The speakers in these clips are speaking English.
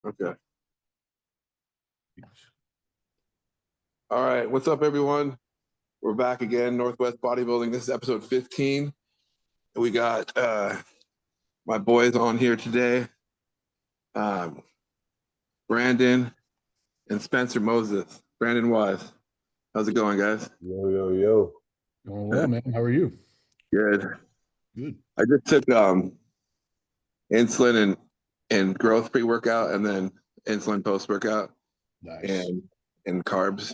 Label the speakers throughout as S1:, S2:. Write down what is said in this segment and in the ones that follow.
S1: Okay. All right. What's up, everyone? We're back again, Northwest Bodybuilding. This is episode 15. We got my boys on here today, Brandon and Spencer Moses. Brandon Wise. How's it going, guys?
S2: Yo, yo, yo.
S3: Going well, man. How are you?
S1: Good.
S3: Good.
S1: I just took insulin and growth pre-workout and then insulin post-workout
S3: Nice.
S1: and carbs.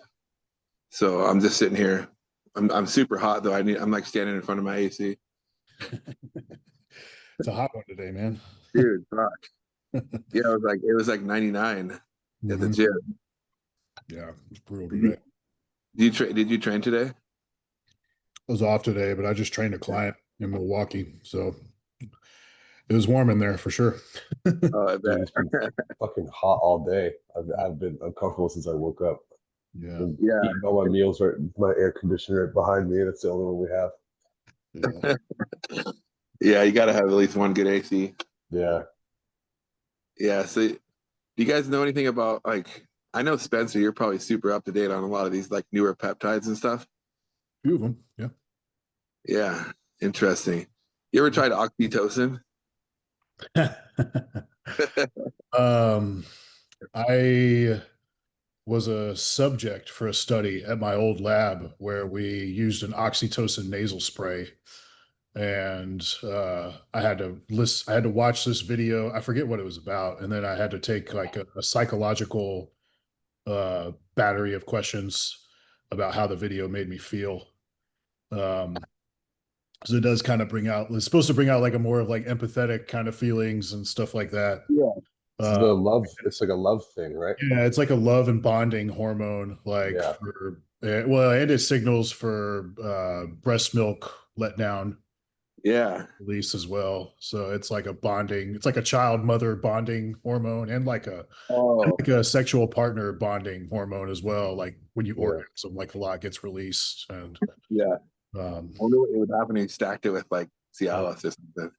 S1: So I'm just sitting here. I'm super hot though. I'm like standing in front of my AC.
S3: It's a hot one today, man.
S1: Dude, fuck. Yeah, it was like 99 at the gym.
S3: Yeah, it's brutal today.
S1: Did you train today?
S3: I was off today, but I just trained a client in Milwaukee, so it was warm in there for sure.
S1: Oh, I bet.
S2: It's been fucking hot all day. I've been uncomfortable since I woke up.
S3: Yeah.
S2: Yeah. Eating all my meals right, my air conditioner behind me. That's the only one we have.
S3: Yeah.
S1: Yeah, you got to have at least one good AC.
S2: Yeah.
S1: Yeah. So, do you guys know anything about I know Spencer, you're probably super up to date on a lot of these like newer peptides and stuff.
S3: Few of them, yeah.
S1: Yeah, interesting. You ever tried oxytocin?
S3: I was a subject for a study at my old lab where we used an oxytocin nasal spray, and I had to watch this video. I forget what it was about, and then I had to take like a psychological battery of questions about how the video made me feel. So it does kind of it's supposed to bring out like a more of like empathetic kind of feelings and stuff like that.
S1: Yeah.
S2: It's like a love thing, right?
S3: Yeah, it's like a love and bonding hormone,
S2: Yeah.
S3: and it signals for breast milk letdown
S1: Yeah.
S3: release as well. So it's like it's like a child mother bonding hormone and like a sexual partner bonding hormone as well. Like when you orgasm, like a lot gets released. And
S1: yeah. I wonder what would happen if you stacked it with like Cialis or something.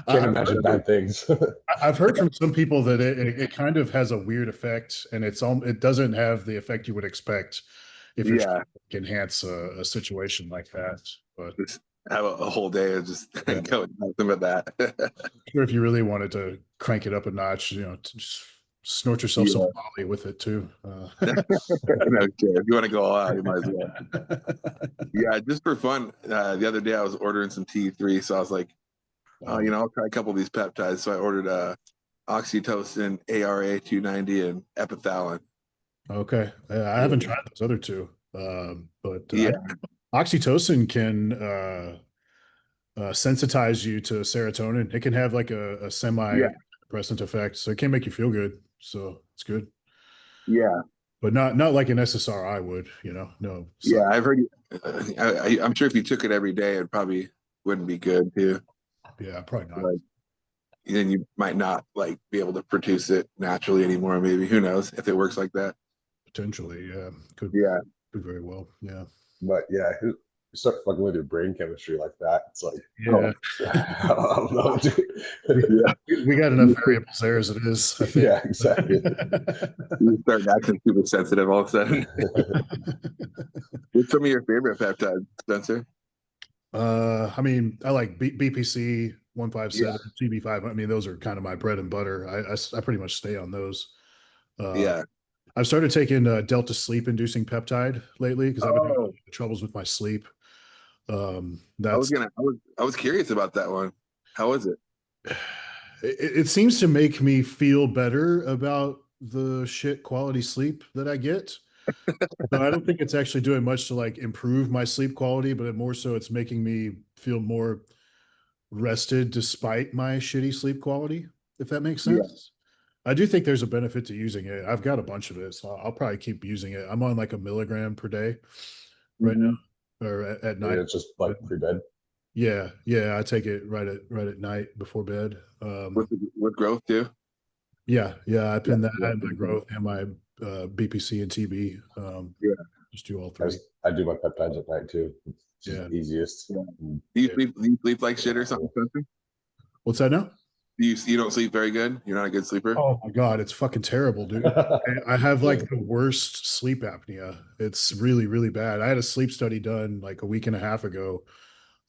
S2: Can't imagine bad things.
S3: I've heard from some people that it kind of has a weird effect, and it doesn't have the effect you would expect if you're trying to enhance a situation like that. But
S1: just have a whole day of just going nothing but that.
S3: Sure, if you really wanted to crank it up a notch, to just snort yourself some Molly with it too.
S1: Okay. If you want to go all out, you might as well. Yeah, just for fun. The other day I was ordering some T3, so I was like, I'll try a couple of these peptides. So I ordered oxytocin, ARA 290, and epithalin.
S3: Okay, I haven't tried those other two, but oxytocin can sensitize you to serotonin. It can have like a semi-depressant effect, so it can make you feel good. So it's good.
S1: Yeah,
S3: but not like an SSRI would, no.
S1: So. Yeah, I've heard. I'm sure if you took it every day, it probably wouldn't be good too.
S3: Yeah, probably not.
S1: Then you might not be able to produce it naturally anymore. Maybe, who knows if it works like that?
S3: Potentially, yeah. Could very well, yeah.
S2: But yeah, you start fucking with your brain chemistry like that. It's like,
S3: I
S2: don't know, dude.
S3: We got enough variables there as it is. I think.
S2: Yeah, exactly.
S1: You start acting super sensitive all of a sudden. What's some of your favorite peptides, Spencer?
S3: I mean, I like BPC 157, TB5. I mean, those are kind of my bread and butter. I pretty much stay on those. I've started taking Delta sleep inducing peptide lately because I've been having troubles with my sleep.
S1: I was curious about that one. How is it?
S3: It seems to make me feel better about the shit quality sleep that I get. But I don't think it's actually doing much to improve my sleep quality, but more so it's making me feel more rested despite my shitty sleep quality, if that makes sense. I do think there's a benefit to using it. I've got a bunch of it, so I'll probably keep using it. I'm on like 1 milligram per day right now, or at night.
S2: It's just like pre-bed.
S3: Yeah, I take it right at night before bed.
S1: With growth too.
S3: Yeah, I pin that in my growth and my BPC and TB. Just do all three.
S2: I do my peptides at night too. It's easiest.
S1: Do you sleep like shit or something, Spencer?
S3: What's that now?
S1: You don't sleep very good? You're not a good sleeper?
S3: Oh my God, it's fucking terrible, dude. I have like the worst sleep apnea. It's really, really bad. I had a sleep study done like a week and a half ago.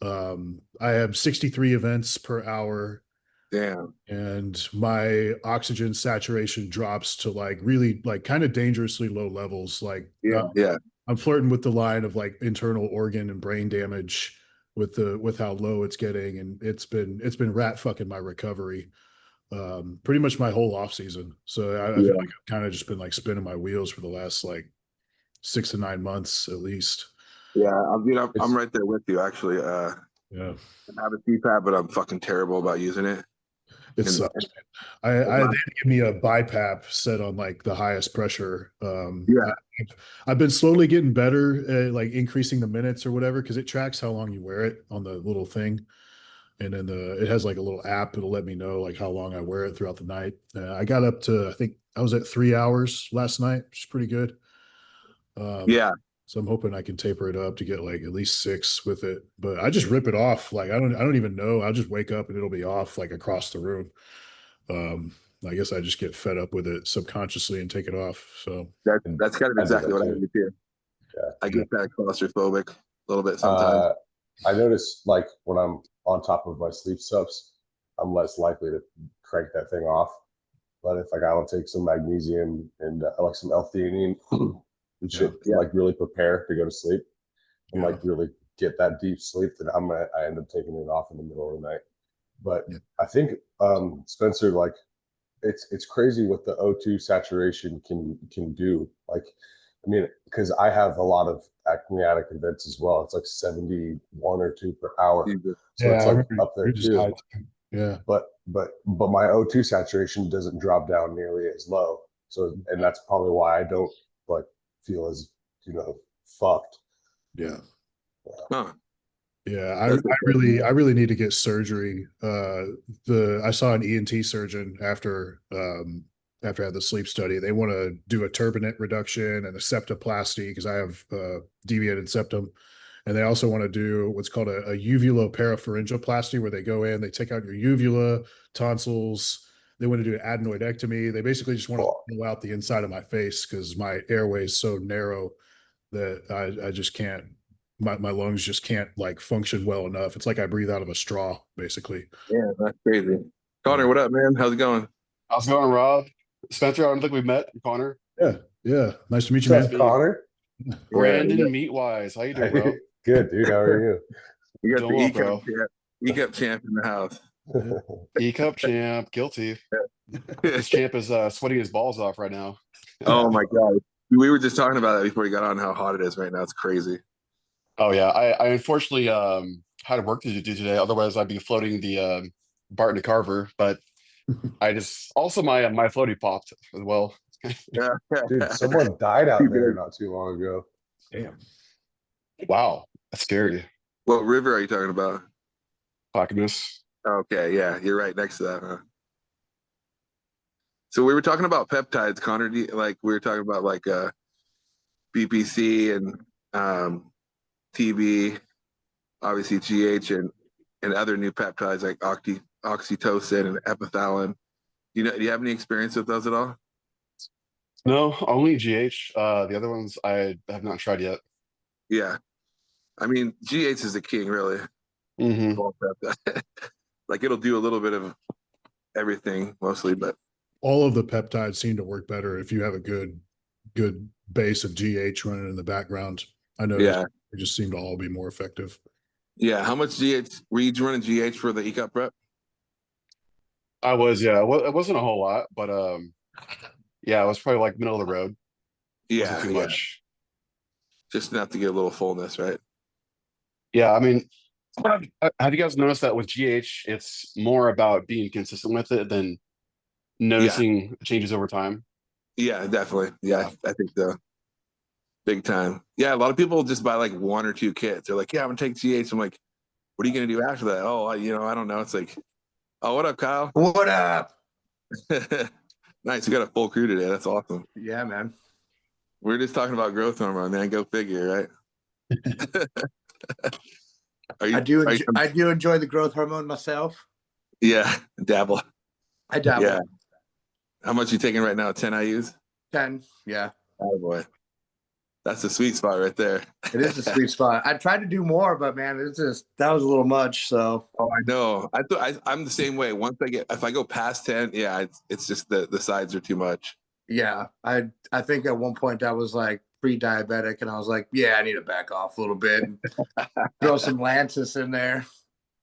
S3: I have 63 events per hour,
S1: Damn.
S3: and my oxygen saturation drops to like really like kind of dangerously low levels. Like
S1: Yeah.
S3: I'm flirting with the line of like internal organ and brain damage with how low it's getting, and it's been rat fucking my recovery pretty much my whole off season. So I feel
S1: Yeah.
S3: like I've kind of just been like spinning my wheels for the last like 6 to 9 months at least.
S1: Yeah. Dude, I'm
S2: It's
S1: right there with you, actually.
S3: Yeah,
S1: I have a CPAP, but I'm fucking terrible about using it.
S3: it
S1: And
S3: sucks. I they had to give me a BiPAP set on like the highest pressure.
S1: yeah,
S3: I've been slowly getting better at like increasing the minutes or whatever because it tracks how long you wear it on the little thing. And then it has like a little app. It'll let me know like how long I wear it throughout the night. I got up to, I think I was at 3 hours last night, which is pretty good. Um,
S1: yeah,
S3: so I'm hoping I can taper it up to get like at least 6 with it. But I just rip it off. Like I don't even know. I'll just wake up and it'll be off like across the room. Um, I guess I just get fed up with it subconsciously and take it off. So
S2: and
S1: that's kind of
S2: I do
S1: exactly
S2: that
S1: what I
S2: too.
S1: do too.
S2: Yeah.
S1: I get that claustrophobic a little bit sometimes.
S2: I notice like when I'm on top of my sleep subs, I'm less likely to crank that thing off. But if like I will take some magnesium and like some L-theanine and shit to
S1: Yeah.
S2: like really prepare to go to sleep and
S3: yeah,
S2: like really get that deep sleep, then I end up taking it off in the middle of the night. But
S3: yeah,
S2: I think Spencer, like it's crazy what the O2 saturation can do. Like, I mean, because I have a lot of acmeatic events as well. It's like 71 or 2 per hour,
S1: Jesus.
S2: so
S3: yeah.
S2: it's
S3: I
S2: like
S3: remember
S2: up there
S3: you're just
S2: too.
S3: high. Yeah,
S2: But my O2 saturation doesn't drop down nearly as low. So and that's probably why I don't like feel as fucked.
S3: yeah.
S1: Huh.
S3: Yeah,
S1: That's
S3: I really need to get surgery. I saw an ENT surgeon after I had the sleep study. They want to do a turbinate reduction and a septoplasty because I have deviated septum, and they also want to do what's called a uvuloparopharyngoplasty, where they go in, they take out your uvula, tonsils. They want to do an adenoidectomy. They basically just want to
S2: Well,
S3: pull out the inside of my face because my airway is so narrow that I just can't my lungs just can't like function well enough. It's like I breathe out of a straw, basically.
S1: yeah, that's crazy.
S3: Yeah.
S1: Connor, what up, man? How's it going?
S4: How's it going, Rob? Spencer, I don't think we've met. Connor.
S3: Yeah. Yeah. Nice to meet you,
S2: what's
S3: man.
S2: up, Connor?
S4: Brandon,
S1: Yeah,
S4: Meatwise. How you doing, bro?
S2: Good, dude. How are you?
S1: you got
S4: Doing
S1: the
S4: well,
S1: E-Cup
S4: bro.
S1: champ, E-Cup champ in the house.
S4: E-Cup champ. Guilty. This champ is sweating his balls off right now.
S1: Oh my God. We were just talking about that before you got on, how hot it is right now. It's crazy.
S4: Oh, yeah. I unfortunately had work to do today. Otherwise, I'd be floating the Barton to Carver. But I just also my floaty popped as well.
S1: Yeah.
S2: Dude, someone died out there not too long ago.
S3: Damn.
S4: Wow. That's scary.
S1: What river are you talking about?
S4: Clackamas.
S1: Okay, yeah, you're right next to that, huh? So we were talking about peptides, Connor. Like we were talking about like BPC and TB, obviously GH and other new peptides like oxytocin and epithalin. Do you have any experience with those at all?
S4: No, only GH. The other ones I have not tried yet.
S1: Yeah, I mean GH is the king, really.
S4: Mm-hmm.
S1: Like it'll do a little bit of everything mostly, but
S3: All of the peptides seem to work better if you have a good base of GH running in the background. I noticed
S1: yeah,
S3: they just seem to all be more effective.
S1: yeah. How much GH were you running GH for the E-Cup prep?
S4: I was, yeah. It wasn't a whole lot, but yeah, it was probably like middle of the road. Wasn't
S1: Yeah,
S4: too
S1: yeah.
S4: much.
S1: Just enough to get a little fullness, right?
S4: Yeah, I mean, have you guys noticed that with GH, it's more about being consistent with it than
S1: Yeah,
S4: noticing changes over time?
S1: yeah, definitely. Yeah, I think so. Big time. Yeah, a lot of people just buy like 1 or 2 kits. They're like, yeah, I'm gonna take GH. I'm like, what are you gonna do after that? Oh, I don't know. It's like, oh, what up, Kyle?
S5: What up?
S1: Nice. We got a full crew today. That's awesome.
S5: Yeah, man.
S1: We're just talking about growth hormone, man. Go figure, right? Are you?
S5: I do enjoy the growth hormone myself.
S1: Yeah, dabble.
S5: I dabble.
S1: Yeah. How much you taking right now? 10 IUs?
S5: 10. Yeah.
S1: Oh boy. That's the sweet spot right there.
S5: It is a sweet spot. I tried to do more, but man, that was a little much. So
S1: Oh, I know. I'm the same way. If I go past 10, yeah, it's just the sides are too much.
S5: yeah, I think at one point I was like pre-diabetic, and I was like, yeah, I need to back off a little bit, and throw some Lantus in there.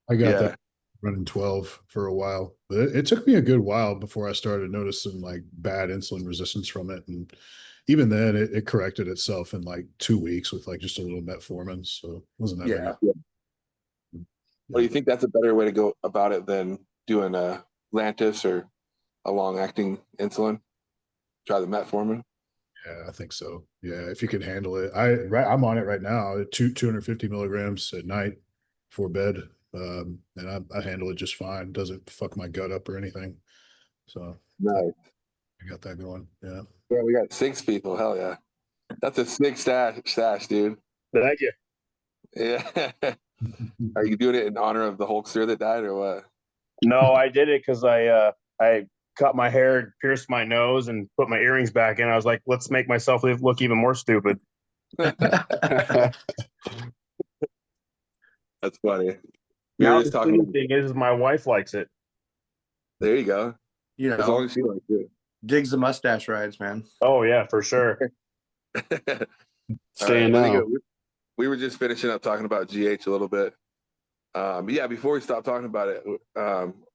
S3: I got that running 12 for a while, but it took me a good while before I started noticing like bad insulin resistance from it. And even then it corrected itself in like 2 weeks with like just a little metformin. So it wasn't that bad.
S1: Yeah. Well, you think that's a better way to go about it than doing a Lantus or a long-acting insulin? Try the metformin.
S3: Yeah, I think so. Yeah, if you can handle it. I'm on it right now at 250 milligrams at night before bed. And I handle it just fine. Doesn't fuck my gut up or anything. So
S1: nice.
S3: I got that going. Yeah.
S1: Yeah, we got 6 people. Hell yeah. That's a sick stash, dude.
S6: Thank you.
S1: Yeah. Are you doing it in honor of the Hulkster that died or what?
S6: No, I did it because I cut my hair, pierced my nose, and put my earrings back in. I was like, let's make myself look even more stupid.
S1: That's funny.
S6: Now the thing is, my wife likes it.
S1: There you go.
S5: You know,
S1: as long as she likes it.
S5: Digs the mustache rides, man.
S6: Oh yeah, for sure.
S4: Staying now.
S1: We were just finishing up talking about GH a little bit. But yeah, before we stop talking about it,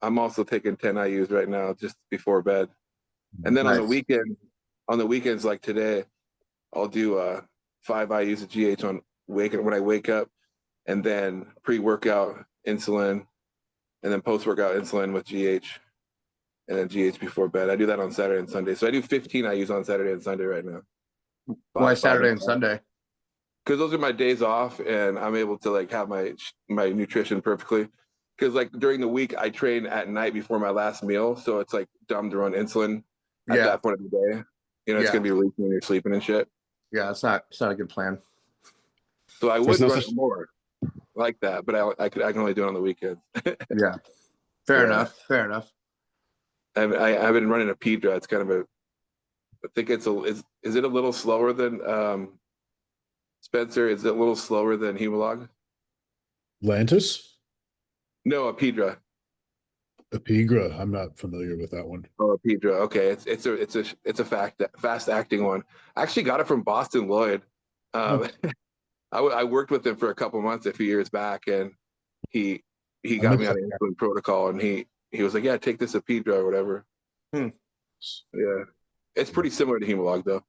S1: I'm also taking 10 IUs right now just before bed. And then
S5: Nice.
S1: on the weekends like today, I'll do 5 IUs of GH when I wake up, and then pre-workout insulin, and then post-workout insulin with GH, and then GH before bed. I do that on Saturday and Sunday. So I do 15 IUs on Saturday and Sunday right now.
S5: Why Saturday and Sunday?
S1: Because those are my days off, and I'm able to like have my nutrition perfectly. Because like during the week, I train at night before my last meal, so it's like dumb to run insulin at that point of the day. You know, it's gonna be releasing when you're sleeping and shit.
S5: Yeah, it's not a good plan.
S1: So I would run more like that, but I can only do it on the weekends.
S5: Yeah, fair enough.
S1: I've been running a Pedra. It's kind of I think is it a little slower than Spencer? Is it a little slower than Humalog?
S3: Lantus?
S1: No, a Pedra.
S3: A Pigra. I'm not familiar with that one.
S1: Oh, a Pedra. Okay, it's a fast acting one. I actually got it from Boston Lloyd. I worked with him for a couple months a few years back, and he got me on an insulin protocol, and he was like, "Yeah, take this Apidra or whatever." Yeah, it's pretty similar to Humalog though.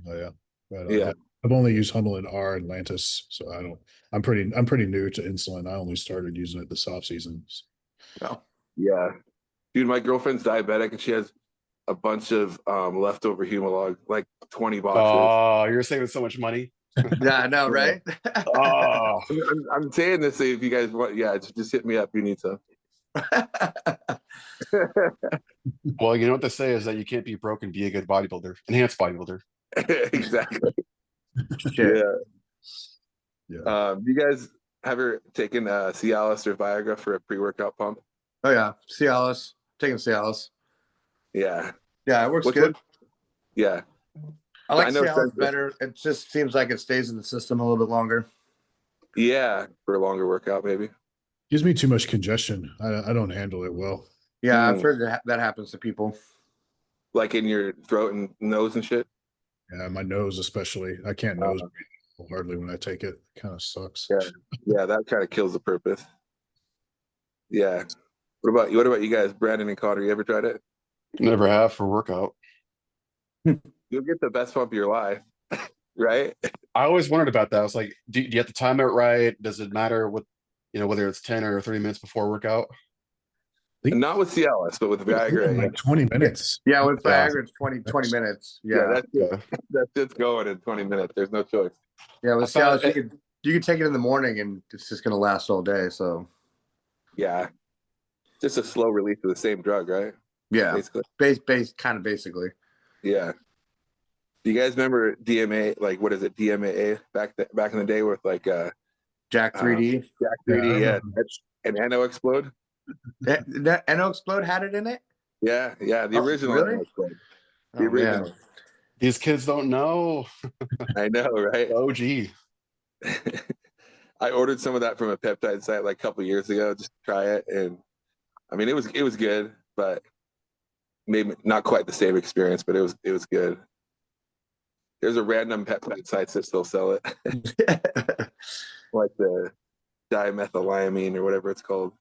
S3: Oh yeah, right.
S1: Yeah.
S3: I've only used Humulin R and Lantus, so I don't. I'm pretty new to insulin. I only started using it this off season.
S5: Oh.
S1: Yeah, dude, my girlfriend's diabetic, and she has a bunch of leftover Humalog, like 20 boxes.
S4: Oh, you're saving so much money.
S5: Yeah, I know, right?
S4: Oh,
S1: I'm saying this, so if you guys want, just hit me up. You need some.
S4: well, you know what they say is that you can't be broke and be a good bodybuilder, enhanced bodybuilder.
S1: Exactly.
S5: Shit.
S3: Yeah.
S1: You guys ever taken Cialis or Viagra for a pre-workout pump?
S5: Oh yeah, Cialis. Taking Cialis.
S1: Yeah.
S5: Yeah, it works good.
S1: Yeah.
S5: I like Cialis better. It just seems like it stays in the system a little bit longer.
S1: Yeah, for a longer workout, maybe.
S3: Gives me too much congestion. I don't handle it well.
S5: Yeah, I've heard that happens to people.
S1: Like in your throat and nose and shit?
S3: Yeah, my nose especially. I can't nose breathe hardly when I take it. It kind of sucks.
S1: Yeah, that kind of kills the purpose. Yeah. What about you guys, Brandon and Connor? You ever tried it?
S4: Never have for workout.
S1: You'll get the best pump of your life, right?
S4: I always wondered about that. I was like, do you have to time it right? Does it matter what, whether it's 10 or 30 minutes before workout?
S1: Not with Cialis, but with Viagra.
S3: Like 20 minutes.
S5: Yeah, with Viagra, it's 20 minutes. Yeah,
S1: that's it's going in 20 minutes. There's no choice.
S5: Yeah, with Cialis, you can take it in the morning, and it's just going to last all day. So,
S1: yeah, just a slow release of the same drug, right?
S5: Yeah,
S1: basically.
S5: Basically.
S1: Yeah. Do you guys remember DMA? Like, what is it? DMAA back in the day with like
S5: Jack 3D.
S1: Jack 3D, yeah. And NO Explode.
S5: NO Explode had it in it?
S1: Yeah, the
S5: Oh,
S1: original.
S5: really?
S1: One was good. The
S5: Oh,
S1: original.
S5: man.
S4: These kids don't know.
S1: I know, right?
S4: OG.
S1: I ordered some of that from a peptide site like a couple years ago just to try it, and I mean it was good, but maybe not quite the same experience, but it was good. There's a random peptide sites that still sell it, like the dimethylamine or whatever it's called.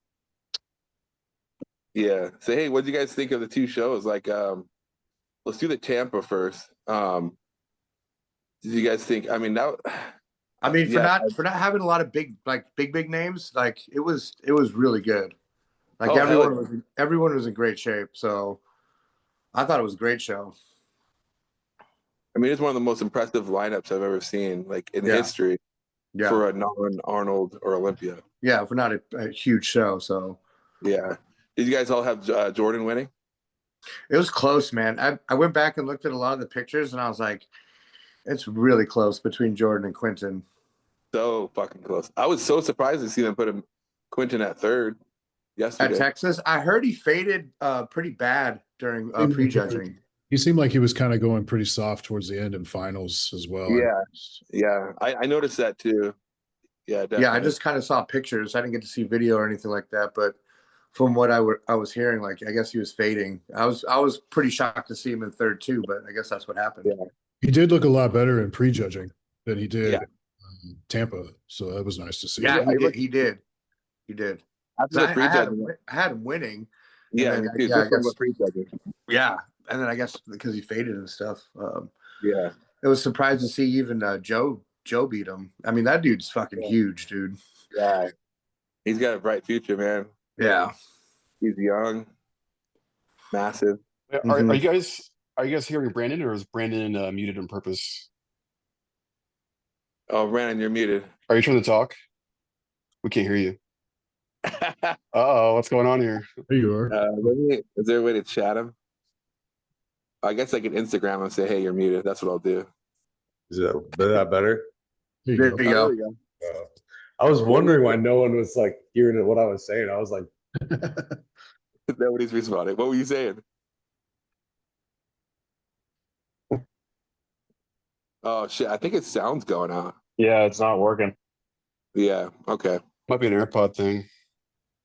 S1: Yeah. So hey, what do you guys think of the two shows? Like, let's do the Tampa first. Did you guys think? I mean, now,
S5: I mean, for
S1: yeah.
S5: not having a lot of big names, like it was really good. Like
S1: Oh,
S5: everyone was in great shape. So I thought it was a great show.
S1: I mean, it's one of the most impressive lineups I've ever seen, like in history, for a non-Arnold or Olympia.
S5: Yeah, for not a huge show. So
S1: yeah. Did you guys all have Jordan winning?
S5: it was close, man. I went back and looked at a lot of the pictures, and I was like, it's really close between Jordan and Quentin.
S1: So fucking close. I was so surprised to see them put Quentin at third yesterday.
S5: At Texas, I heard he faded pretty bad during prejudging.
S3: He seemed like he was kind of going pretty soft towards the end in finals as well.
S1: Yeah. I noticed that too. Yeah, definitely.
S5: Yeah, I just kind of saw pictures. I didn't get to see video or anything like that, but from what I was hearing, like I guess he was fading. I was pretty shocked to see him in third too, but I guess that's what happened.
S1: Yeah.
S3: He did look a lot better in prejudging than he did Tampa, so that was nice to see.
S5: Yeah, he did.
S1: After the prejudging,
S5: I had him winning.
S1: Yeah,
S5: then,
S1: I guess prejudging.
S5: Yeah, and then I guess because he faded and stuff.
S1: Yeah,
S5: it was surprised to see even Joe beat him. I mean, that dude's fucking huge, dude.
S1: Yeah, he's got a bright future, man.
S5: Yeah,
S1: he's young, massive.
S4: Are you guys hearing Brandon, or is Brandon muted on purpose?
S1: Oh, Brandon, you're muted.
S4: Are you trying to talk? We can't hear you. Uh-oh, what's going on here?
S3: There you are.
S1: Is there a way to chat him? I guess I can Instagram him and say, hey, you're muted. That's what I'll do.
S2: Is that better?
S5: There you go.
S2: I was wondering why no one was like hearing what I was saying. I was like,
S1: nobody's responding. What were you saying? Oh shit! I think his sound's going out.
S6: Yeah, it's not working.
S1: Yeah. Okay.
S4: Might be an AirPod thing.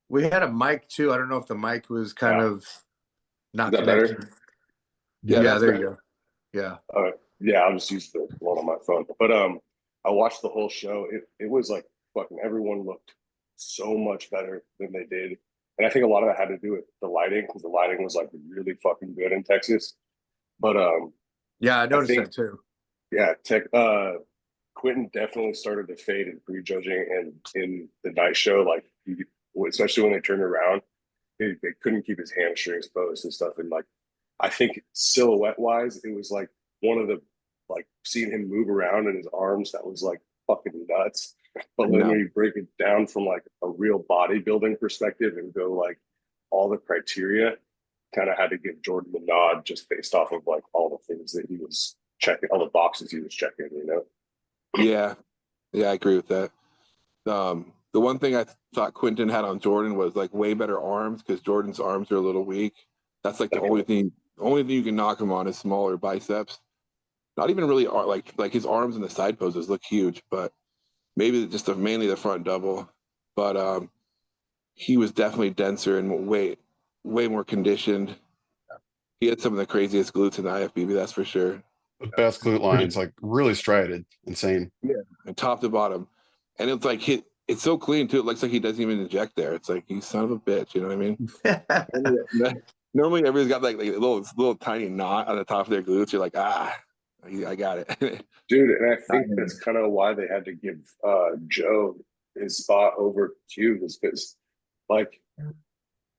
S5: We had a mic too. I don't know if the mic was kind of not
S2: connected.
S5: better?
S1: Yeah,
S5: there you go. Yeah.
S7: Yeah, I'll just use the one on my phone. But I watched the whole show. It was like fucking everyone looked so much better than they did. And I think a lot of that had to do with the lighting, because the lighting was like really fucking good in Texas. But
S5: yeah, I noticed that too.
S7: Yeah, Quentin definitely started to fade in prejudging, and in the night show, like especially when they turned around, they couldn't keep his hamstring exposed and stuff. And like, I think silhouette wise, it was like one of the, like, seeing him move around in his arms, that was like fucking nuts. But then when you break it down from like a real bodybuilding perspective and go like all the criteria, kind of had to give Jordan the nod just based off of like all the things that he was checking, all the boxes he was checking, you know?
S1: Yeah, I agree with that. The one thing I thought Quentin had on Jordan was like way better arms, because Jordan's arms are a little weak. That's like the only thing you can knock him on is smaller biceps. Not even really like his arms and the side poses look huge, but maybe just mainly the front double. But he was definitely denser and way more conditioned. He had some of the craziest glutes in the IFBB, that's for sure.
S4: The best glute lines, like really striated, insane.
S1: Yeah, and top to bottom, and it's like it's so clean too. It looks like he doesn't even inject there. It's like, you son of a bitch, you know what I mean? Normally, everybody's got like a little tiny knot on the top of their glutes. You're like, I got it,
S7: dude. And I think that's kind of why they had to give Joe his spot over Q, was because like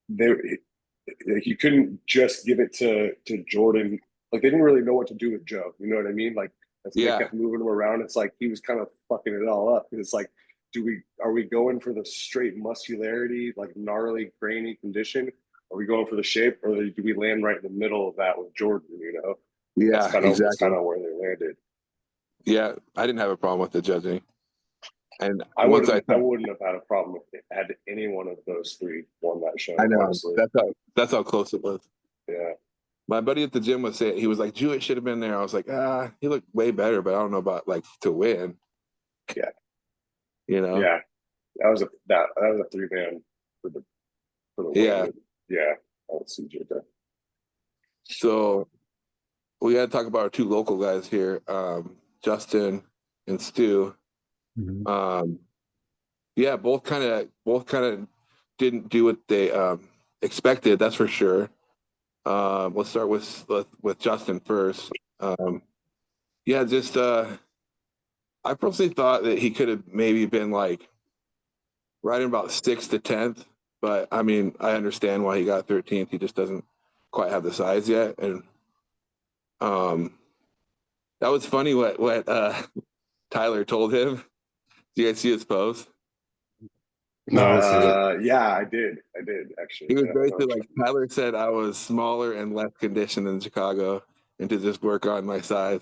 S7: you couldn't just give it to Jordan. Like, they didn't really know what to do with Joe. You know what I mean? Like, as they kept moving him around, it's like he was kind of fucking it all up. It's like, are we going for the straight muscularity, like gnarly, grainy condition? Are we going for the shape, or do we land right in the middle of that with Jordan? You know?
S1: Yeah,
S7: that's kind of where they landed.
S1: Yeah, I didn't have a problem with the judging, and
S7: I wouldn't have had a problem if had any one of those three won that show.
S1: I know,
S7: honestly.
S1: that's how close it was.
S7: Yeah.
S1: My buddy at the gym was saying, he was like, Jewett should have been there. I was like, he looked way better, but I don't know about like to win.
S7: Yeah.
S1: You know?
S7: Yeah. That was a 3-man for the
S1: Yeah.
S7: win. Yeah. I would see Jewett there.
S1: So we got to talk about our two local guys here, Justin and Stu. Yeah, both kind of didn't do what they expected. That's for sure. Let's start with Justin first. Yeah, just I personally thought that he could have maybe been like right in about 6th to 10th, but I mean, I understand why he got 13th. He just doesn't quite have the size yet, and that was funny what Tyler told him. Do you guys see his post?
S4: No,
S7: yeah, I did actually.
S1: He was basically like, Tyler said I was smaller and less conditioned than Chicago, and to just work on my size,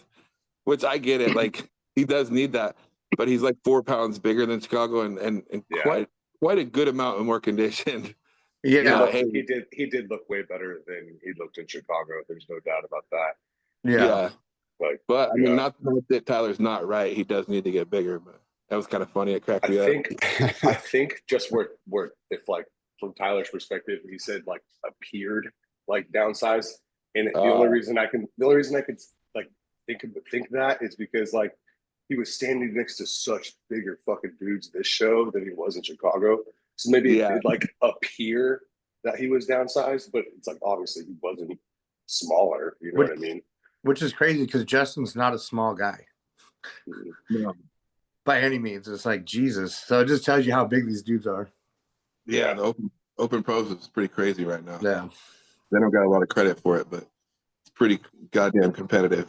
S1: which I get it. Like he does need that, but he's like 4 pounds bigger than Chicago and
S7: Yeah.
S1: quite a good amount more conditioned.
S5: Yeah.
S7: He did look way better than he looked in Chicago. There's no doubt about that.
S1: Yeah.
S7: Like,
S1: But I mean, not that Tyler's not right. He does need to get bigger, but that was kind of funny. It cracked me up.
S7: I think just where if like from Tyler's perspective, he said like appeared like downsized, and the only reason I could like think that is because like he was standing next to such bigger fucking dudes this show than he was in Chicago. So maybe it did like appear that he was downsized, but it's like obviously he wasn't smaller. You know what I mean?
S5: Which is crazy because Justin's not a small guy.
S1: No.
S5: By any means. It's like Jesus. So it just tells you how big these dudes are.
S1: Yeah, the open pros is pretty crazy right now.
S5: Yeah.
S1: They don't got a lot of credit for it, but it's pretty goddamn competitive.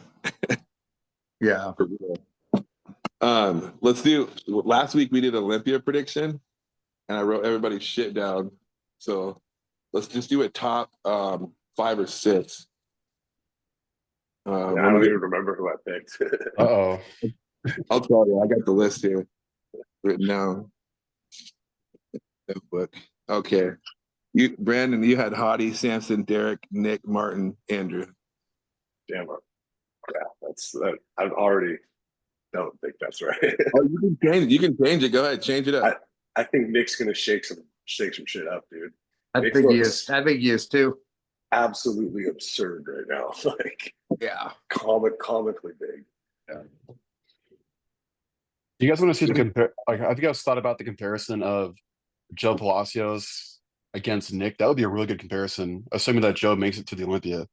S5: Yeah.
S1: Let's do, last week we did Olympia prediction and I wrote everybody's shit down. So let's just do a top 5 or 6.
S7: I don't even remember who I picked.
S4: Uh-oh.
S1: I'll tell you, I got the list here written down. Notebook. Okay. Brandon, you had Hottie, Samson, Derek, Nick, Martin, Andrew.
S7: Damn it. Yeah, that's that. I already don't think that's right.
S1: Oh, you can change it. You can change it. Go ahead, change it up.
S7: I think Nick's gonna shake some shit up, dude.
S5: I think he is. I think he is too.
S7: Absolutely absurd right now. Like,
S5: yeah,
S7: comically big.
S4: Yeah. Do you guys want to see the compare? Like, have you guys thought about the comparison of Joe Palacios against Nick? That would be a really good comparison, assuming that Joe makes it to the Olympia.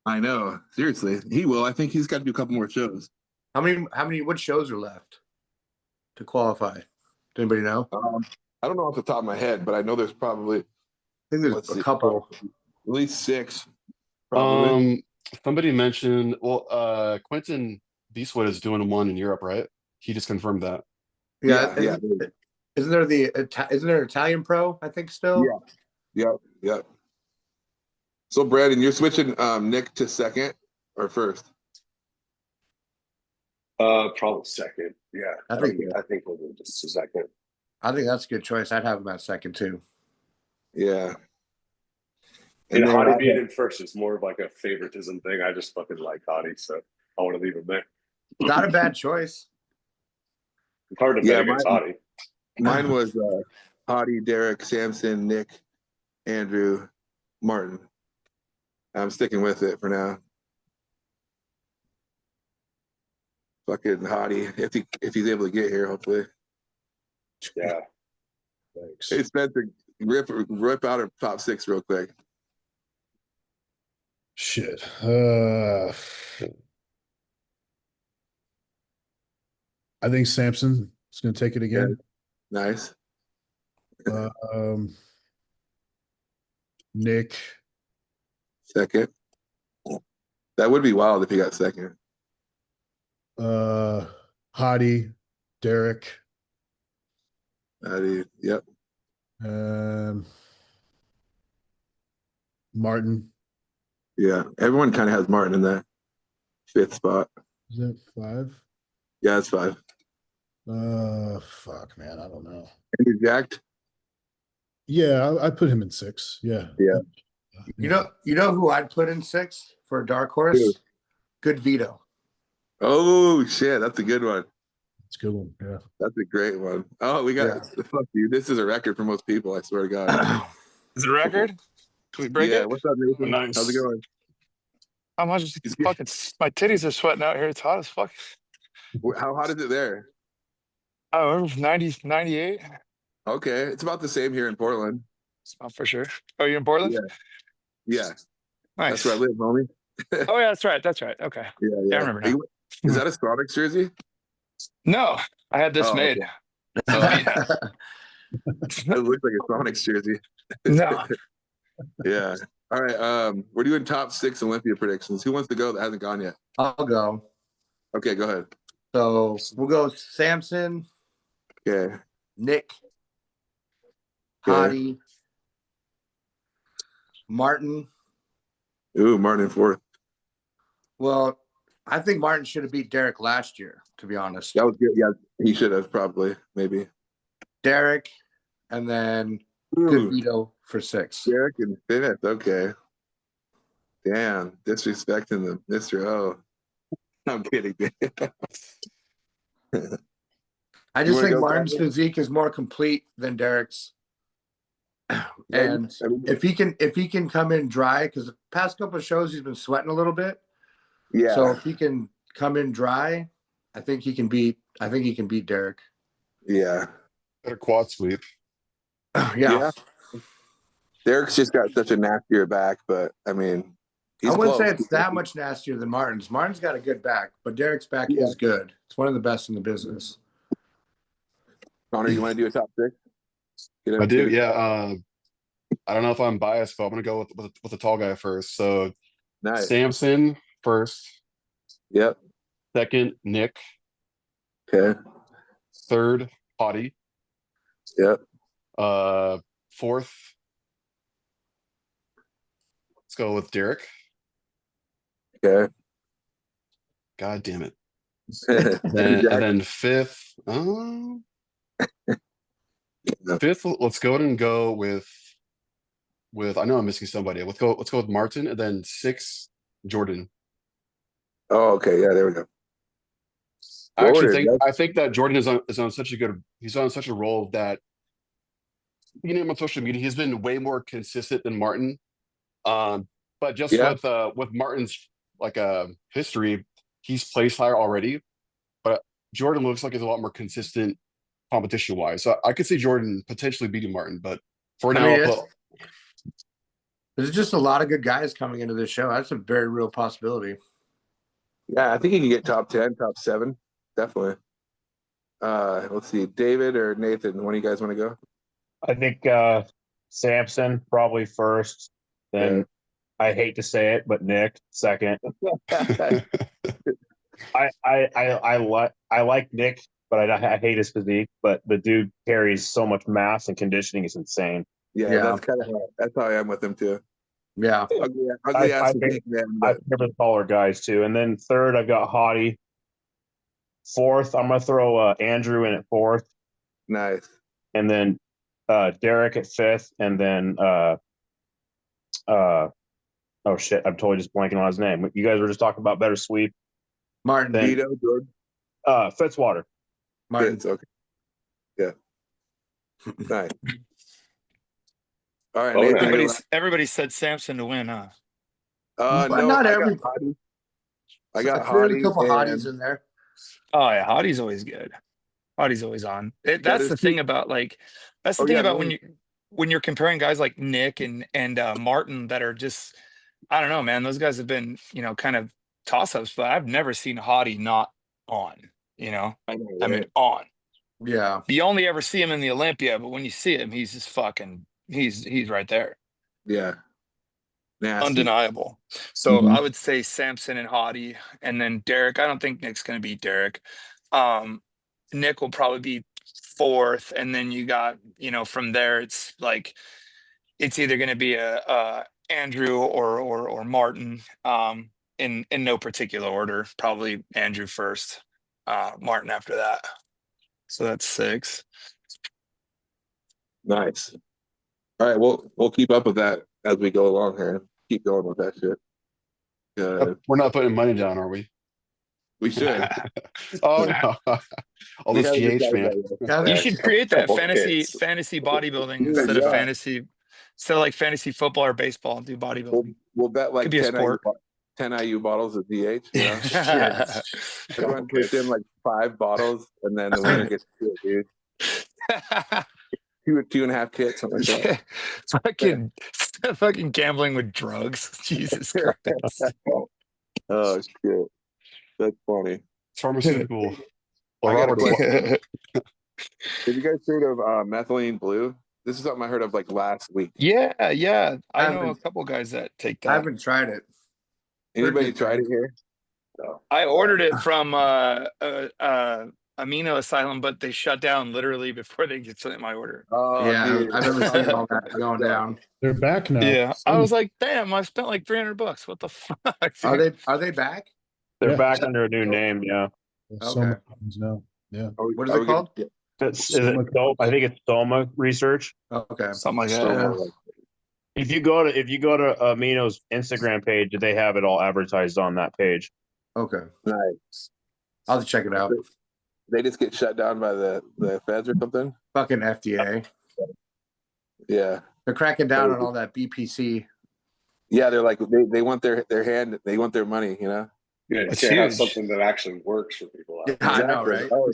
S1: I know. Seriously, he will. I think he's got to do a couple more shows.
S5: What shows are left to qualify? Does anybody know?
S1: I don't know off the top of my head, but I know there's probably,
S5: I think there's a couple.
S1: At least 6. Probably.
S4: Somebody mentioned, Quentin Beastwood is doing one in Europe, right? He just confirmed that.
S5: Yeah. Isn't there an Italian pro? I think still.
S1: Yeah. Yep. So Brandon, you're switching Nick to 2nd or 1st?
S7: Probably 2nd. Yeah. I think we'll do just a 2nd.
S5: I think that's a good choice. I'd have him at 2nd too.
S1: Yeah.
S7: And Hottie being in 1st is more of like a favoritism thing. I just fucking like Hottie, so I want to leave him there.
S5: Not a bad choice.
S7: It's hard to bet against Hottie.
S1: Mine was Hottie, Derek, Samson, Nick, Andrew, Martin. I'm sticking with it for now. Fucking Hottie, if he's able to get here, hopefully.
S7: Yeah.
S3: Thanks.
S1: Hey Spencer, rip out our top 6 real quick.
S3: Shit. I think Samson is going to take it again.
S1: Nice.
S3: Nick.
S1: 2nd. That would be wild if he got 2nd.
S3: Hottie, Derek.
S1: Hottie, yep.
S3: Martin.
S1: Yeah, everyone kind of has Martin in that 5th spot.
S3: Is that 5?
S1: Yeah, it's 5.
S3: Fuck, man, I don't know.
S1: Andrew jacked?
S3: Yeah, I put him in 6. Yeah.
S1: Yeah.
S5: You know who I'd put in 6 for a dark horse?
S1: Who?
S5: Good Vito.
S1: Oh shit, that's a good one.
S3: It's a good one. Yeah.
S1: That's a great one. Oh, we got fuck you. This is a record for most people. I swear to God.
S8: Is it a record? Can we break
S1: Yeah.
S8: it?
S1: What's up, Nathan?
S6: Nice.
S1: How's it going?
S8: I'm just fucking. My titties are sweating out here. It's hot as fuck.
S1: How hot is it there?
S8: Oh, 90, 98.
S1: Okay, it's about the same here in Portland.
S8: Oh, for sure. Oh, you're in Portland?
S1: Yeah,
S8: Nice.
S1: that's where I live, homie.
S8: Oh, yeah, that's right. That's right. Okay.
S1: Yeah.
S8: I remember now.
S1: Is that a Sonics jersey?
S8: No, I had this
S1: Oh,
S8: made.
S1: okay.
S8: Yeah.
S1: It looks like a Sonics jersey.
S8: No.
S1: Yeah. All right. We're doing top 6 Olympia predictions. Who wants to go that hasn't gone yet?
S5: I'll go.
S1: Okay, go ahead.
S5: So we'll go Samson,
S1: Okay.
S5: Nick,
S1: Okay.
S5: Hottie, Martin.
S1: Ooh, Martin in 4th.
S5: Well, I think Martin should have beat Derek last year, to be honest.
S1: That was good. Yeah, he should have probably, maybe.
S5: Derek, and then Good Vito for 6.
S1: Derek and 5th. Okay. Damn, disrespecting the Mr. O. I'm kidding.
S5: I just think Martin's physique is more complete than Derek's. And if he can come in dry, because the past couple of shows he's been sweating a little bit.
S1: Yeah.
S5: So if he can come in dry, I think he can beat Derek.
S1: Yeah.
S4: Better quad sweep.
S5: Yeah.
S1: Derek's just got such a nastier back, but I mean,
S5: I wouldn't say it's that much nastier than Martin's. Martin's got a good back, but Derek's back is good. It's one of the best in the business.
S1: Connor, you want to do a top 6?
S4: I do, yeah. I don't know if I'm biased, but I'm gonna go with the tall guy first. So
S1: nice.
S4: Samson first.
S1: Yep.
S4: Second, Nick.
S1: Okay.
S4: Third, Hottie.
S1: Yep.
S4: 4th, let's go with Derek.
S1: Okay.
S4: God damn it. And then 5th, 5th, let's go ahead and go with I know I'm missing somebody. Let's go with Martin, and then 6, Jordan.
S1: Oh, okay. Yeah, there we go.
S4: I think that Jordan is on such a role that you name him on social media, he's been way more consistent than Martin. But just with Martin's history, he's placed higher already. But Jordan looks like he's a lot more consistent competition wise. So I could see Jordan potentially beating Martin, but for now,
S5: there's just a lot of good guys coming into this show. That's a very real possibility.
S1: Yeah, I think he can get top 10, top 7. Definitely. Let's see. David or Nathan, one of you guys want to go?
S6: I think Samson probably first. Then I hate to say it, but Nick second. I like Nick, but I hate his physique. But the dude carries so much mass and conditioning; is insane.
S1: Yeah. That's how I am with him too.
S5: Yeah.
S6: I think the taller guys too. And then third, I've got Hottie. 4th, I'm gonna throw Andrew in at 4th.
S1: Nice.
S6: And then Derek at 5th, and then oh shit, I'm totally just blanking on his name. You guys were just talking about better sweep.
S5: Martin.
S1: Vito, Jordan.
S6: Fitzwater.
S5: Martin.
S1: Fitz, okay. Yeah. Nice. All right, Nathan.
S8: Everybody said Samson to win, huh?
S1: No,
S5: not everybody.
S1: I got
S5: Hottie. A couple
S1: and
S5: Hotties in there.
S8: Oh yeah, Hottie's always good. Hottie's always on. That's the thing about when you're comparing guys like Nick and Martin that are just, I don't know, man. Those guys have been, kind of toss-ups, but I've never seen Hottie not on. I mean, on.
S5: Yeah.
S8: You only ever see him in the Olympia, but when you see him, he's just fucking. He's right there.
S1: Yeah. Nasty.
S8: Undeniable. So I would say Samson and Hottie, and then Derek. I don't think Nick's going to beat Derek. Nick will probably be 4th, and then you got, from there it's either going to be a Andrew or Martin. In no particular order. Probably Andrew first, Martin after that. So that's 6.
S1: Nice. All right, we'll keep up with that. as we go along here. Keep going with that shit.
S4: We're not putting money down, are we?
S1: We should.
S4: Oh no. All
S1: We
S4: this
S1: gotta
S4: GH, man.
S8: You should create that
S7: Couple
S8: fantasy
S7: kits.
S8: bodybuilding
S1: Dude,
S8: instead of
S1: yeah.
S8: like fantasy football or baseball. Do bodybuilding.
S1: We'll bet like
S8: Could be a
S1: 10
S8: sport.
S1: 10 IU bottles of DH. You know?
S8: Yeah.
S1: Everyone puts in like 5 bottles, and then the winner gets 2, dude. 2.5 kits, something like that.
S8: fucking gambling with drugs. Jesus Christ.
S1: Oh shit, that's funny.
S4: Pharmaceutical.
S1: I got a
S4: Robert,
S1: question. Have you guys heard of methylene blue? This is something I heard of like last week.
S8: Yeah. I know a
S5: haven't-
S8: couple guys that take
S5: I
S8: that.
S5: haven't tried it.
S1: Anybody tried it here?
S7: No.
S8: I ordered it from Amino Asylum, but they shut down literally before they get sent my order.
S1: Oh,
S5: Yeah,
S1: dude.
S5: I've never seen all that going down.
S3: They're back now.
S8: Yeah, I was like, damn, I spent like $300. What the fuck?
S5: Are they back?
S6: They're
S3: Yeah.
S6: back under a new name. Yeah.
S3: So
S5: Okay.
S3: many times now. Yeah.
S5: What is it called?
S6: Is it I think it's Soma Research.
S5: Okay.
S8: Something like that.
S1: So,
S6: If you go to Amino's Instagram page, they have it all advertised on that page.
S5: Okay.
S1: nice.
S5: I'll have to check it out.
S1: They just get shut down by the feds or something.
S5: Fucking FDA.
S1: Yeah,
S5: They're cracking down on all that BPC.
S1: yeah. They're like they want their hand. They want their money. You know.
S7: Yeah, you
S8: It's
S7: can't have
S8: huge.
S7: something that actually works for people. Out
S5: Yeah,
S7: there.
S5: I know, right?
S1: Oh,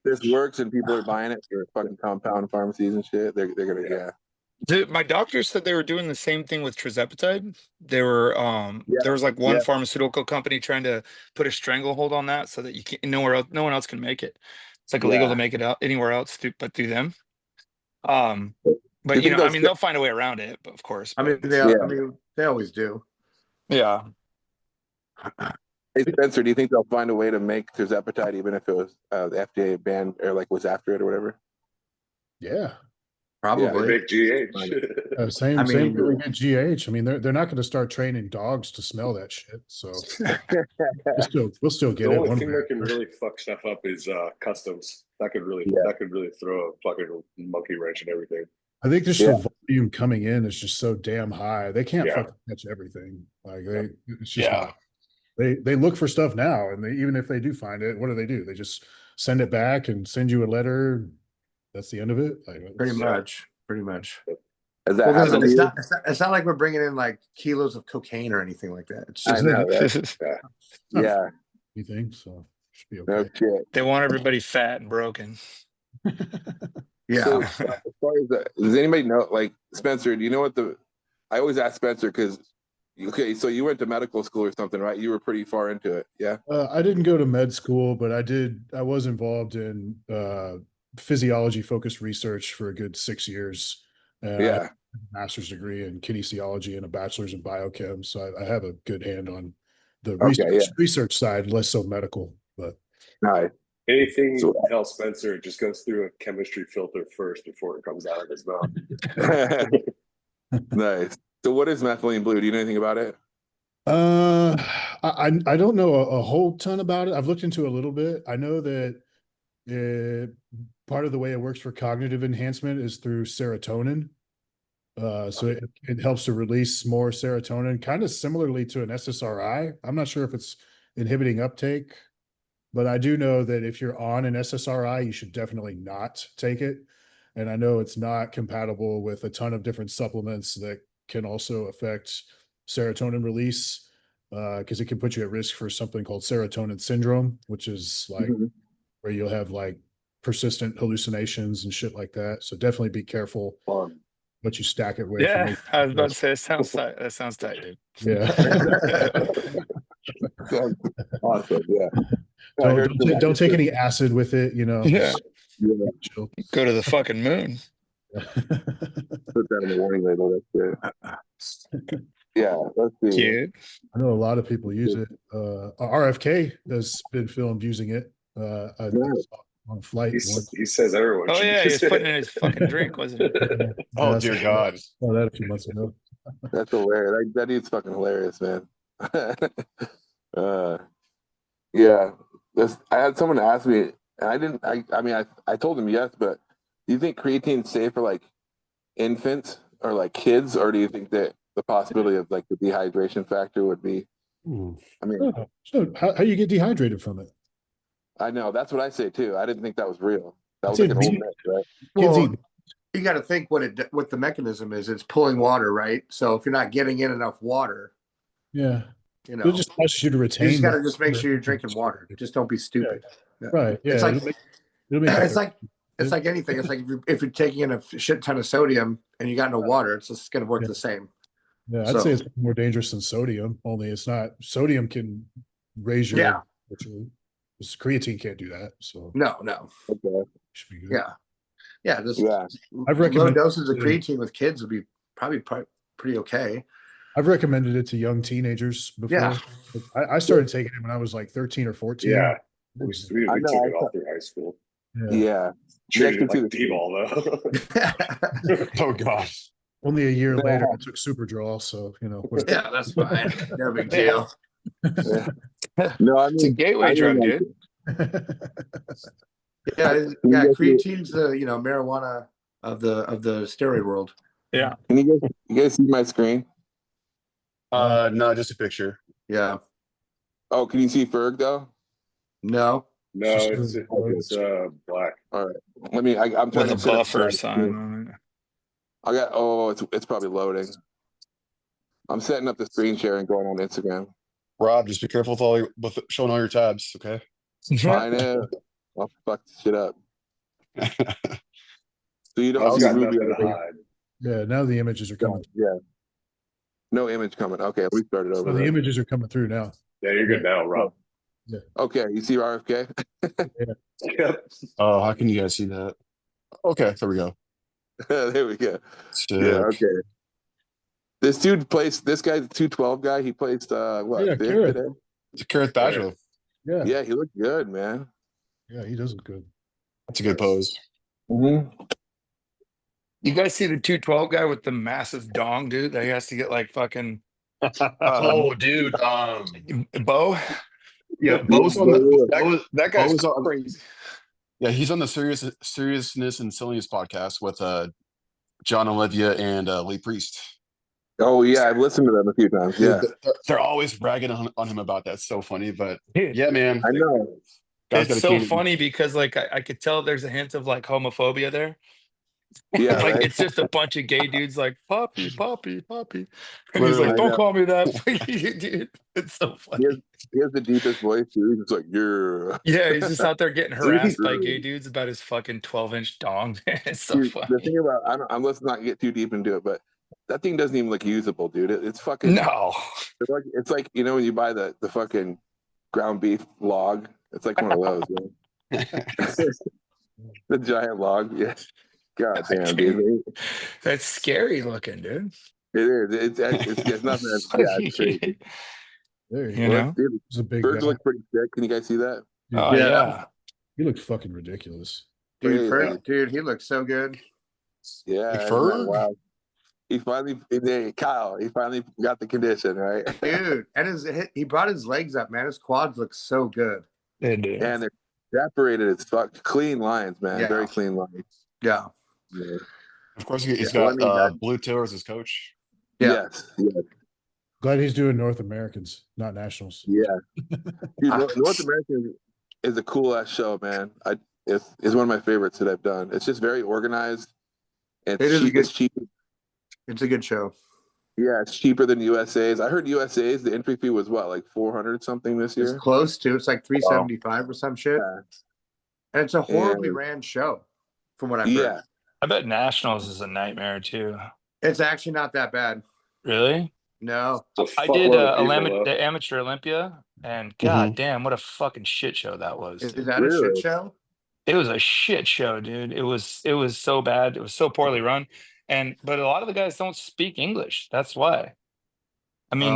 S1: this works and people are buying it for fucking compound pharmacies and shit. They're gonna
S8: Dude, my doctor said they were doing the same thing with tirzepatide. They were there was like one pharmaceutical company trying to put a stranglehold on that so that you can't no one else can make it. It's like illegal to make it out anywhere else but through them. But
S1: You think those
S8: they'll find a way around it, but of course.
S5: I mean,
S8: but-
S5: they always do.
S8: yeah.
S1: Hey Spencer, do you think they'll find a way to make tirzepatide even if it was the FDA banned or like was after it or whatever?
S3: Yeah.
S5: Probably.
S7: Big GH.
S3: Same thing we get GH. I mean, they're not going to start training dogs to smell that shit. So we'll still get
S7: The
S3: it.
S7: only
S3: One
S7: thing
S3: way.
S7: that can really fuck stuff up is customs. That could really throw a fucking monkey wrench and everything.
S3: I think just the volume coming in is just so damn high. They can't fucking catch everything. Like it's just not. They look for stuff now, and even if they do find it, what do? They just send it back and send you a letter. That's the end of it. Like,
S5: Pretty much.
S1: Has that happened to you?
S5: It's not like we're bringing in like kilos of cocaine or anything like that. It's
S1: I
S5: just
S1: know, right? Yeah.
S3: anything. So should be
S1: No
S3: okay.
S1: shit.
S8: They want everybody fat and broken.
S5: yeah.
S1: So, as far as does anybody know? Like Spencer, do you know what I always ask Spencer because so you went to medical school or something, right? You were pretty far into it, yeah.
S3: I didn't go to med school, but I was involved in physiology focused research for a good 6 years. I have a master's degree in kinesiology and a bachelor's in biochem. So I have a good hand on the research side, less so medical, but
S1: nice.
S7: Anything else, Spencer, just goes through a chemistry filter first before it comes out of his mouth.
S1: Nice. So what is methylene blue? Do you know anything about it?
S3: I don't know a whole ton about it. I've looked into it a little bit. I know that part of the way it works for cognitive enhancement is through serotonin. So it helps to release more serotonin, kind of similarly to an SSRI. I'm not sure if it's inhibiting uptake, but I do know that if you're on an SSRI, you should definitely not take it. And I know it's not compatible with a ton of different supplements that can also affect serotonin release, because it can put you at risk for something called serotonin syndrome, which is like where you'll have like persistent hallucinations and shit like that. So definitely be careful what you stack it with.
S8: Yeah, I was about to say it sounds tight. That sounds tight, dude.
S3: Yeah.
S1: Awesome. Yeah.
S3: Don't take any acid with it, you know.
S8: Yeah.
S3: Chill.
S8: Go to the fucking moon.
S1: Put that in the warning label. That's good. Yeah, let's see.
S8: Cute.
S3: I know a lot of people use it. RFK has been filmed using it on a flight.
S7: He says everyone.
S8: Oh
S7: should
S8: yeah,
S7: use
S8: he's putting in his fucking drink, wasn't it?
S4: Oh dear God.
S3: Saw that a few months ago.
S1: That's hilarious. That dude's fucking hilarious, man. Yeah. I had someone ask me, and I didn't. I mean, I told him yes, but do you think creatine's safe for like infants? are like kids, or do you think that the possibility of like the dehydration factor would be? I mean,
S3: so how you get dehydrated from it?
S1: I know that's what I say too. I didn't think that was real. That was
S3: It's
S1: like an old
S3: meat.
S1: myth, right?
S3: Kids
S5: Well,
S3: eat.
S5: you got to think what the mechanism is. It's pulling water, right? So if you're not getting in enough water,
S3: Yeah.
S5: you know,
S3: It just causes you to
S5: you
S3: retain.
S5: just got to just make sure you're drinking water. Just don't be stupid.
S3: Yeah. Right. Yeah.
S5: It's like
S3: it'll make
S5: it's like anything. It's like if you're taking in a shit ton of sodium and you got no water, it's just going to work the same.
S3: Yeah, I'd say it's more dangerous than sodium. Only it's not. Sodium can raise your blood. Creatine can't do that. So
S5: no.
S1: Okay.
S3: Should be good.
S5: Yeah.
S3: I've
S5: low
S3: recommended
S5: doses of creatine with kids would be probably pretty okay.
S3: I've recommended it to young teenagers before.
S5: Yeah.
S3: I started taking it when I was like 13 or 14.
S7: Yeah. We took it all through high school.
S1: Yeah.
S7: Treated it like D-ball though.
S4: Oh gosh.
S3: Only a year later, I took Superdrol, so whatever.
S5: Yeah, that's fine. No big deal.
S1: No, I mean,
S8: it's a gateway drug, dude.
S5: Yeah, creatine's the marijuana of the steroid world.
S8: Yeah.
S1: Can you guys see my screen?
S4: No, just a picture.
S5: Yeah.
S1: Oh, can you see Ferg though?
S5: No,
S7: it's black.
S1: All right, let me. I'm trying
S8: with
S1: to
S8: a buffer sign on it.
S1: I got. Oh, it's probably loading. I'm setting up the screen share and going on Instagram.
S4: Rob, just be careful with showing all your tabs, okay?
S1: I know. I'll fuck this shit up. So you don't
S7: I've
S1: see
S7: got
S1: Ruby.
S7: nothing to hide.
S3: Yeah, now the images are coming.
S1: Yeah. No image coming. Okay, we started over.
S3: So the images are coming through now.
S7: Yeah, you're good now, Rob.
S1: Yeah. Okay, you see RFK?
S7: Yep.
S4: Oh, how can you guys see that? Okay, there we go.
S1: There we go.
S4: Sick.
S1: Yeah, okay. This dude placed, this guy, the 212 guy, he placed what?
S3: Yeah,
S1: fifth
S3: Carrot.
S1: today?
S4: It's a Carrot Badger.
S3: Yeah.
S1: Yeah, he looked good, man.
S3: Yeah, he does look good.
S4: That's a good pose.
S1: Mm-hmm.
S8: You guys see the 212 guy with the massive dong, dude? That he has to get like fucking
S4: Dude.
S8: Bo.
S4: Yeah, Bo's on
S8: That guy's
S4: Bo's on,
S8: crazy.
S4: yeah, he's on the Seriousness and Silliness podcast with John Olivia and Lee Priest.
S1: Oh yeah, I've listened to them a few times. Yeah,
S4: They're always bragging on him about that. It's so funny, but
S8: Dude,
S4: yeah, man.
S1: I know.
S8: It's so funny because like I could tell there's a hint of like homophobia there.
S1: Yeah,
S8: like
S1: right?
S8: it's just a bunch of gay dudes like puppy. And he's
S1: Literally,
S8: like, don't
S1: I
S8: call me that. Dude, it's so funny.
S1: He has the deepest voice too. He's just like,
S8: Yeah, he's just out there getting harassed by gay dudes about his fucking 12-inch dong. It's so
S1: Dude,
S8: funny.
S1: the thing about let's not get too deep into it, but that thing doesn't even look usable, dude. It's fucking
S8: No.
S1: It's like when you buy the fucking ground beef log. It's like one of those, man. The giant log. Yeah. God damn, dude.
S8: That's scary looking, dude.
S1: It is. It's nothing. Yeah, it's crazy.
S3: There
S8: You know?
S1: Dude,
S3: He's a big
S1: Birds
S3: guy.
S1: look pretty sick. Can you guys see that?
S8: Oh yeah.
S3: He looked fucking ridiculous.
S5: Dude, he looks so good.
S1: Yeah.
S4: Like
S1: isn't
S4: Ferg?
S1: that wild? Kyle, he finally got the condition, right?
S5: Dude, and he brought his legs up, man. His quads look so good.
S8: They do.
S1: And they're separated as fuck. Clean lines, man.
S5: Yeah.
S1: Very clean lines.
S5: Yeah.
S1: Yeah.
S4: Of course, he's
S1: Yeah,
S4: got Blue Taylor as his coach.
S5: Yeah.
S1: Yes. Yeah.
S3: Glad he's doing North Americans, not nationals.
S1: Yeah. Dude, North American is a cool ass show, man. It's one of my favorites that I've done. It's just very organized. And it's cheap.
S5: It's a good show.
S1: Yeah, it's cheaper than USA's. I heard USA's the entry fee was what, like 400 something this year?
S5: It's close to. It's like 375 or some shit.
S1: Yeah.
S5: And it's a horribly ran show, from what I've heard.
S1: Yeah.
S8: I bet nationals is a nightmare too.
S5: It's actually not that bad.
S8: Really?
S5: No.
S8: I did the Amateur Olympia, and god damn, what a fucking shit show that was.
S5: Is that a shit show?
S8: It was a shit show, dude. It was so bad. It was so poorly run. But a lot of the guys don't speak English. That's why. I mean,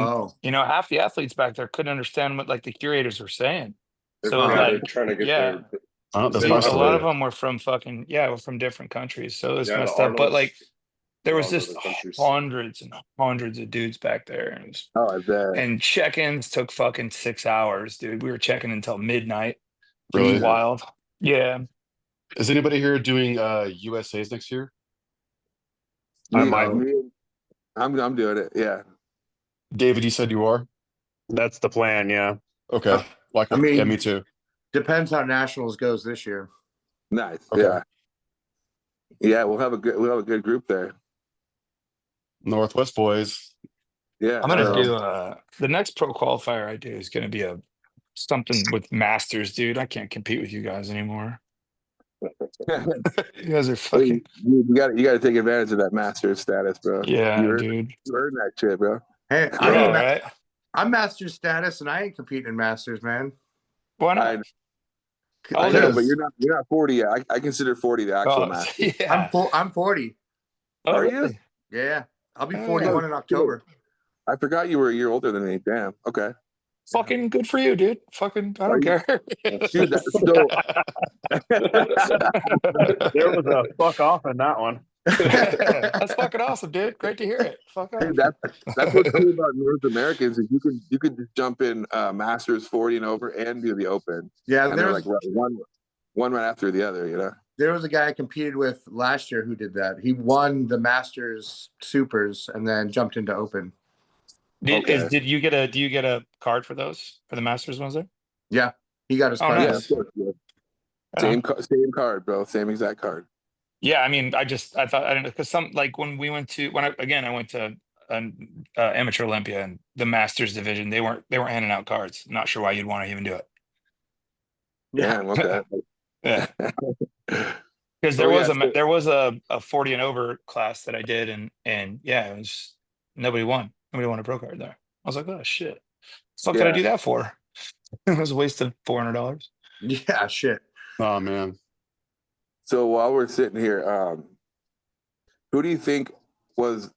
S8: half the athletes back there couldn't understand what like the curators were saying. So like
S7: trying to get
S8: a lot of them were from from different countries. So it was messed up. But like there was just hundreds and hundreds of dudes back there. And check-ins took fucking 6 hours, dude. We were checking until midnight.
S4: Really?
S8: It was wild. Yeah.
S4: Is anybody here doing USA's next year?
S6: I might.
S1: I'm doing it. Yeah.
S4: David, you said you are?
S6: That's the plan. Yeah.
S4: Okay. Like,
S5: I mean-
S4: yeah, me too.
S5: Depends how nationals goes this year.
S1: Nice.
S4: Okay.
S1: Yeah. Yeah, we'll have a good group there.
S4: Northwest boys.
S1: Yeah.
S8: I'm gonna
S1: so-
S8: do the next pro qualifier I do is gonna be something with masters, dude. I can't compete with you guys anymore. You guys are fucking
S1: you got to take advantage of that master status, bro.
S8: yeah,
S1: you
S8: dude.
S1: earned that shit, bro.
S5: Hey,
S8: Yeah, right?
S5: I'm master status and I ain't competing in masters, man.
S8: Why
S1: I,
S8: not?
S1: I
S8: Oh,
S1: know,
S8: yes.
S1: but you're not 40 yet. I consider 40 the actual master.
S8: yeah.
S5: I'm 40.
S8: Oh,
S1: Are you?
S8: really?
S5: Yeah, I'll be
S8: Oh,
S5: 41 in October.
S1: I forgot you were a year older than me. Damn. Okay.
S8: Fucking good for you, dude. Fucking, I don't care.
S1: Dude,
S6: There was a fuck off in that one.
S8: That's fucking awesome, dude. Great to hear it. Fuck off.
S1: Dude, that's what's cool about North Americans is you could just jump in Masters 40 and over and do the Open.
S5: Yeah,
S1: And they're like one right after the other, you know.
S5: there was a guy I competed with last year who did that. He won the Masters Supers and then jumped into Open.
S8: Do you get a card for those for the Masters ones there?
S5: Yeah, he got his
S8: Oh,
S5: card.
S8: nice.
S1: Yeah, of course. Yeah. Same card, bro. Same exact card.
S8: Yeah, I mean, I thought I don't know because when I went to Amateur Olympia and the Masters division, they weren't handing out cards. Not sure why you'd want to even do it.
S1: Yeah. Okay.
S8: Yeah, because there was a 40 and over class that I did, and yeah, it was nobody won a pro card there. I was like, oh shit, what could I do that for? It was a waste of $400.
S5: Yeah, shit.
S4: Oh man.
S1: So while we're sitting here, who do you think was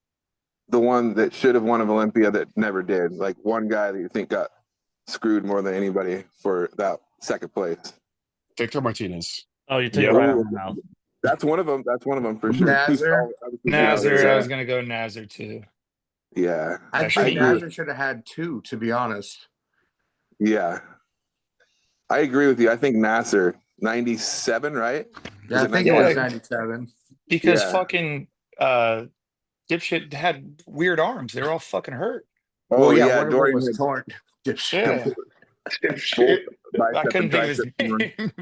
S1: the one that should have won of Olympia that never did? Like one guy that you think got screwed more than anybody for that second place?
S4: Victor Martinez.
S9: Oh, you took it right out of my mouth.
S1: That's one of them. That's one of them for sure.
S5: Nazar.
S8: I was gonna go Nazar too.
S1: Yeah.
S5: I think Nazar should have had two, to be honest.
S1: Yeah. I agree with you. I think Nasser, 97, right?
S5: Yeah, I think it was 97.
S8: Because fucking dipshit had weird arms. They were all fucking hurt.
S1: Oh,
S5: one
S1: yeah.
S5: of them
S1: Dorian
S5: was torn.
S8: Yeah. I couldn't think of his name.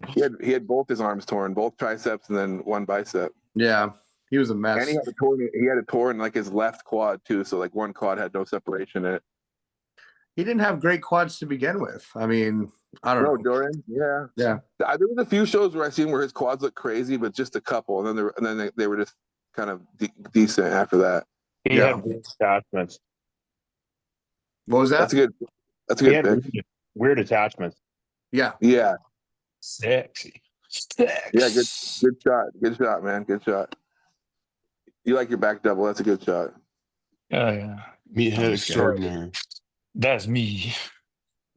S1: He had both his arms torn, both triceps and then one bicep.
S5: Yeah, he was a mess.
S1: And he had a torn like his left quad too. So like one quad had no separation in it.
S5: He didn't have great quads to begin with. I mean, I don't know.
S1: Dorian, yeah.
S5: Yeah.
S1: There was a few shows where I seen where his quads looked crazy, but just a couple, and then they were just kind of decent after that.
S6: He had weird attachments.
S5: What was that?
S1: That's a good pick.
S6: Weird attachments.
S5: Yeah.
S1: Yeah.
S8: Sexy.
S1: Yeah, good shot, man. Good shot. You like your back double? That's a good shot.
S8: Oh yeah.
S4: Meathead extraordinary.
S8: That's me.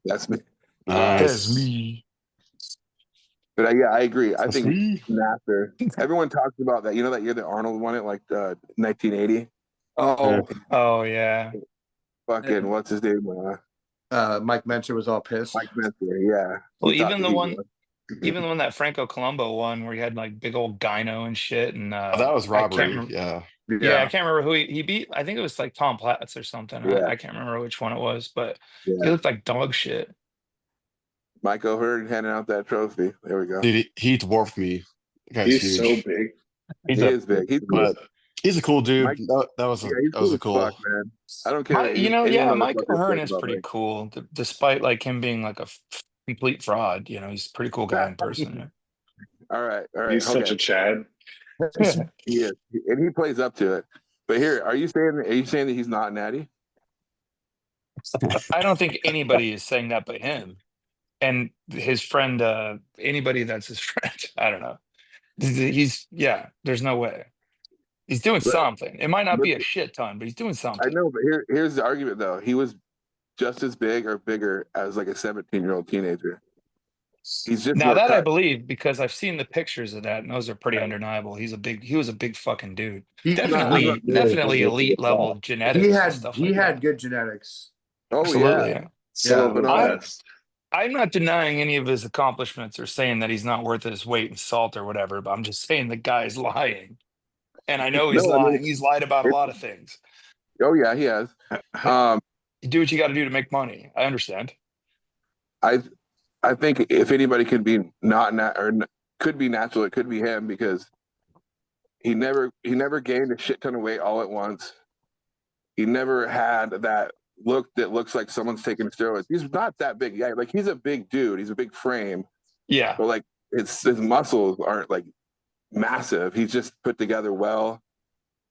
S1: That's me.
S4: Nice.
S8: That's me.
S1: But yeah, I agree. I
S4: That's
S1: think
S4: me.
S1: Nasser. Everyone talks about that. You know that year that Arnold won it, like 1980.
S5: Oh,
S8: yeah.
S1: Fucking what's his name?
S5: Mike Mentor was all pissed.
S1: Mike Mentor. Yeah.
S8: Well, even the one that Franco Colombo won, where he had like big old gyno and shit, and
S4: that was robbery. Yeah.
S8: Yeah, I can't remember who he beat. I think it was like Tom Platz or something.
S1: Yeah.
S8: I can't remember which one it was, but he looked like dog shit.
S1: Mike O'Hearn handing out that trophy. There we go.
S4: Dude, he dwarfed me.
S7: He's so big.
S1: He is big. He's cool.
S4: He's a cool dude.
S1: Mike,
S4: that was
S1: cool
S4: a cool.
S1: Fuck, man. I don't care.
S8: Mike O'Hearn is pretty cool, despite like him being like a complete fraud. You know, he's a pretty cool guy in person.
S1: All right.
S7: He's such a Chad.
S1: He is, and he plays up to it. But here, are you saying that he's not natty?
S8: I don't think anybody is saying that but him and his friend. Anybody that's his friend, I don't know. There's no way. He's doing something. It might not be a shit ton, but he's doing something.
S1: I know, but here's the argument though. He was just as big or bigger as like a 17-year-old teenager. He's just
S8: now that cut. I believe because I've seen the pictures of that, and those are pretty undeniable. He was a big fucking dude. Definitely elite level genetics.
S5: He had good genetics.
S1: Oh
S8: absolutely.
S1: Yeah.
S8: I'm not denying any of his accomplishments or saying that he's not worth his weight in salt or whatever, but I'm just saying the guy's lying. And I know he's
S1: No, I mean,
S8: lying. He's lied about a lot of things.
S1: Oh yeah, he has.
S8: You do what you got to do to make money. I understand.
S1: I think if anybody could be could be natural, it could be him, because he never gained a shit ton of weight all at once. He never had that look that looks like someone's taking steroids. He's not that big. Yeah, like he's a big dude. He's a big frame.
S8: Yeah.
S1: But like his muscles aren't like massive. He's just put together well.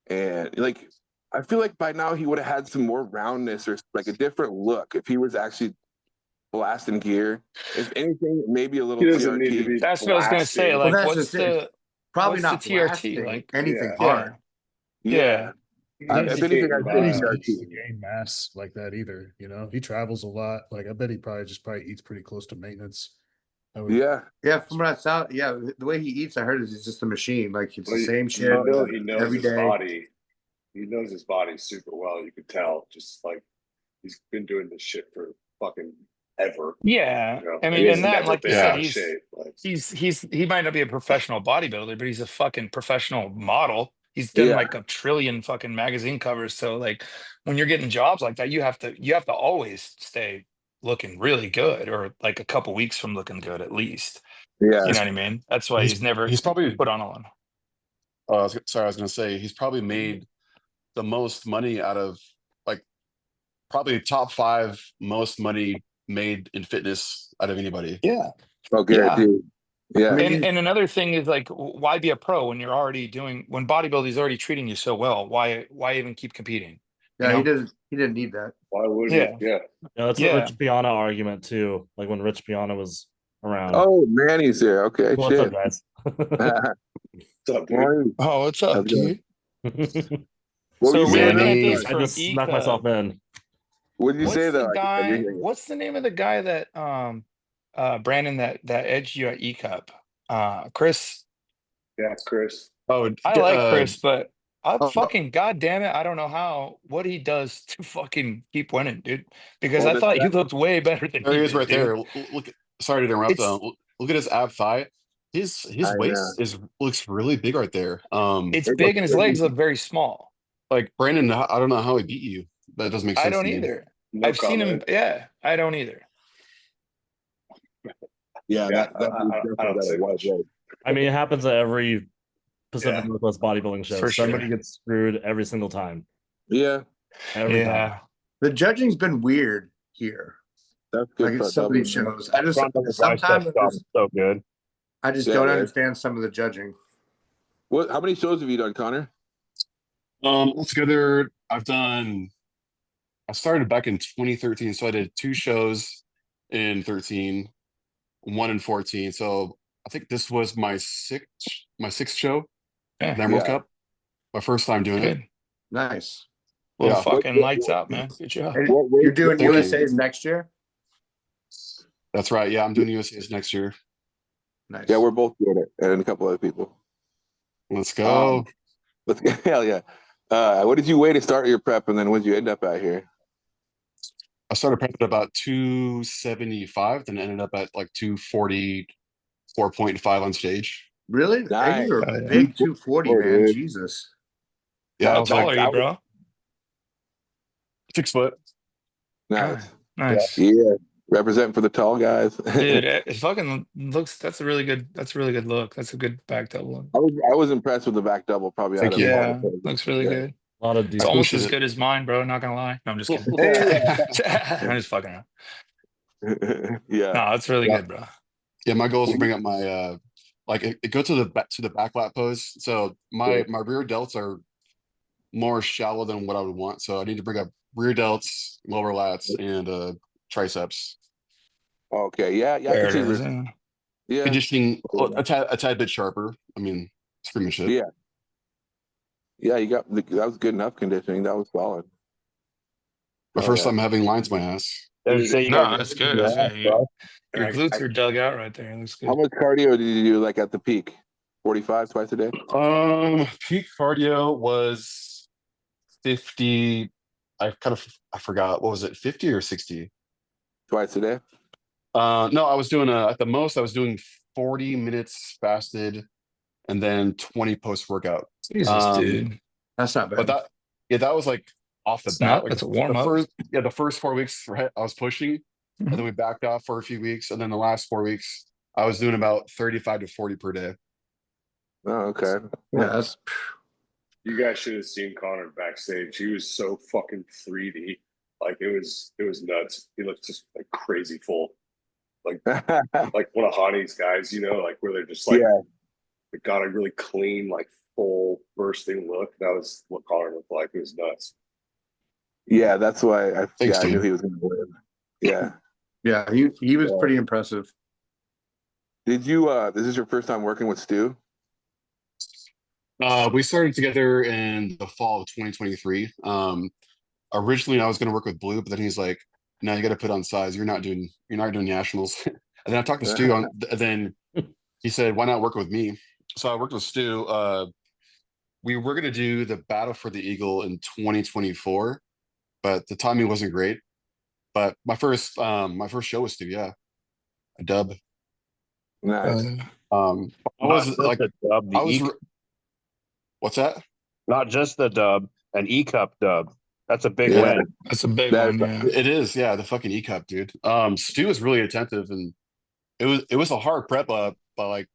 S1: And like I feel like by now he would have had some more roundness or like a different look if he was actually blasting gear. If anything, maybe a little
S7: He doesn't need to
S1: TRT.
S7: be
S8: That's what I was going to say.
S7: blasting.
S8: Like,
S5: Well, that's
S8: what's
S5: just it. Probably
S8: what's
S5: not
S8: the TRT?
S5: blasting
S8: Like,
S5: anything
S7: Yeah.
S5: hard.
S8: Yeah.
S1: If anything, I think
S3: He's
S1: TRT.
S3: to gain mass like that either. You know, he travels a lot. Like, I bet he probably eats pretty close to maintenance.
S1: Yeah.
S5: Yeah, from what I saw, yeah, the way he eats, I heard is he's just a machine. Like it's the same shit
S7: He knows
S5: every
S7: his
S5: day.
S7: body. He knows his body super well. You could tell, just like he's been doing this shit for fucking ever.
S8: Yeah.
S7: You know?
S8: I mean,
S7: He's
S8: and that,
S7: never
S8: like you
S7: been
S8: said,
S7: out of shape. Like,
S8: he might not be a professional bodybuilder, but he's a fucking professional model. He's done like a trillion fucking magazine covers. So like when you're getting jobs like that, you have to always stay looking really good, or like a couple weeks from looking good at least.
S1: Yeah.
S8: You know what I mean? That's why he's
S4: probably
S8: put on a one.
S4: I was going to say he's probably made the most money out of, like, probably top 5 most money made in fitness out of anybody.
S8: Yeah.
S1: Oh, guaranteed. Yeah.
S8: And another thing is, like, why be a pro when when bodybuilding is already treating you so well? Why even keep competing?
S5: Yeah, he didn't need that.
S7: why would
S8: Yeah.
S7: he? Yeah.
S9: That's the Rich Piana argument too. Like when Rich Piana was around.
S1: Oh, Manny's there. Okay,
S9: What's
S1: shit.
S9: up, guys?
S7: What's up, dude?
S1: Morning.
S8: Oh, what's up, dude?
S1: What
S8: So
S1: were you
S8: we're
S1: saying?
S8: looking at
S4: Manny-
S8: these
S9: I
S8: from
S9: just snuck myself in.
S1: What did you say though?
S8: What's the name of the guy that Brandon that edged you at E Cup? Chris.
S7: Yeah, Chris.
S4: Oh,
S8: I like Chris, but
S5: Oh.
S8: fucking goddamn it, I don't know what he does to fucking keep winning, dude. Because
S1: Well,
S8: I thought you looked way better than
S4: there he is,
S8: did,
S4: right
S8: dude.
S4: there. Look, sorry to interrupt. Look at his ab thigh. His
S1: I
S4: waist looks really big right there.
S8: It's big and his legs look very small.
S4: Like Brandon, I don't know how he beat you. That doesn't make sense.
S8: I don't
S4: to me.
S8: either.
S7: No
S8: I've seen him.
S7: comment.
S8: Yeah, I don't either.
S1: Yeah,
S7: Yeah,
S1: that
S7: I don't say much.
S9: I mean, it happens at every Pacific
S7: Yeah.
S9: Northwest bodybuilding show.
S8: For
S9: Somebody
S8: sure.
S9: gets screwed every single time.
S1: Yeah,
S9: Every time.
S5: The judging's been weird here.
S1: that's good.
S5: Like at some of these shows, I just
S6: Sometimes
S5: sometimes
S6: so good.
S5: I just
S1: Yeah,
S5: don't
S1: man.
S5: understand some of the judging.
S1: How many shows have you done, Connor?
S4: Altogether, I started back in 2013, so I did 2 shows in 13, 1 in 14. So I think this was my sixth show.
S8: Yeah.
S4: Then World Cup. My first time doing it.
S8: Good.
S5: Nice.
S8: Well,
S4: Yeah.
S8: fucking lights out, man. Good job.
S5: And
S1: What-
S5: you're doing
S4: Thank you.
S5: USA's next year?
S4: That's right. Yeah, I'm doing USA's next year.
S5: Nice.
S1: Yeah, we're both doing it, and a couple other people.
S4: Let's go.
S1: Let's go. Hell yeah. What did you weigh to start your prep, and then what did you end up at here?
S4: I started prepping about 275, then ended up at like 244.5 on stage.
S5: Really?
S1: Nice.
S5: You're
S8: Oh,
S5: a
S8: yeah.
S5: big 240, man.
S1: Dude.
S5: Jesus.
S4: Yeah,
S8: How
S4: it's
S8: tall
S4: like
S8: are you, bro?
S4: 6 foot.
S1: Nice.
S8: Nice.
S1: Yeah. Representing for the tall guys.
S8: Dude, it fucking looks. That's a really good look. That's a good back double.
S1: I was impressed with the back double. Probably.
S4: Thank
S1: out
S4: you.
S1: of all
S8: Yeah,
S1: the shows.
S8: looks really
S1: Yeah.
S8: good.
S9: A lot of
S8: It's
S9: deep.
S8: almost as
S4: appreciate it.
S8: good as mine, bro. Not gonna lie. No, I'm just kidding. I'm just fucking around.
S1: Yeah.
S8: No, it's really
S4: Yeah.
S8: good, bro.
S4: Yeah, my goal is to bring up my like it go to the back lat pose. So my rear delts are more shallow than what I would want. So I need to bring up rear delts, lower lats, and triceps.
S1: Okay. Yeah. Yeah. I
S8: There
S1: can
S8: it
S1: see
S8: is.
S1: this.
S8: Yeah.
S1: Yeah.
S4: Conditioning a tad bit sharper. I mean, it's pretty much it.
S1: Yeah. Yeah. You got that was good enough conditioning. That was solid.
S4: My
S1: Oh,
S4: first
S1: yeah.
S4: time having lines in my ass.
S8: No, that's good. That's good. Your glutes
S7: I-
S8: are dug out right there. It looks
S1: How
S8: good.
S1: much cardio did you do like at the peak? 45 twice a day?
S4: Peak cardio was 50. I forgot. What was it? 50 or 60?
S1: Twice a day?
S4: No, I was doing at the most I was doing 40 minutes fasted and then 20 post workout.
S8: Jesus, dude.
S5: That's not bad.
S4: But that was like off the
S8: It's
S4: bat.
S8: not,
S4: Like
S8: that's a warm up.
S4: the first 4 weeks, right? I was pushing, and then we backed off for a few weeks, and then the last 4 weeks, I was doing about 35 to 40 per day.
S1: Oh, okay.
S5: Yeah, that's
S7: You guys should have seen Connor backstage. He was so fucking 3D. Like it was nuts. He looked just like crazy full. Like one of Hani's guys, you know, like where they're just like they got a really clean, like full bursting look. That was what Connor looked like. It was nuts.
S1: Yeah, that's why I
S4: Thanks,
S1: knew he was gonna win. Yeah.
S5: yeah, he was pretty impressive.
S1: Did you this is your first time working with Stu?
S4: We started together in the fall of 2023. Originally I was going to work with Blue, but then he's like, "No, you got to put on size. You're not doing nationals." And then I talked to Stu and then he said, "Why not work with me?" So I worked with Stu. We were going to do the Battle for the Eagle in 2024, but the timing wasn't great. But my first show was Stu, yeah, a dub.
S1: Nice.
S4: What's that?
S6: Not just the dub, an E-Cup dub. That's a big
S1: Yeah.
S6: win.
S8: That's a big one. Yeah.
S4: It is, yeah, the fucking E-Cup, dude. Stu was really attentive, and it was a hard prep up, but like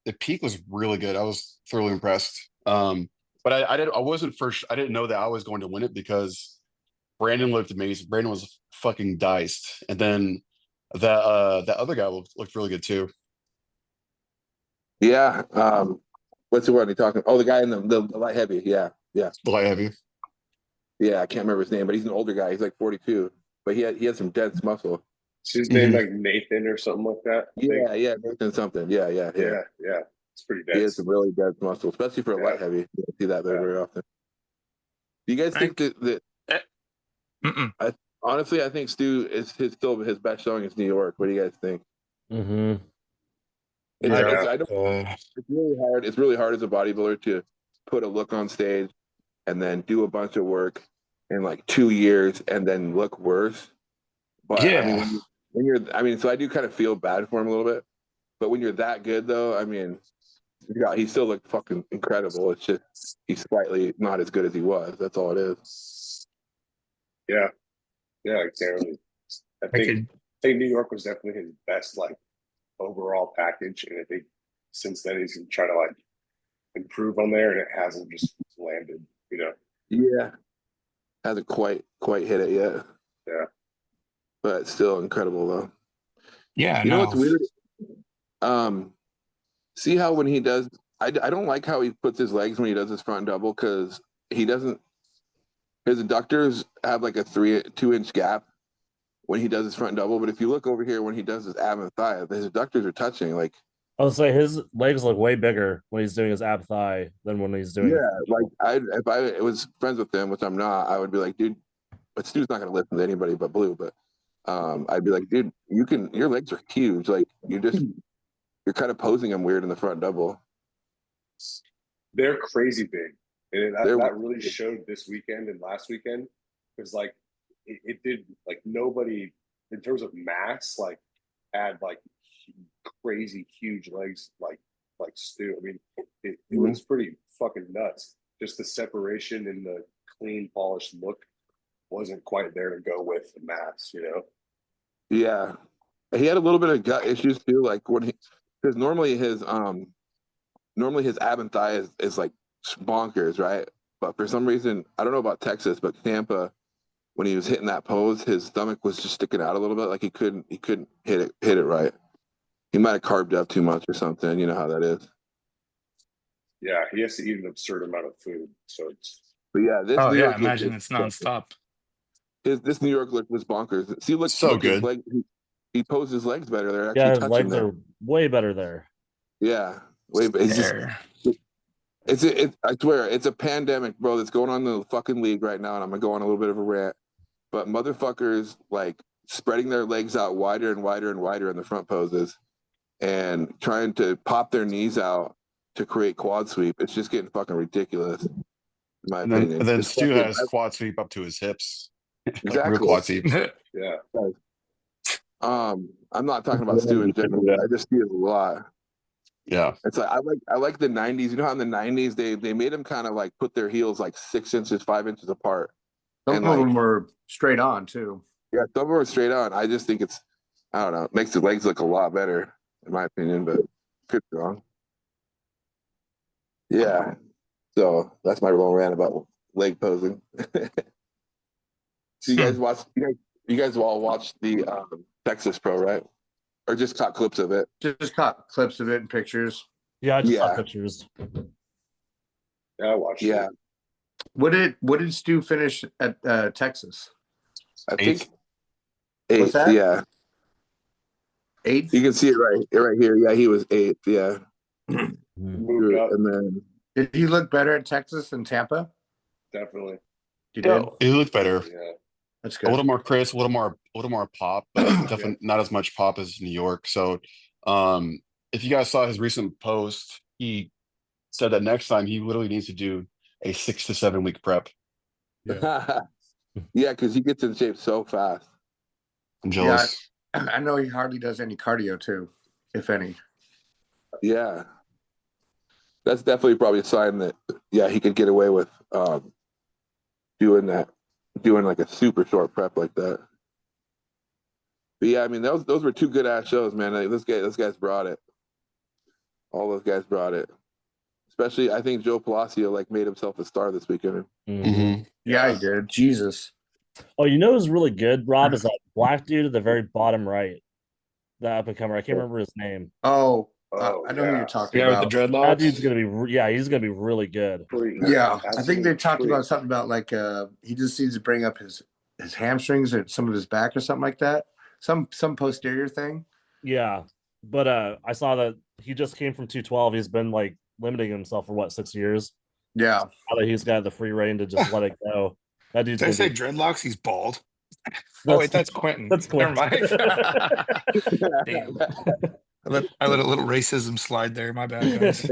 S4: the peak was really good. I was thoroughly impressed. But I didn't know that I was going to win it because Brandon looked amazing. Brandon was fucking diced, and then that other guy looked really good too.
S1: Yeah. What's the one you talking? Oh, the guy in the light heavy. Yeah.
S4: The light heavy.
S1: Yeah, I can't remember his name, but he's an older guy. He's like 42, but he had some dense muscle.
S7: Is his name like Nathan or something like that?
S1: Yeah, Nathan something. Yeah.
S7: It's pretty dense.
S1: He has some really dense muscle, especially for a light heavy. You don't see that very often. Do you guys think that honestly, I think Stu is still his best showing is New York. What do you guys think?
S9: Mm-hmm.
S1: It's really hard. It's really hard as a bodybuilder to put a look on stage and then do a bunch of work in like 2 years and then look worse. But
S8: yeah,
S1: so I do kind of feel bad for him a little bit. But when you're that good, though, I mean, he still looked fucking incredible. It's just he's slightly not as good as he was. That's all it is.
S7: Yeah, exactly. I think New York was definitely his best like overall package, and I think since then he's been trying to like improve on there, and it hasn't just landed. You know.
S1: Yeah, hasn't quite hit it yet.
S7: Yeah,
S1: but still incredible though.
S8: Yeah,
S1: you know what's weird? See how when he does, I don't like how he puts his legs when he does his front double because he doesn't. His adductors have like a 2-inch gap when he does his front double, but if you look over here when he does his ab and thigh, his adductors are touching. Like
S9: I would say his legs look way bigger when he's doing his ab thigh than when he's doing.
S1: Yeah, like if I was friends with him, which I'm not, I would be like, dude, but Stu's not gonna listen to anybody but Blue. But I'd be like, dude, your legs are huge. Like you're kind of posing them weird in the front double.
S7: They're crazy big, and that really showed this weekend and last weekend because like it did like nobody in terms of mass like had like crazy huge legs like Stu. I mean, it was pretty fucking nuts. Just the separation and the clean, polished look wasn't quite there to go with the mass, you know?
S1: Yeah. He had a little bit of gut issues too, like because normally his ab and thigh is like bonkers, right? But for some reason, I don't know about Texas, but Tampa, when he was hitting that pose, his stomach was just sticking out a little bit, like he couldn't hit it right. He might have carved up too much or something. You know how that is.
S7: Yeah, he has to eat an absurd amount of food. So it's.
S1: But yeah, this.
S8: Oh yeah, imagine it's nonstop.
S1: This New York look was bonkers. See, look
S4: so good.
S1: His leg, he posed his legs better. They're actually
S9: his legs are way better there.
S1: Yeah, it's I swear it's a pandemic, bro. That's going on in the fucking league right now, and I'm gonna go on a little bit of a rant. But motherfuckers like spreading their legs out wider and wider and wider in the front poses, and trying to pop their knees out to create quad sweep. It's just getting fucking ridiculous, in my opinion.
S4: And then Stu has quad sweep up to his hips.
S1: Exactly.
S4: Real quad sweep.
S7: Yeah.
S1: I'm not talking about Stu in general. I just see it a lot.
S4: Yeah.
S1: It's like I like the 90s. You know how in the 90s they made them kind of like put their heels like 6 inches, 5 inches apart.
S5: Some of them were straight on too.
S1: Yeah, some of them are straight on. I just think I don't know, it makes the legs look a lot better, in my opinion, but could be wrong. Yeah. So that's my little rant about leg posing. So you guys all watched the Texas Pro, right? Or just caught clips of it?
S5: Just caught clips of it and pictures.
S9: Yeah, I just saw pictures.
S7: Yeah, I watched it.
S5: What did Stu finish at Texas?
S1: I think
S5: What's
S1: 8th.
S5: that?
S1: Yeah.
S5: 8th?
S1: You can see it right here. Yeah, he was 8th. Yeah.
S7: Moved up.
S1: And then
S5: Did he look better at Texas than Tampa?
S7: Definitely.
S5: You did?
S4: He looked better.
S7: Yeah.
S5: That's
S4: A
S5: good.
S4: little more crisp, a little more pop, but definitely not as much pop as New York. So if you guys saw his recent post, he said that next time he literally needs to do a 6 to 7 week prep.
S1: yeah, because he gets in shape so fast.
S4: I'm jealous.
S5: Yeah, I know he hardly does any cardio too, if any.
S1: Yeah. That's definitely probably a sign that he could get away with doing like a super short prep like that. But yeah, I mean those were 2 good ass shows, man. Like, those guys brought it. All those guys brought it. Especially, I think Joe Palacio made himself a star this weekend.
S4: Mm-hmm.
S5: Yeah, he did. Jesus.
S9: Oh, you know who's really good, Rob, is that black dude at the very bottom right. The up and comer. I can't remember his name.
S5: Oh, I know who you're talking
S8: Yeah,
S5: about.
S8: with the dreadlocks.
S9: That dude's gonna be he's gonna be really good.
S5: Yeah, I think they talked about something about he just needs to bring up his hamstrings or some of his back or something like that. Some posterior thing.
S9: Yeah, but I saw that he just came from 212. He's been limiting himself for 6 years.
S5: Yeah,
S9: Now that he's got the free reign to just let it go. That dude's
S8: Did I say dreadlocks? He's bald. Oh wait, that's Quentin.
S9: That's Quentin.
S8: Never mind. Damn. I let a little racism slide there. My bad, guys.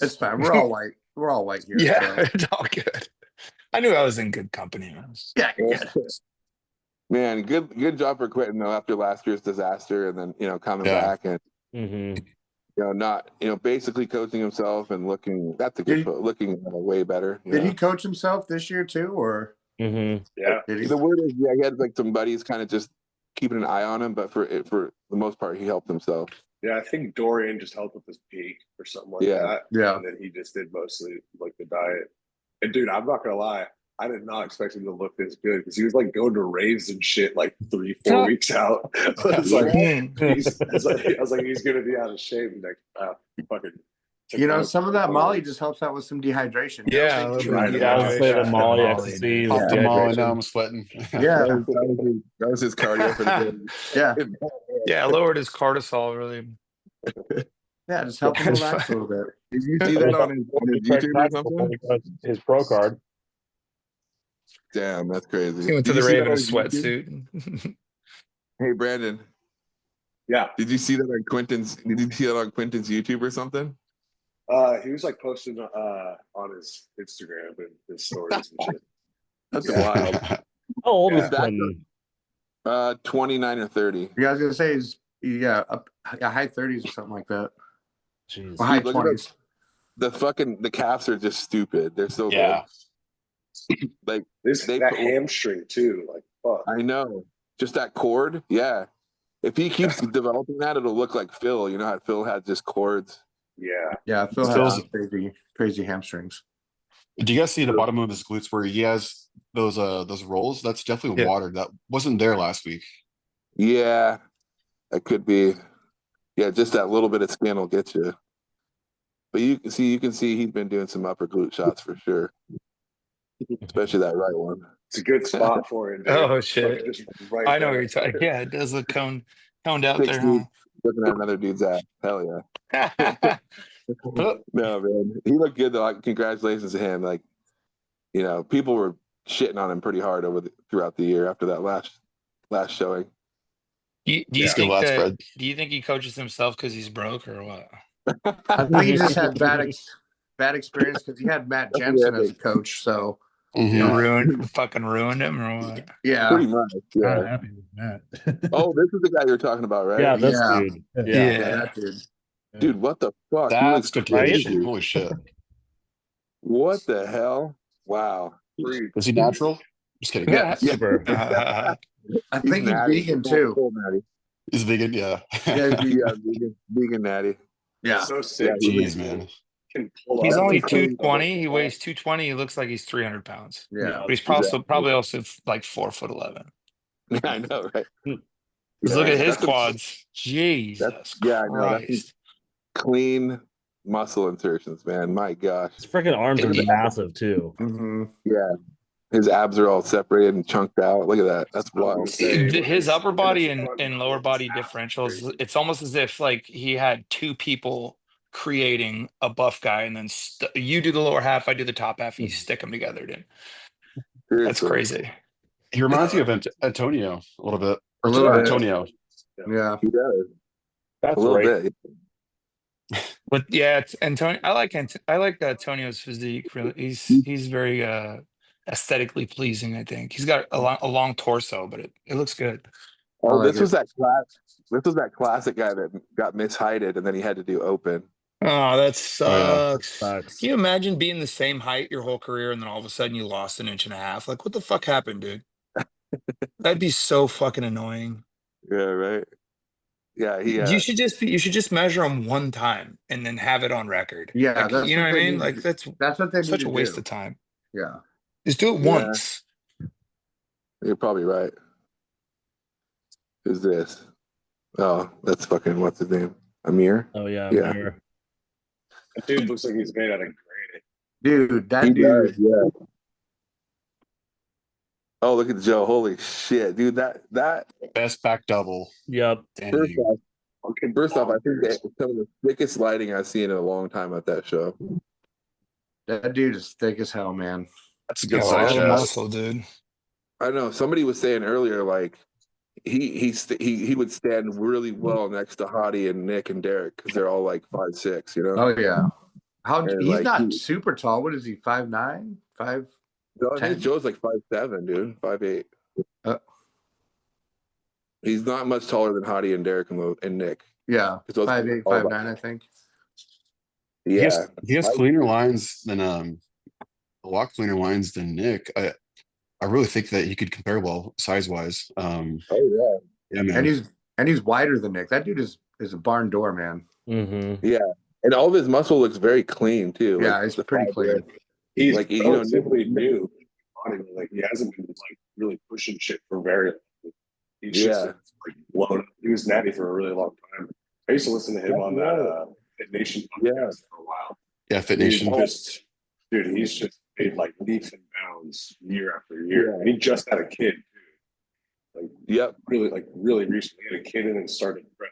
S5: it's fine. We're all white. We're all white here.
S8: Yeah,
S5: So.
S8: it's all good. I knew I was in good company.
S5: Yeah, good.
S1: Man, good job for Quentin though after last year's disaster, and then coming back and not basically coaching himself and looking. That's a good looking way better.
S5: Did he coach himself this year too, or?
S7: Yeah.
S5: Did he?
S1: The word is he had some buddies kind of just keeping an eye on him, but for the most part, he helped himself.
S7: Yeah, I think Dorian just helped with his peak or something like that.
S5: Yeah.
S7: And then he just did mostly the diet. And dude, I'm not gonna lie, I did not expect him to look this good because he was going to raves and shit 3-4 weeks out. I was like, he's gonna be out of shape. And fucking.
S5: Some of that Molly just helps out with some dehydration.
S8: Yeah,
S9: I was say the Molly ecstasy.
S4: Off the Molly, now I'm sweating.
S5: Yeah,
S1: that was his cardio for the day.
S8: Yeah, lowered his cortisol really.
S5: Yeah, just help him relax a little bit.
S1: Did you see that on his YouTube or something?
S6: His pro card.
S1: Damn, that's crazy.
S8: He went to the rave in a sweatsuit.
S1: Hey, Brandon.
S7: Yeah.
S1: Did you see that on Quentin's YouTube or something?
S7: He was posting on his Instagram and his stories and shit.
S1: That's wild.
S9: How old is
S1: Quentin? 29 or 30.
S5: Yeah, I was gonna say he's high 30s or something like that.
S9: Jeez.
S5: Or high 20s.
S1: The calves are just stupid. They're so
S4: Yeah.
S1: good.
S7: That hamstring too. Fuck.
S1: I know. Just that cord. Yeah. If he keeps developing that, it'll look like Phil. You know how Phil had just cords.
S5: Yeah, Phil has crazy hamstrings.
S4: Do you guys see the bottom of his glutes where he has those rolls? That's definitely water. That wasn't there last week.
S1: Yeah, that could be. Yeah, just that little bit of skin will get you. But you can see he's been doing some upper glute shots for sure, especially that right one.
S7: It's a good spot for it.
S8: Oh shit!
S7: Right
S8: I know what you're talking. Yeah, it does look toned out there. Huh?
S1: Looking at another dude's ass. Hell yeah. No, man. He looked good though. Congratulations to him. People were shitting on him pretty hard throughout the year after that last showing.
S8: Do you think he coaches himself because he's broke or what?
S5: I think he just had bad experience because he had Matt Jensen as a coach. So
S8: Fucking ruined him or what?
S5: Yeah.
S1: Pretty much.
S3: Not
S1: Yeah.
S3: happy with that.
S1: Oh, this is the guy you're talking about, right?
S9: Yeah, this
S5: Yeah.
S9: dude.
S5: Yeah,
S8: Yeah.
S5: that dude.
S1: Dude, what the fuck?
S4: That's good
S9: right?
S4: condition. Holy shit.
S1: What the hell? Wow.
S4: Is he natural? Just kidding.
S8: Yeah.
S9: Super.
S5: I
S1: He's
S5: think he's
S1: natty.
S5: vegan too.
S1: Full natty.
S4: He's vegan, yeah.
S5: Yeah, he's vegan.
S1: Yeah, vegan natty.
S5: Yeah.
S7: So sick.
S4: Jeez, man.
S7: Can pull
S8: He's
S7: up
S8: only
S7: and clean
S8: 220. He weighs 220. He looks like he's 300 pounds.
S5: Yeah.
S8: But he's probably also like 4'11".
S1: I know, right?
S8: Just look at his
S1: That's a-
S8: quads. Jesus
S1: yeah, I know. That's
S8: Christ.
S1: clean muscle insertions, man. My gosh.
S9: His freaking arms are
S8: Yeah.
S9: massive too.
S5: Mm-hmm.
S1: Yeah. His abs are all separated and chunked out. Look at that. That's wild.
S8: His upper body and lower body differentials, it's almost as if like he had two people creating a buff guy, and then you do the lower half, I do the top half, you stick them together, dude. That's
S1: Seriously.
S8: crazy.
S4: He reminds me of Antonio a little bit.
S5: A little bit.
S4: Antonio.
S5: Yeah.
S1: He does.
S9: That's
S1: A little
S9: right.
S1: bit.
S8: But yeah, it's Antonio. I like Antonio's physique. Really, he's very aesthetically pleasing. I think he's got a long torso, but it looks good.
S1: Oh,
S5: like
S1: this was that classic guy that got misheighted and then he had to do open.
S8: Oh, that
S4: Oh,
S8: sucks.
S9: Sucks.
S8: Can you imagine being the same height your whole career and then all of a sudden you lost an inch and a half? Like, what the fuck happened, dude? That'd be so fucking annoying.
S1: Yeah, right. Yeah,
S8: You should just measure them one time and then have it on record.
S5: Yeah,
S8: Like,
S5: that's
S8: you know
S5: what
S8: what I
S5: they
S8: mean?
S5: need
S8: Like
S5: to-
S8: that's
S5: That's what they
S8: such
S5: need
S8: a
S5: to
S8: waste
S5: do.
S8: of time.
S5: Yeah.
S8: Just do it
S1: Yeah.
S8: once.
S1: You're probably right. Who's this? Oh, that's fucking what's his name? Amir?
S9: Oh yeah.
S1: Yeah.
S9: Amir.
S7: That dude looks like he's made out of granite.
S5: Dude, that
S1: He
S5: dude.
S1: does, yeah. Oh, look at Joe. Holy shit, dude. That
S4: Best back double.
S9: Yep.
S1: first
S4: Dang.
S1: off, I think that's some of the thickest lighting I've seen in a long time at that show.
S5: That dude is thick as hell, man.
S4: That's a
S8: Yeah,
S4: good
S8: a
S4: size
S8: lot of
S4: chest.
S8: muscle, dude.
S1: I know somebody was saying earlier, like he would stand really well next to Hottie and Nick and Derek because they're all like 5'6", you know.
S5: Oh yeah.
S1: And,
S5: He's
S1: like,
S5: not super tall. What is he? 5'9"? 5?
S1: I think
S5: 10?
S1: Joe's like 5'7", dude, 5'8".
S5: Uh,
S1: He's not much taller than Hottie and Derek and Nick.
S5: Yeah.
S1: 'Cause those
S5: 5'8",
S1: all
S5: 5'9", I think.
S1: Yeah,
S4: He has cleaner lines than a lot cleaner lines than Nick. I really think that he could compare well size wise.
S1: oh yeah,
S4: Yeah, man.
S5: And he's wider than Nick. That dude is a barn door, man.
S9: Mm-hmm.
S1: yeah. And all of his muscle looks very clean too.
S5: Yeah,
S1: Like,
S5: it's
S1: the
S5: pretty
S1: fiber.
S5: clean.
S7: He's
S1: Like, you
S7: like,
S1: know,
S7: relatively new. Like he hasn't been like really pushing shit for very long. He's just
S1: Yeah.
S7: like blown up. He was natty for a really long time. I used to listen to him on that Fit Nation podcast
S1: Yeah.
S7: for a while.
S4: Yeah, Fit
S7: He's
S4: Nation.
S7: just, dude, he's just made like leaps and bounds year after year. And he just had a kid, too. Like
S1: Yep.
S7: really recently had a kid and then started prep.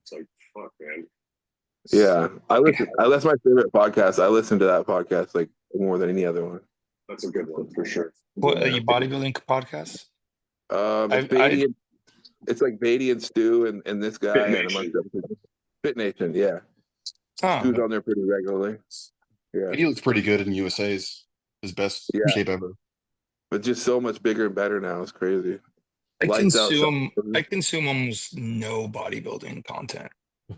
S7: It's like, fuck, man.
S1: Yeah. That's my favorite podcast. I listen to that podcast like more than any other one.
S7: That's a good one for sure.
S8: What are you bodybuilding podcasts?
S1: It's Beatty it's like Beatty and Stu and this guy
S7: Fit
S1: and a
S7: Nation.
S1: bunch of other people. Fit Nation, yeah.
S8: Huh.
S1: Stu's on there pretty regularly. Yeah.
S4: He looks pretty good in USA's. His best
S1: Yeah.
S4: shape ever.
S1: But just so much bigger and better now. It's crazy.
S8: I
S1: Lights out
S8: consume almost no bodybuilding content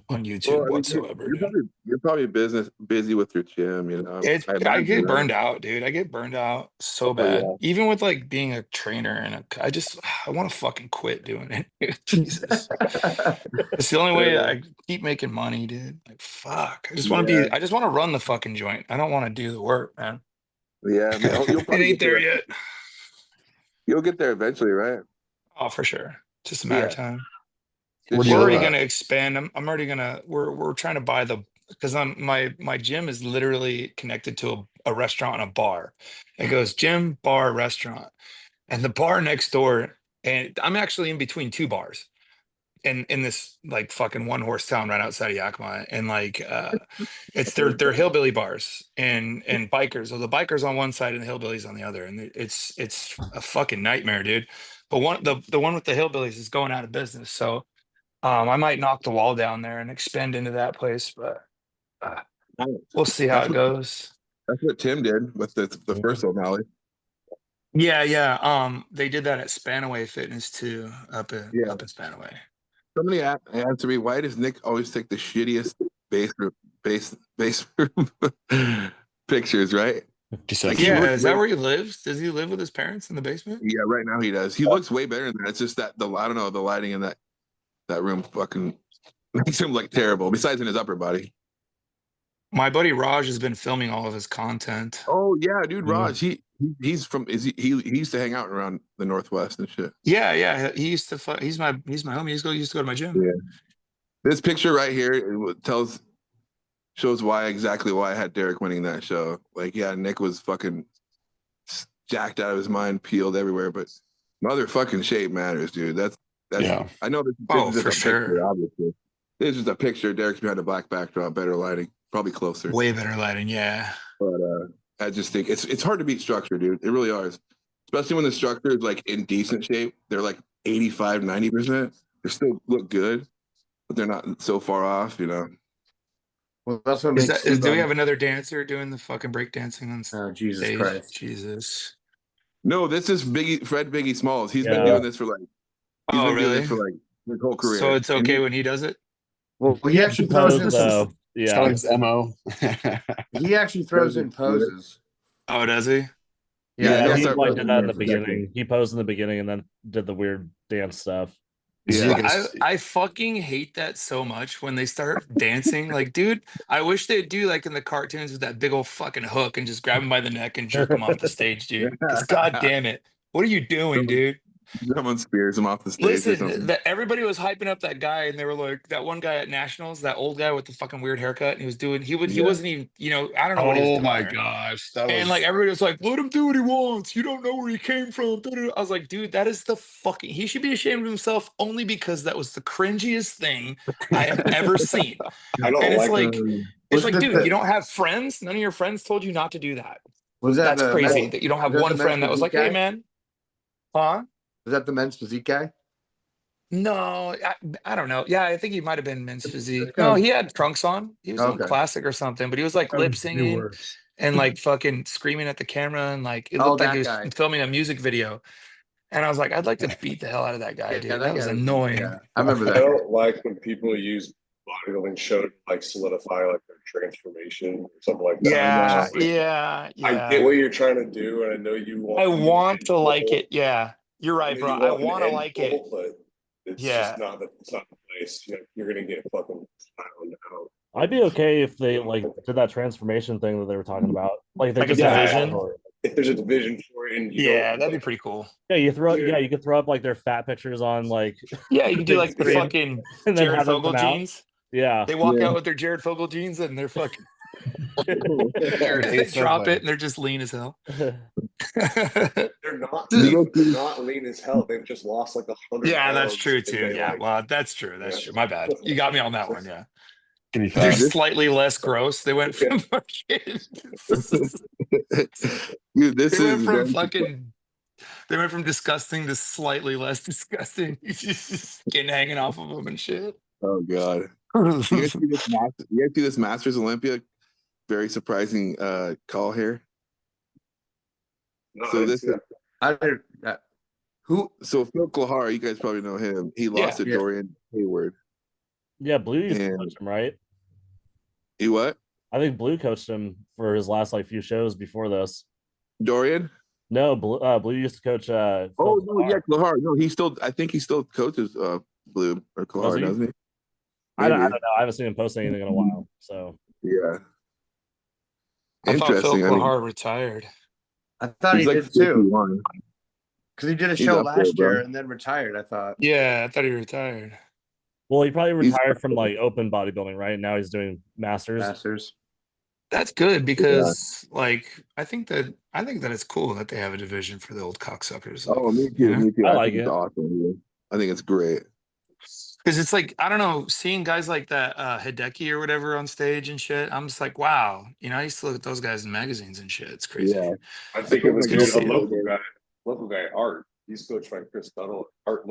S8: on YouTube
S1: Well, I mean,
S8: whatsoever. dude.
S1: you're probably busy with your gym, you know.
S8: I get burned out, dude. I get burned out so bad.
S1: yeah.
S8: Even with like being a trainer and I want to fucking quit doing it. Jesus. It's the only way I keep making money, dude. Like fuck. I just want to run the fucking joint. I don't want to do the work, man.
S1: Yeah, man. You'll
S8: It
S1: probably
S8: ain't
S1: get
S8: there yet.
S1: You'll get there eventually, right?
S8: Oh, for sure. Just a matter of
S1: Yeah.
S8: time.
S1: Just
S8: We're
S1: show
S8: already
S1: up.
S8: going to expand. I'm already going to. We're trying to buy because my gym is literally connected to a restaurant and a bar. It goes gym, bar, restaurant, and the bar next door. And I'm actually in between two bars, in this like fucking one horse town right outside of Yakima, and like it's they're hillbilly bars and bikers. So the bikers on one side and the hillbillies on the other, and it's a fucking nightmare, dude. But the one with the hillbillies is going out of business, so. I might knock the wall down there and expand into that place, but we'll see how it goes.
S1: That's what Tim did with the first O'Malley.
S8: Yeah. They did that at Spanaway Fitness too, up in Spanaway.
S1: Somebody answer me, why does Nick always take the shittiest base pictures, right?
S8: Like, is that where he lives? Does he live with his parents in the basement?
S1: Yeah, right now he does. He looks way better than that. It's just that I don't know, the lighting in that room fucking makes him look terrible, besides in his upper body.
S8: My buddy Raj has been filming all of his content.
S1: Oh yeah, dude, Raj. He used to hang out around the Northwest and shit.
S8: Yeah. He used to. He's my homie. He used to go to my gym.
S1: Yeah. This picture right here shows exactly why I had Derek winning that show. Like, yeah, Nick was fucking jacked out of his mind, peeled everywhere, but motherfucking shape matters, dude. That's
S4: yeah.
S1: I know this is
S8: for sure.
S1: Picture, obviously. This is a picture. Derek's behind a black backdrop, better lighting, probably closer.
S8: Way better lighting, yeah.
S1: But I just think it's hard to beat structure, dude. It really is. Especially when the structure is like in decent shape. They're like 85, 90%. They still look good, but they're not so far off, you know.
S5: Well, that's what makes
S8: do we have another dancer doing the fucking breakdancing on stage?
S5: Oh, Jesus Christ.
S8: Jesus.
S1: No, this is Fred Biggie Smalls. He's been doing this for like
S8: doing
S1: this for like his whole career.
S8: So it's okay when he does it?
S5: Well, he actually throws in
S4: his MO.
S5: He actually throws in poses.
S8: Oh, does he?
S9: Yeah, he like did that in the beginning. He posed in the beginning and then did the weird dance stuff.
S8: Yeah, I fucking hate that so much when they start dancing. Like, dude, I wish they'd do like in the cartoons with that big old fucking hook and just grab him by the neck and jerk him off the stage, dude. Because god damn it, what are you doing, dude?
S1: Someone spears him off the stage.
S8: Listen, everybody was hyping up that guy, and they were like, that one guy at Nationals, that old guy with the fucking weird haircut, and he wasn't even, I don't know what he was doing.
S4: Oh my gosh.
S8: And like everybody was like, let him do what he wants. You don't know where he came from. I was like, dude, that is he should be ashamed of himself only because that was the cringiest thing I have ever seen.
S7: I don't
S8: it's like, dude, you don't have friends? None of your friends told you not to do that.
S5: That's
S8: crazy that you don't have one friend that was like, hey man. Huh?
S5: Was that the men's physique guy?
S8: No, I don't know. Yeah, I think he might have been men's physique. No, he had trunks on. He was on classic or something, but he was like lip singing and like fucking screaming at the camera, and like it looked like he was filming a music video. And I was like, I'd like to beat the hell out of that guy, dude. That was annoying.
S5: Yeah, I remember that.
S7: I don't like when people use bodybuilding show to like solidify like their transformation or something like that.
S8: Yeah.
S7: I get what you're trying to do, and I know you want.
S8: I want to like it. Yeah. You're right, bro. I want to like it,
S7: but it's just not the place. You're gonna get fucking found out.
S9: I'd be okay if they like did that transformation thing that they were talking about, like they
S8: like
S9: just
S8: a division.
S7: If there's a division for it, and
S8: that'd be pretty cool.
S9: Yeah, you could throw up like their fat pictures on like.
S8: Yeah, you can do like the fucking Jared Fogle jeans.
S9: Yeah,
S8: they walk out with their Jared Fogle jeans and they're fucking. They drop it and they're just lean as hell.
S7: They're not lean as hell. They've just lost like 100.
S8: Yeah, that's true too. Yeah, well, that's true. That's true. My bad. You got me on that one. Yeah.
S4: They're
S8: slightly less gross. They went from fucking.
S1: Dude,
S8: they went from disgusting to slightly less disgusting. Just skin hanging off of them and shit.
S1: Oh god. You guys see this Masters Olympia? Very surprising call here.
S7: No,
S1: so this is
S5: So
S1: Phil Klahar, you guys probably know him. He lost to Dorian Hayward.
S9: Yeah, Blue used to coach him, right?
S1: He what?
S9: I think Blue coached him for his last like few shows before this.
S1: Dorian?
S9: No, Blue used to coach.
S1: Klahar. No, I think he still coaches Blue or Klahar, doesn't he?
S9: I don't know. I haven't seen him post anything in a while. So
S1: yeah.
S8: I thought Phil Klahar retired.
S5: I thought he did too. Because he did a show last year and then retired, I thought.
S8: Yeah, I thought he retired.
S9: Well, he probably retired from like open bodybuilding, right? Now he's doing masters.
S8: That's good because I think that it's cool that they have a division for the old cocksuckers.
S1: Oh, me too. Me too.
S9: I like it.
S1: It's awesome. I think it's great.
S8: Because it's like, I don't know, seeing guys like that Hideki or whatever on stage and shit, I'm just like, wow. I used to look at those guys in magazines and shit. It's crazy.
S1: Yeah.
S7: I think it was a local guy, Art. He's coached by Chris Tuttle. Art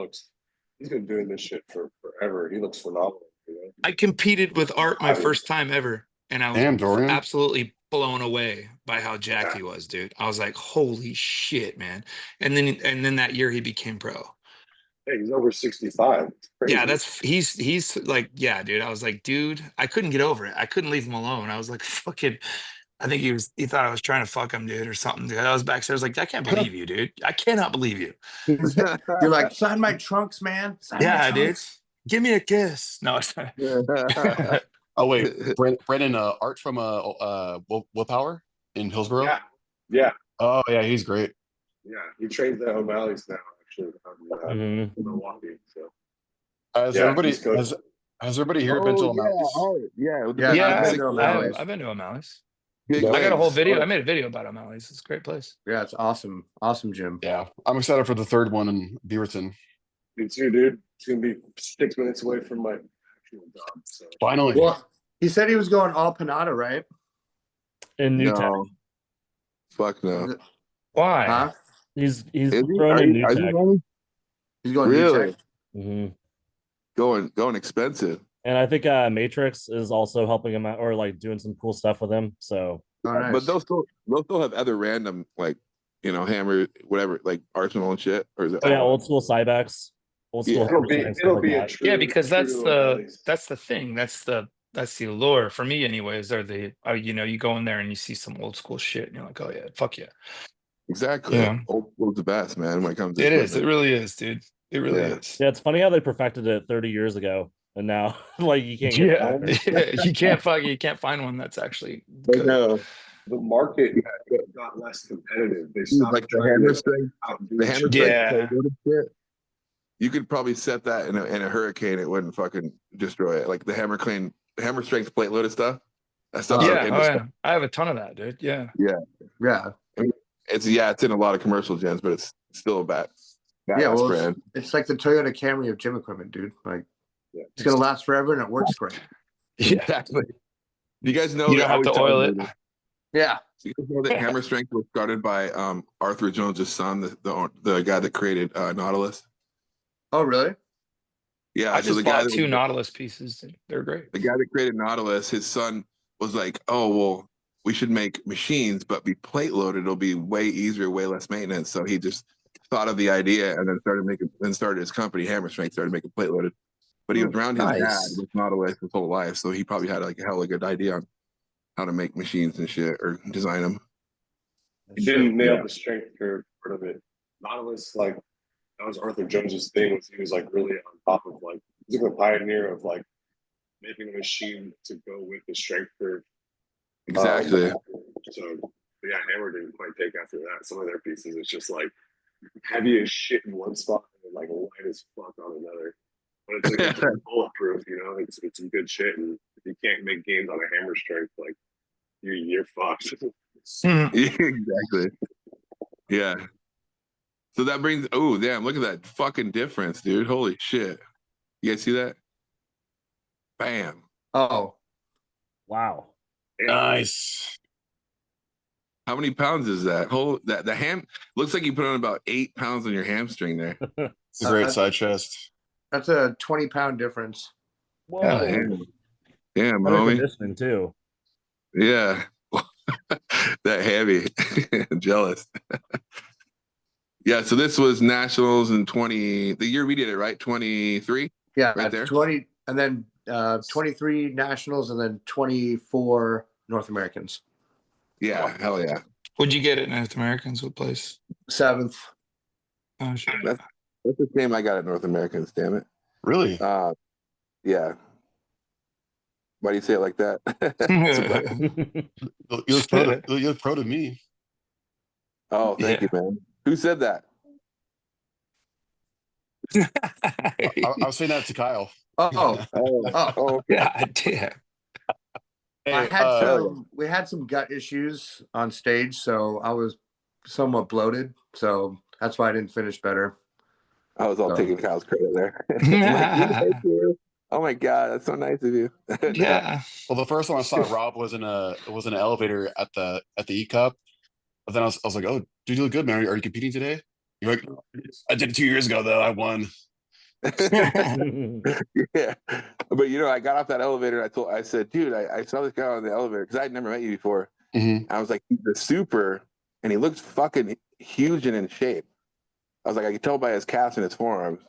S7: he's been doing this shit for forever. He looks phenomenal.
S8: I competed with Art my first time ever. And I was absolutely blown away by how jacked he was, dude. I was like, holy shit, man. And then that year he became pro.
S7: Hey, he's over 65.
S8: Yeah, he's like, yeah, dude. I was like, dude, I couldn't get over it. I couldn't leave him alone. I was like, fucking, I think he thought I was trying to fuck him, dude, or something. Dude. I was backstage. I was like, I can't believe you, dude. I cannot believe you.
S5: You're like, sign my trunks, man. Sign my trunks.
S8: Dude. Give me a kiss. No, it's not.
S4: Oh wait, Brennan Art from Willpower in Hillsborough.
S7: Yeah.
S4: Oh yeah, he's great.
S7: Yeah, he trains at O'Malley's now, actually, in Milwaukee. So,
S4: has everybody here been to O'Malley's?
S8: I've been to O'Malley's. I got a whole video. I made a video about O'Malley's. It's a great place.
S5: Yeah, it's awesome. Awesome gym.
S4: Yeah, I'm excited for the third one in Beaverton.
S7: Me too, dude. It's gonna be 6 minutes away from my actual job. So.
S4: Finally.
S5: Well, he said he was going all Panada, right?
S9: In New Tech.
S1: Fuck no.
S8: Why?
S5: Huh?
S9: He's throwing in New Tech.
S5: He's going
S1: really?
S5: New Tech.
S1: Going expensive.
S9: And I think Matrix is also helping him out, or like doing some cool stuff with him. So,
S5: nice.
S1: But they'll still have other random, like, you know, hammer, whatever, like Arsenal and shit. Or is it
S9: old school Cybex, old school.
S7: It'll be a true,
S8: because that's the thing. That's the allure for me, anyways. You know, you go in there and you see some old school shit, and you're like, oh yeah, fuck yeah.
S1: Exactly. Yeah. Old school's the best, man. When it comes to
S8: it really is, dude. It really is.
S9: Yeah, it's funny how they perfected it 30 years ago. And now, like, you can't get
S8: you can't find one that's actually
S7: good. No, the market got less competitive. They stopped
S1: like the hammer strength. The hammer strength. You could probably set that in a hurricane. It wouldn't fucking destroy it. Like the hammer strength plate loaded stuff. That stuff.
S8: I have a ton of that, dude. Yeah.
S1: I mean, it's in a lot of commercial gyms, but it's still a bad brand.
S5: It's like the Toyota Camry of gym equipment, dude. Like. It's gonna last forever and it works great.
S1: Yeah, exactly. You guys know
S8: you don't have to oil it.
S5: Yeah.
S1: So you guys know that hammer strength was started by Arthur Jones's son, the guy that created Nautilus.
S5: Oh, really?
S1: Yeah.
S8: I just bought two Nautilus pieces. They're great.
S1: The guy that created Nautilus, his son was like, "Oh well, we should make machines, but be plate loaded. It'll be way easier, way less maintenance." So he just thought of the idea and then started his company, Hammer Strength, started making plate loaded. But he was around his dad with Nautilus his whole life, so he probably had like a hella good idea on how to make machines and shit or design them.
S7: He didn't nail the strength curve part of it. Nautilus, like that was Arthur Jones's thing. He was like really on top of like he's like a pioneer of like making a machine to go with the strength curve.
S1: Exactly.
S7: Hammer didn't quite take after that. Some of their pieces, it's just like heavy as shit in one spot and like light as fuck on another. But it's like it's bulletproof, you know. It's some good shit, and if you can't make gains on a hammer strength, like you're fucked.
S1: Exactly. Yeah. So that brings. Oh damn! Look at that fucking difference, dude. Holy shit! You guys see that? Bam!
S5: Oh,
S9: wow!
S4: Nice.
S1: How many pounds is that? The ham looks like you put on about 8 pounds on your hamstring there.
S4: It's a great side chest.
S5: That's a 20-pound difference.
S9: Whoa.
S1: Damn, homie.
S9: Conditioning too.
S1: Yeah. That heavy. Jealous. Yeah, so this was nationals in the year we did it, right? 23?
S5: Yeah,
S1: right there.
S5: 20 and then 23 nationals and then 24 North Americans.
S1: Yeah, hell yeah.
S8: What'd you get at North Americans? What place?
S5: 7th.
S8: Oh shit.
S1: That's the same I got at North Americans, damn it.
S4: Really?
S1: Yeah. Why do you say it like that?
S4: You look pro to me.
S1: Oh, thank you, man. Who said that?
S4: I was saying that to Kyle.
S5: Oh,
S8: yeah, damn.
S5: We had some gut issues on stage, so I was somewhat bloated. So that's why I didn't finish better.
S1: I was all taking Kyle's credit there. Thank you. Oh my god, that's so nice of you.
S8: Yeah.
S4: Well, the first time I saw Rob was in an elevator at the E Cup. But then I was like, "Oh, dude, you look good, man. Are you competing today?" You're like, "I did it 2 years ago, though. I won."
S1: Yeah, but I got off that elevator. I said, "Dude, I saw this guy on the elevator because I'd never met you before." I was like, he's a super, and he looks fucking huge and in shape. I was like, I could tell by his calves and his forearms.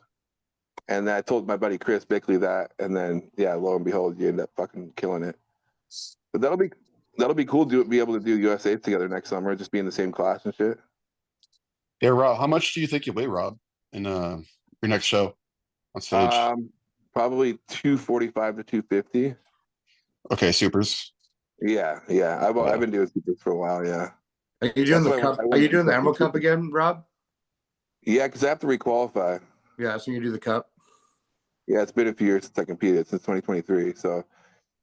S1: And I told my buddy Chris Bickley that, and then lo and behold, you end up fucking killing it. But that'll be cool to be able to do USA together next summer, just be in the same class and shit.
S4: Yeah, Rob, how much do you think you weigh, Rob, in your next show on stage?
S1: Probably 245 to 250.
S4: Okay, supers.
S1: Yeah. I've been doing supers for a while. Yeah.
S5: Are you doing the cup? Are you doing the Emerald Cup again, Rob?
S1: Yeah, because I have to requalify.
S5: Yeah, so you do the cup.
S1: Yeah, it's been a few years since I competed, since 2023. So,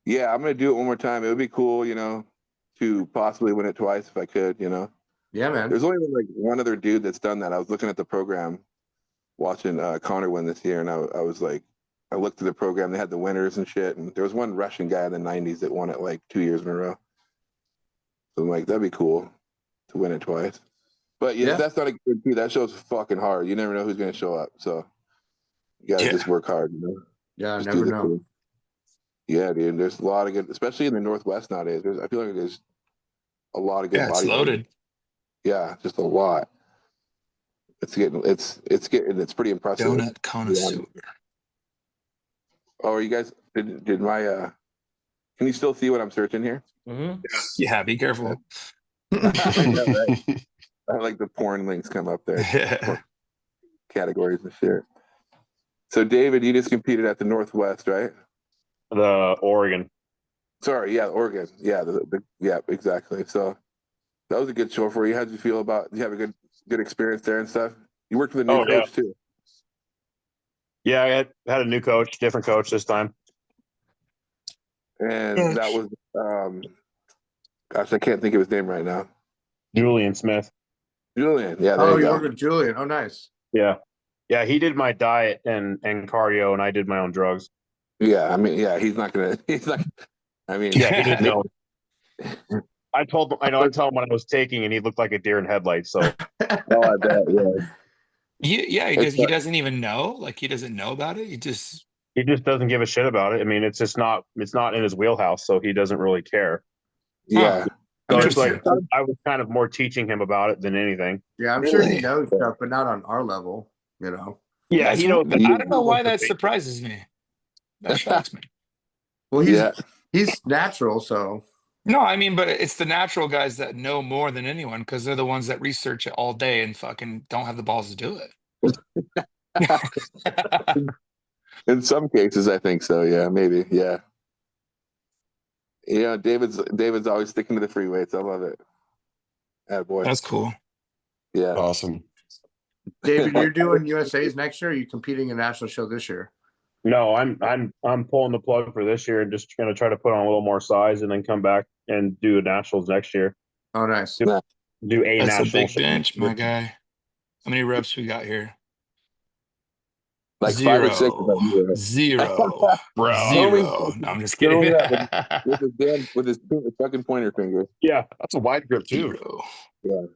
S1: yeah, I'm gonna do it one more time. It would be cool, to possibly win it twice if I could.
S5: Yeah, man.
S1: There's only like one other dude that's done that. I was looking at the program, watching Connor win this year, and I was like, I looked at the program. They had the winners and shit, and there was one Russian guy in the '90s that won it like 2 years in a row. So I'm like, that'd be cool to win it twice. But that's not a good dude. That show's fucking hard. You never know who's gonna show up. So you gotta just work hard,
S5: Yeah,
S1: just
S5: never know.
S1: Yeah, dude. There's a lot of good, especially in the Northwest nowadays. I feel like there's a lot of good.
S8: Yeah, it's loaded.
S1: Yeah, just a lot. It's pretty impressive.
S8: Donut connoisseur.
S1: Oh, are you guys did my can you still see what I'm searching here?
S8: Yeah, be careful.
S1: I know, right? I like the porn links come up there.
S8: Yeah.
S1: Categories and shit. So David, you just competed at the Northwest, right?
S6: The Oregon.
S1: Sorry, yeah, Oregon. Yeah, yeah, exactly. So that was a good show for you. How'd you feel about? Did you have a good experience there and stuff? You worked with a new coach too.
S6: Yeah, I had a new coach, different coach this time.
S1: And that was gosh, I can't think of his name right now.
S6: Julian Smith.
S1: Julian, yeah.
S5: Oh, you worked with Julian. Oh, nice.
S6: Yeah. Yeah, he did my diet and cardio, and I did my own drugs.
S1: Yeah, I mean, yeah, he's not. I mean,
S6: yeah, he didn't know. I told him what I was taking, and he looked like a deer in headlights. So,
S1: oh, I bet, yeah.
S8: He doesn't even know. Like, he doesn't know about it. He just
S6: doesn't give a shit about it. I mean, it's not in his wheelhouse, so he doesn't really care.
S1: Yeah.
S6: So it's like I was kind of more teaching him about it than anything.
S5: Yeah, I'm sure he knows stuff, but not on our level,
S6: Yeah, he knows.
S8: I don't know why that surprises me. That shocks me.
S5: Well, he's natural, so.
S8: No, I mean, but it's the natural guys that know more than anyone because they're the ones that research it all day and fucking don't have the balls to do it.
S1: In some cases, I think so. Yeah, maybe. Yeah. Yeah, David's always sticking to the free weights. I love it. Attaboy.
S8: That's cool.
S1: Yeah.
S4: Awesome.
S5: David, you're doing USA's next year, or are you competing in a national show this year?
S6: No, I'm pulling the plug for this year and just gonna try to put on a little more size and then come back and do nationals next year.
S5: Oh, nice.
S6: Do a
S8: That's
S6: national
S8: a big
S6: show.
S8: bench, my guy. How many reps we got here?
S1: Like
S8: 0.
S1: 5 or 6.
S8: 0.
S6: Bro.
S8: 0. No, I'm just kidding.
S1: with his fucking pointer finger.
S6: Yeah,
S4: that's a wide grip too.
S8: 0.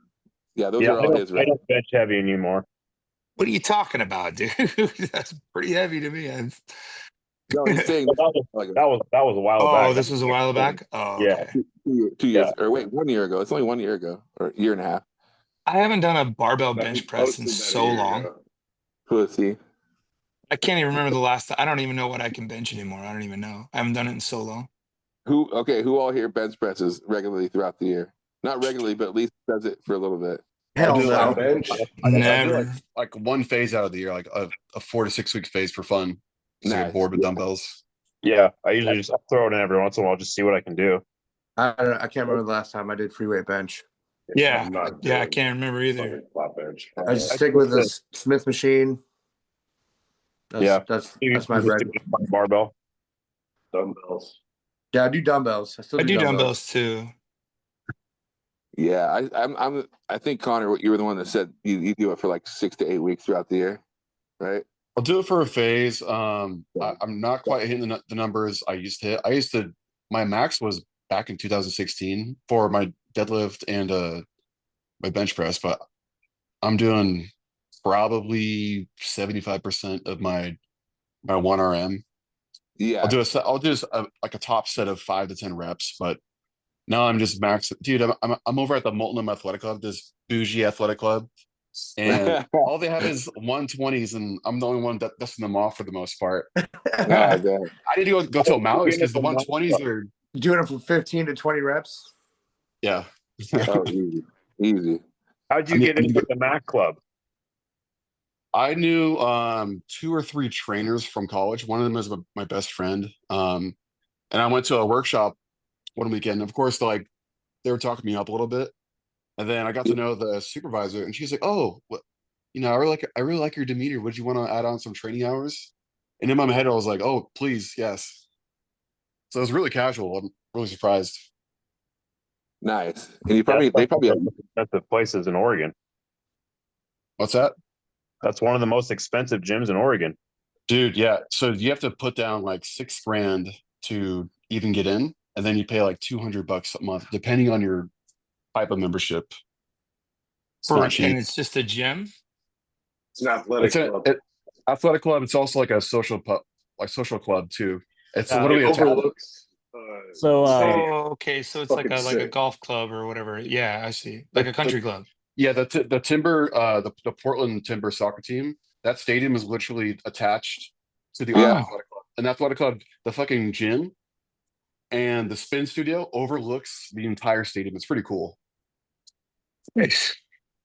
S1: Yeah, those are all his.
S6: I don't bench heavy anymore.
S8: What are you talking about, dude? That's pretty heavy to me.
S1: No, he's saying
S6: that was a while back.
S8: Oh, this was a while back? Oh,
S6: yeah.
S8: okay.
S1: 2 years. Or wait, 1 year ago. It's only 1 year ago, or a year and a half.
S8: I haven't done a barbell bench press in so long.
S1: Pussy.
S8: I can't even remember the last time. I don't even know what I can bench anymore. I don't even know. I haven't done it in so long.
S1: Who all here bench presses regularly throughout the year? Not regularly, but at least does it for a little bit.
S5: Hell no.
S7: Bench.
S4: I do
S8: Never.
S4: like one phase out of the year, like a 4 to 6 week phase for fun. So
S1: Nice.
S4: you're bored with dumbbells.
S6: Yeah, I usually just throw it in every once in a while, just see what I can do.
S5: I can't remember the last time I did free weight bench.
S8: Yeah. Yeah, I can't remember either.
S7: Flat bench.
S5: I just stick with the Smith machine. That's my bread.
S6: Barbell.
S7: Dumbbells.
S5: Yeah, I do dumbbells.
S8: I do dumbbells too.
S1: Yeah, I think Connor, you were the one that said you do it for like 6 to 8 weeks throughout the year, right?
S4: I'll do it for a phase. I'm not quite hitting the numbers I used to hit. My max was back in 2016 for my deadlift and my bench press, but I'm doing probably 75% of my 1RM.
S1: Yeah,
S4: I'll do a top set of 5 to 10 reps, but No, I'm just max, dude. I'm over at the Multnomah Athletic Club, this bougie athletic club, and all they have is 120s, and I'm the only one that dusting them off for the most part. I need to go to a Maoist because the 120s are
S5: doing it from 15 to 20 reps.
S4: Yeah.
S1: Oh, easy.
S6: How'd you get into the Mac Club?
S4: I knew 2 or 3 trainers from college. One of them was my best friend. And I went to a workshop one weekend. Of course, they were talking me up a little bit. And then I got to know the supervisor, and she's like, "Oh, what, I really like your demeanor. Would you want to add on some training hours?" And in my head, I was like, "Oh, please, yes." So it was really casual. I'm really surprised.
S1: Nice. And they probably have
S6: expensive places in Oregon.
S4: What's that?
S6: That's one of the most expensive gyms in Oregon.
S4: Dude, yeah. So you have to put down like $6,000 to even get in, and then you pay like $200 a month, depending on your type of membership. It's not cheap.
S8: And it's just a gym?
S7: It's an athletic club.
S4: Athletic club. It's also like a social club too. It's
S7: It
S4: literally
S7: overlooks.
S8: Okay. So it's like a golf club or whatever. Yeah, I see. Like a country club.
S4: Yeah, the Timber, the Portland Timber soccer team. That stadium is literally attached to the athletic club. And the athletic club, the fucking gym and the spin studio overlooks the entire stadium. It's pretty cool.
S8: Nice.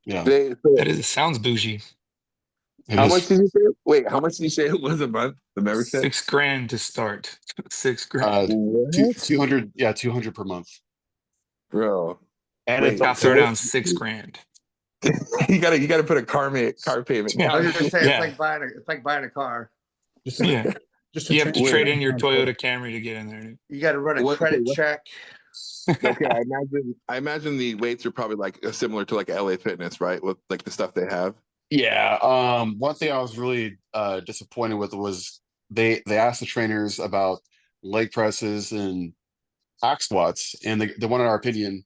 S4: Yeah,
S8: sounds bougie.
S1: How much did you say? Wait, how much did you say it was a month? The membership?
S8: $6,000 to start. $6,000.
S4: 200. Yeah, 200 per month,
S1: bro.
S8: And I'll throw down $6,000.
S1: you gotta put a car payment.
S5: I was gonna say it's like buying a car.
S8: You have to trade in your Toyota Camry to get in there.
S5: You got to run a credit check.
S1: Okay, I imagine the weights are probably like similar to like LA Fitness, right? With like the stuff they have.
S4: Yeah. One thing I was really disappointed with was they asked the trainers about leg presses and hack squats, and they wanted our opinion.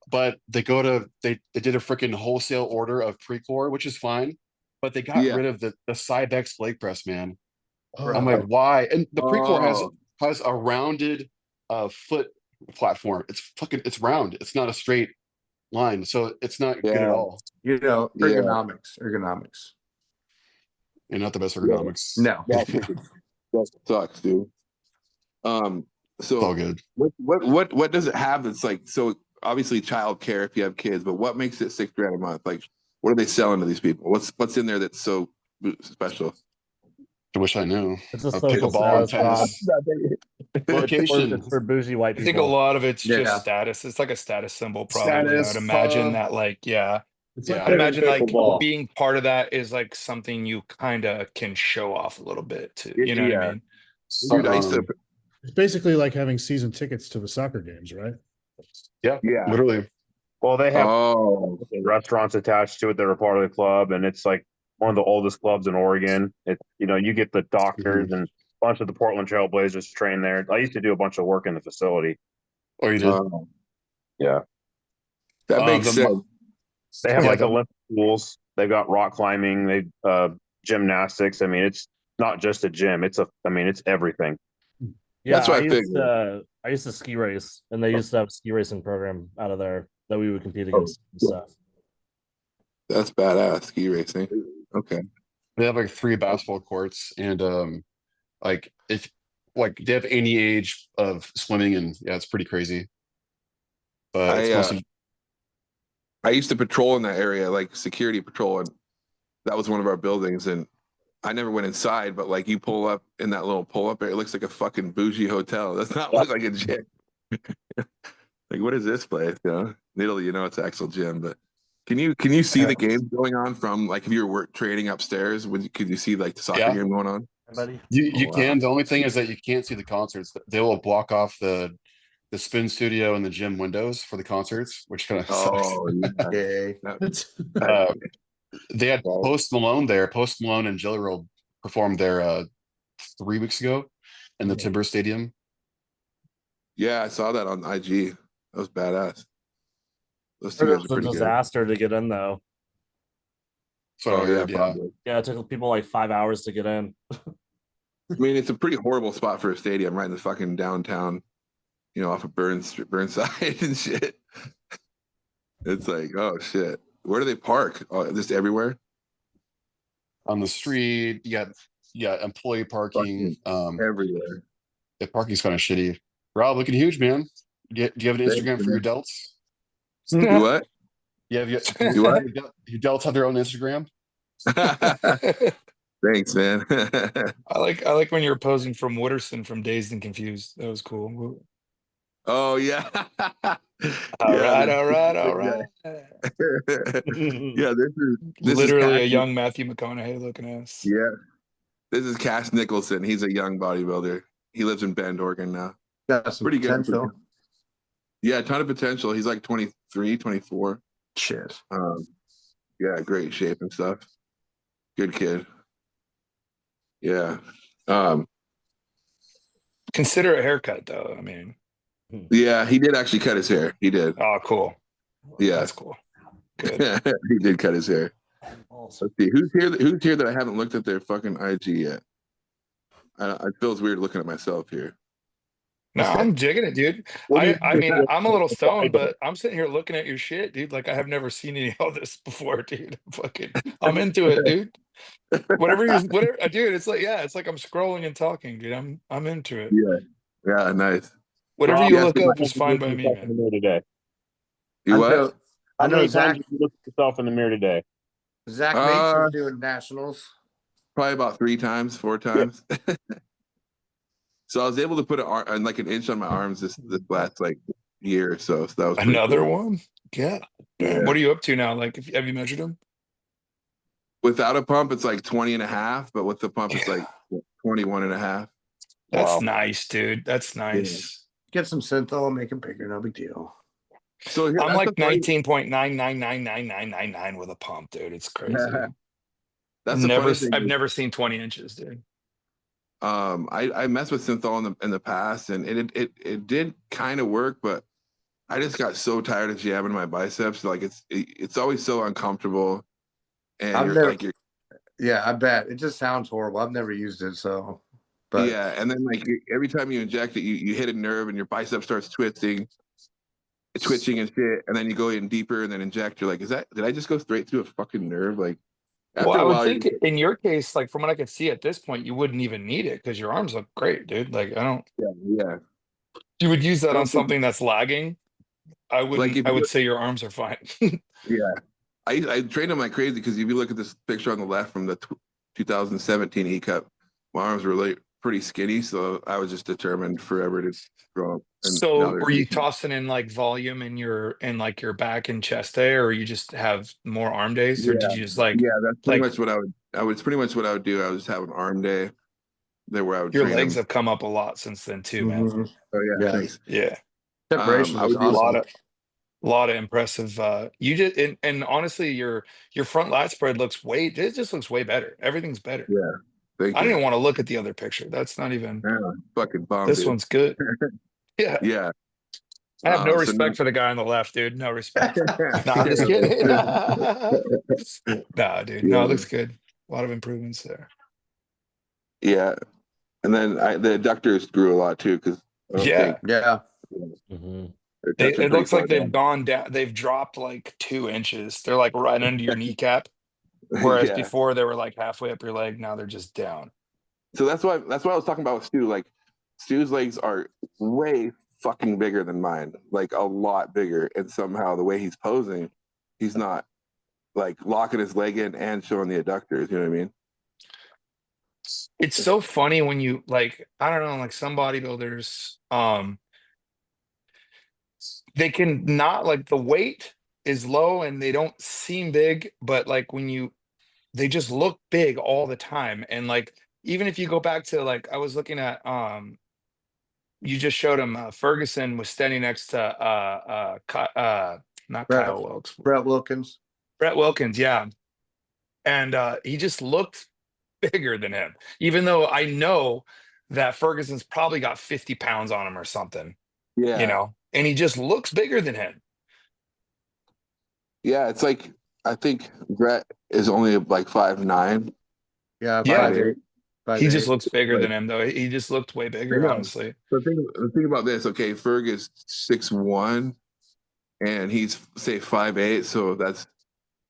S4: But they did a freaking wholesale order of Precor, which is fine, but they got rid of the Cybex leg press, man. I'm like, why? And the Precor has a rounded foot platform. It's round. It's not a straight line, so it's not good at all.
S5: Ergonomics.
S4: You're not the best ergonomics.
S5: No,
S1: that sucks, dude. So
S4: it's all good.
S1: What does it have that's like so? Obviously childcare if you have kids, but what makes it $6,000 a month? Like, what are they selling to these people? What's in there that's so special?
S4: I wish I knew.
S9: It's a social status
S4: location
S9: for bougie white people.
S8: I think a lot of it's just status. It's like a status symbol, probably. I would imagine that, I imagine like being part of that is like something you kind of can show off a little bit too. You know what I mean?
S1: Dude,
S3: it's basically like having season tickets to the soccer games, right?
S4: Yeah, literally.
S6: Well, they have restaurants attached to it that are part of the club, and it's like one of the oldest clubs in Oregon. It's you get the doctors and a bunch of the Portland Trailblazers train there. I used to do a bunch of work in the facility.
S4: Oh, you did?
S6: Yeah.
S1: That makes sense.
S6: They have like Olympic pools. They've got rock climbing. They gymnastics. I mean, it's not just a gym. It's everything.
S9: Yeah,
S1: that's what I figured.
S9: I used to ski race, and they used to have a ski racing program out of there that we would compete against and stuff.
S1: That's badass, ski racing. Okay.
S4: They have like 3 basketball courts, and if they have any age of swimming, and it's pretty crazy. But
S1: I used to patrol in that area, like security patrol, and that was one of our buildings. And I never went inside, but like you pull up in that little pull-up area, it looks like a fucking bougie hotel. That's not look like a gym. Like, what is this place? Little, it's an actual gym. But can you see the games going on from like if you were training upstairs? Could you see like the soccer game going on?
S4: You can. The only thing is that you can't see the concerts. They will block off the spin studio and the gym windows for the concerts, which kind of sucks. They had Post Malone there. Post Malone and Jelly Roll performed there 3 weeks ago in the Timber Stadium.
S1: Yeah, I saw that on IG. That was badass. Those two
S9: It
S1: guys
S9: was
S1: are
S9: a
S1: pretty
S9: disaster to get in, though.
S1: good.
S9: Yeah, it took people like 5 hours to get in.
S1: I mean, it's a pretty horrible spot for a stadium, right in the fucking downtown. off of Burnside and shit. It's like, oh shit. Where do they park? Oh, just everywhere?
S4: On the street, you got employee parking.
S1: Everywhere.
S4: The parking's kind of shitty. Rob, looking huge, man. Do you have an Instagram for your delts?
S1: You what?
S4: Yeah, your delts have their own Instagram.
S1: Thanks, man.
S8: I like when you're posing from Wooderson from Dazed and Confused. That was cool.
S1: Oh yeah.
S8: All right.
S1: Yeah, this
S8: Literally
S1: is
S8: a young Matthew McConaughey looking ass.
S1: Yeah. This is Cass Nicholson. He's a young bodybuilder. He lives in Bend, Oregon now.
S5: Got some
S1: pretty
S5: potential.
S1: good. Yeah, a ton of potential. He's like 23, 24.
S5: Shit.
S1: Yeah, great shape and stuff. Good kid. Yeah.
S8: Consider a haircut though. I mean,
S1: yeah, he did actually cut his hair. He did.
S8: Oh, cool.
S1: Yeah,
S8: that's cool. Good.
S1: He did cut his hair. Let's see who's here that I haven't looked at their fucking IG yet. I feels weird looking at myself here.
S8: No, I'm jigging it, dude. I mean, I'm a little stoned, but I'm sitting here looking at your shit, dude. Like I have never seen any of this before, dude. I'm into it, dude. Whatever, dude. It's like I'm scrolling and talking, dude. I'm into it.
S1: Yeah, nice.
S8: Whatever you look up is fine by me, man.
S6: Today.
S1: You what?
S6: I know Zach. You look at yourself in the mirror today.
S5: Zach Mates is doing nationals.
S1: Probably about 3 times, 4 times. Yeah. So I was able to put an inch on my arms this last year or so. So that was
S8: another
S1: cool.
S8: one. Yeah. What are you up to now? Like, have you measured them?
S1: Without a pump, it's like 20 and a half, but with the pump, it's like 21 and a half.
S8: That's nice, dude. That's nice.
S5: Yeah. Get some synthol, make them bigger. No big deal.
S1: So
S8: I'm like 19.9999999 with a pump, dude. It's crazy. I've never seen 20 inches, dude.
S1: I messed with synthol in the past, and it did kind of work, but I just got so tired of jamming my biceps. Like it's always so uncomfortable, and
S5: yeah, I bet it just sounds horrible. I've never used it, so.
S1: But yeah, and then every time you inject it, you hit a nerve, and your bicep starts twitching and shit, and then you go in deeper and then inject. You're like, did I just go straight through a fucking nerve? Like.
S8: Well, I would think in your case, like from what I can see at this point, you wouldn't even need it because your arms look great, dude. Like I don't.
S1: Yeah.
S8: You would use that on something that's lagging. I would. I would say your arms are fine.
S1: Yeah, I trained them like crazy because if you look at this picture on the left from the 2017 E Cup, my arms were like pretty skinny, so I was just determined forever to grow up.
S8: So were you tossing in like volume in your back and chest day, or you just have more arm days, or did you just like?
S1: Yeah, that's pretty much what I would. It's pretty much what I would do. I would just have an arm day there where I would.
S8: Your legs have come up a lot since then too, man.
S1: Oh yeah, thanks.
S8: Yeah.
S5: Separation.
S8: I would do a lot of impressive. You did, and honestly, your front lat spread looks it just looks way better. Everything's better.
S1: Yeah.
S8: I don't even want to look at the other picture. That's not even.
S1: Fucking bomb.
S8: This one's good. Yeah.
S1: Yeah.
S8: I have no respect for the guy on the left, dude. No respect. No, I'm just kidding. No, dude. No, it looks good. A lot of improvements there.
S1: Yeah. And then the adductors grew a lot too, because
S5: yeah.
S8: Mm-hmm. It looks like they've gone down. They've dropped like 2 inches. They're like right under your kneecap. Whereas before they were like halfway up your leg. Now they're just down.
S1: So that's why I was talking about with Stu. Like Stu's legs are way fucking bigger than mine, like a lot bigger. And somehow the way he's posing, he's not like locking his leg in and showing the adductors. You know what I mean?
S8: It's so funny when you like, I don't know, like some bodybuilders, they can not like the weight is low and they don't seem big, but like they just look big all the time. And like, even if you go back to like, I was looking at, you just showed him Ferguson was standing next to not Kyle Wilkes.
S5: Brett Wilkins.
S8: Brett Wilkins, yeah. And he just looked bigger than him, even though I know that Ferguson's probably got 50 pounds on him or something.
S1: Yeah.
S8: You know, and he just looks bigger than him.
S1: Yeah, it's like I think Brett is only like 5'9".
S5: Yeah, 5'8".
S8: He just looks bigger than him, though. He just looked way bigger, honestly.
S1: The thing about this, okay, Ferg is 6'1", and he's say 5'8", so that's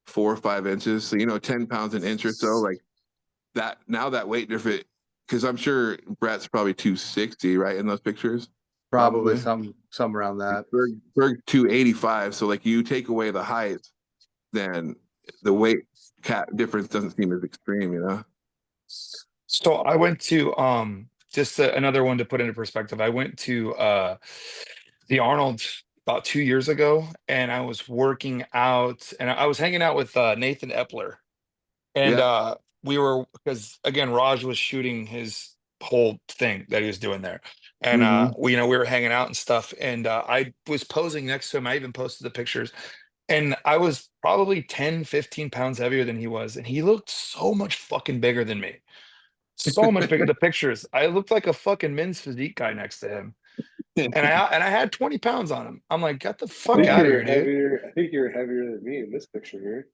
S1: 4 or 5 inches. So 10 pounds an inch or so, like that. Now that weight difference, because I'm sure Brett's probably 260, right, in those pictures.
S5: Probably some around that.
S1: Berg 285. So like you take away the height, then the weight difference doesn't seem as extreme,
S8: So I went to just another one to put into perspective. I went to the Arnold about 2 years ago, and I was working out, and I was hanging out with Nathan Epler, and we were, because again Raj was shooting his whole thing that he was doing there. And we were hanging out and stuff, and I was posing next to him. I even posted the pictures, and I was probably 10-15 pounds heavier than he was, and he looked so much fucking bigger than me, so much bigger. The pictures, I looked like a fucking men's physique guy next to him, and I had 20 pounds on him. I'm like, get the fuck out of here, dude.
S7: I think you're heavier than me in this picture here.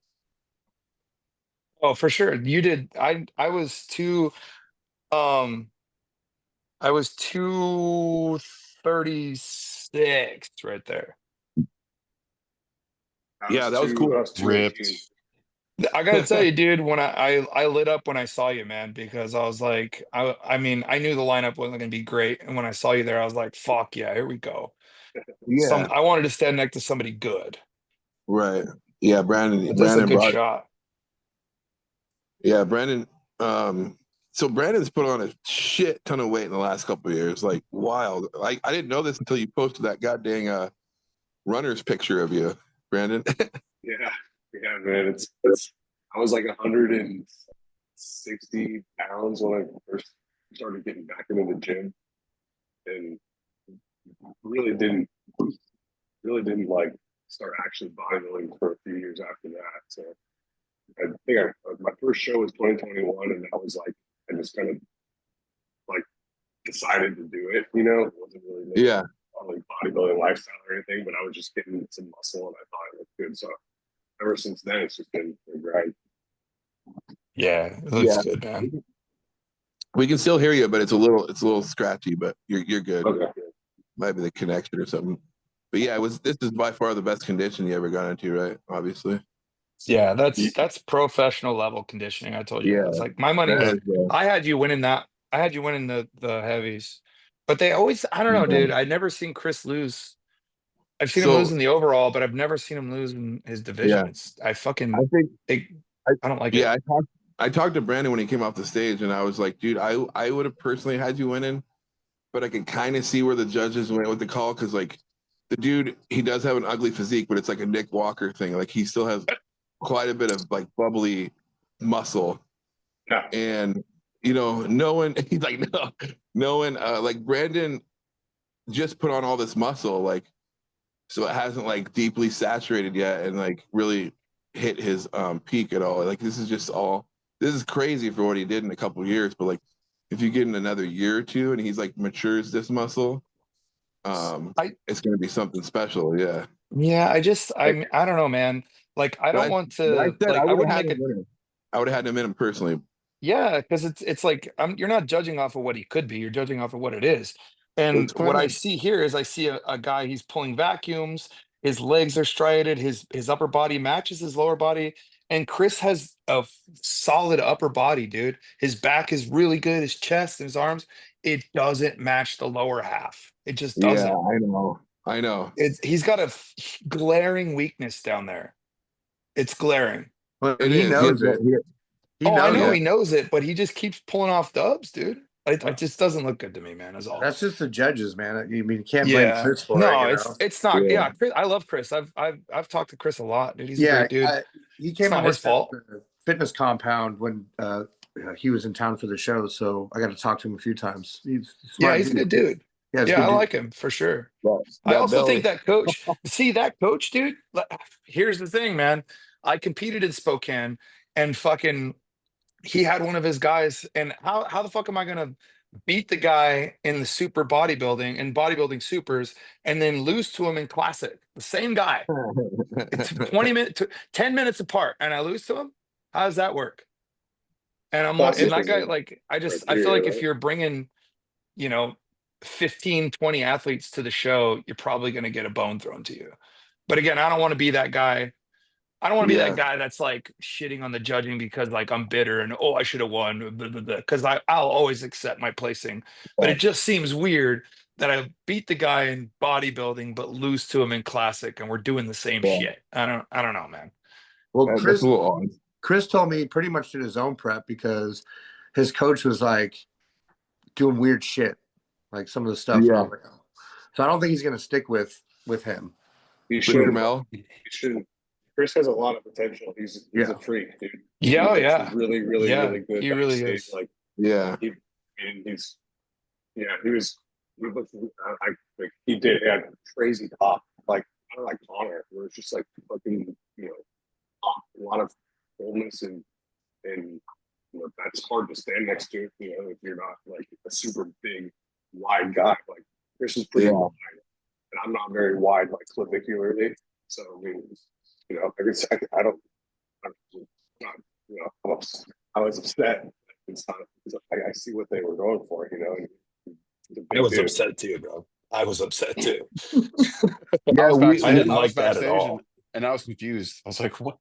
S8: Oh, for sure, you did. I was I was 236 right there.
S1: Yeah, that was cool.
S4: Ripped.
S8: I gotta tell you, dude, when I lit up when I saw you, man, because I was like, I mean, I knew the lineup wasn't gonna be great, and when I saw you there, I was like, fuck yeah, here we go.
S1: Yeah,
S8: I wanted to stand next to somebody good.
S1: right. Yeah, Brandon.
S8: That's a good
S1: brought,
S8: shot.
S1: Yeah, Brandon. So Brandon's put on a shit ton of weight in the last couple of years, like wild. Like I didn't know this until you posted that goddamn runner's picture of you, Brandon.
S7: Yeah, man. It's I was like 160 pounds when I first started getting back into the gym, and really didn't like start actually bodybuilding for a few years after that. So I think my first show was 2021, and that was like I just kind of like decided to do it. It wasn't really like bodybuilding lifestyle or anything, but I was just getting some muscle, and I thought it looked good. So ever since then, it's just been a grind.
S8: Yeah, it looks good, man.
S1: We can still hear you, but it's a little scratchy, but you're good.
S7: Okay.
S1: Might be the connection or something. But yeah, this is by far the best condition you ever got into, right? Obviously.
S8: Yeah, that's professional level conditioning. I told you that. It's like my money was. I had you winning that. I had you winning the heavies, but they always. I don't know, dude. I'd never seen Chris lose. I've seen him lose in the overall, but I've never seen him lose in his division. I don't like it.
S1: Yeah, I talked to Brandon when he came off the stage, and I was like, dude, I would have personally had you winning, but I could kind of see where the judges went with the call, because like the dude, he does have an ugly physique, but it's like a Nick Walker thing. Like he still has quite a bit of like bubbly muscle.
S7: Yeah.
S1: And knowing like Brandon just put on all this muscle, like, so it hasn't like deeply saturated yet and like really hit his peak at all. Like this is crazy for what he did in a couple of years, but like if you get in another year or two and he's like matures this muscle, it's going to be something special. Yeah.
S8: Yeah, I don't know, man. Like I don't want to. I wouldn't make it.
S1: I would have had him in him personally.
S8: Yeah, because it's like you're not judging off of what he could be. You're judging off of what it is. And what I see here is I see a guy. He's pulling vacuums. His legs are striated. His upper body matches his lower body. And Chris has a solid upper body, dude. His back is really good. His chest and his arms. It doesn't match the lower half. It just doesn't.
S1: Yeah, I know.
S8: He's got a glaring weakness down there. It's glaring.
S5: But he knows it.
S8: I know he knows it, but he just keeps pulling off dubs, dude. It just doesn't look good to me, man. Is all.
S5: That's just the judges, man. I mean, you can't blame Chris for it.
S8: No, it's not. Yeah, Chris, I love Chris. I've talked to Chris a lot, dude. He's a great dude.
S5: He came and worked at the fitness compound when he was in town for the show, so I got to talk to him a few times. He's
S8: a good dude. Yeah, I like him for sure. I also think that coach. See that coach, dude. Here's the thing, man. I competed in Spokane, and fucking, he had one of his guys. And how the fuck am I gonna beat the guy in the super bodybuilding and bodybuilding supers, and then lose to him in classic? The same guy. It's 10 minutes apart, and I lose to him. How does that work? And I'm like, and that guy, like, I feel like if you're bringing, 15, 20 athletes to the show, you're probably going to get a bone thrown to you. But again, I don't want to be that guy. I don't want to be that guy that's like shitting on the judging because like I'm bitter and I should have won because I'll always accept my placing. But it just seems weird that I beat the guy in bodybuilding but lose to him in classic and we're doing the same shit. I don't know, man.
S5: Well, Chris told me he pretty much did his own prep because his coach was like doing weird shit, like some of the stuff.
S1: Yeah.
S5: So I don't think he's gonna stick with him.
S7: He should. Chris has a lot of potential. He's a freak, dude.
S8: He's
S7: really, really, really good.
S8: He really is.
S7: Like, he had crazy pop, like kind of like Connor, where it's just like fucking, pop, a lot of fullness and that's hard to stand next to, if you're not like a super big, wide guy. Like Chris is pretty wide, and I'm not very wide, like clavicularly. So I mean, I was upset. It's not, I see what they were going for,
S8: I was upset too, bro. I was upset too.
S4: I
S8: didn't like that at all.
S4: And I was confused. I was like, what?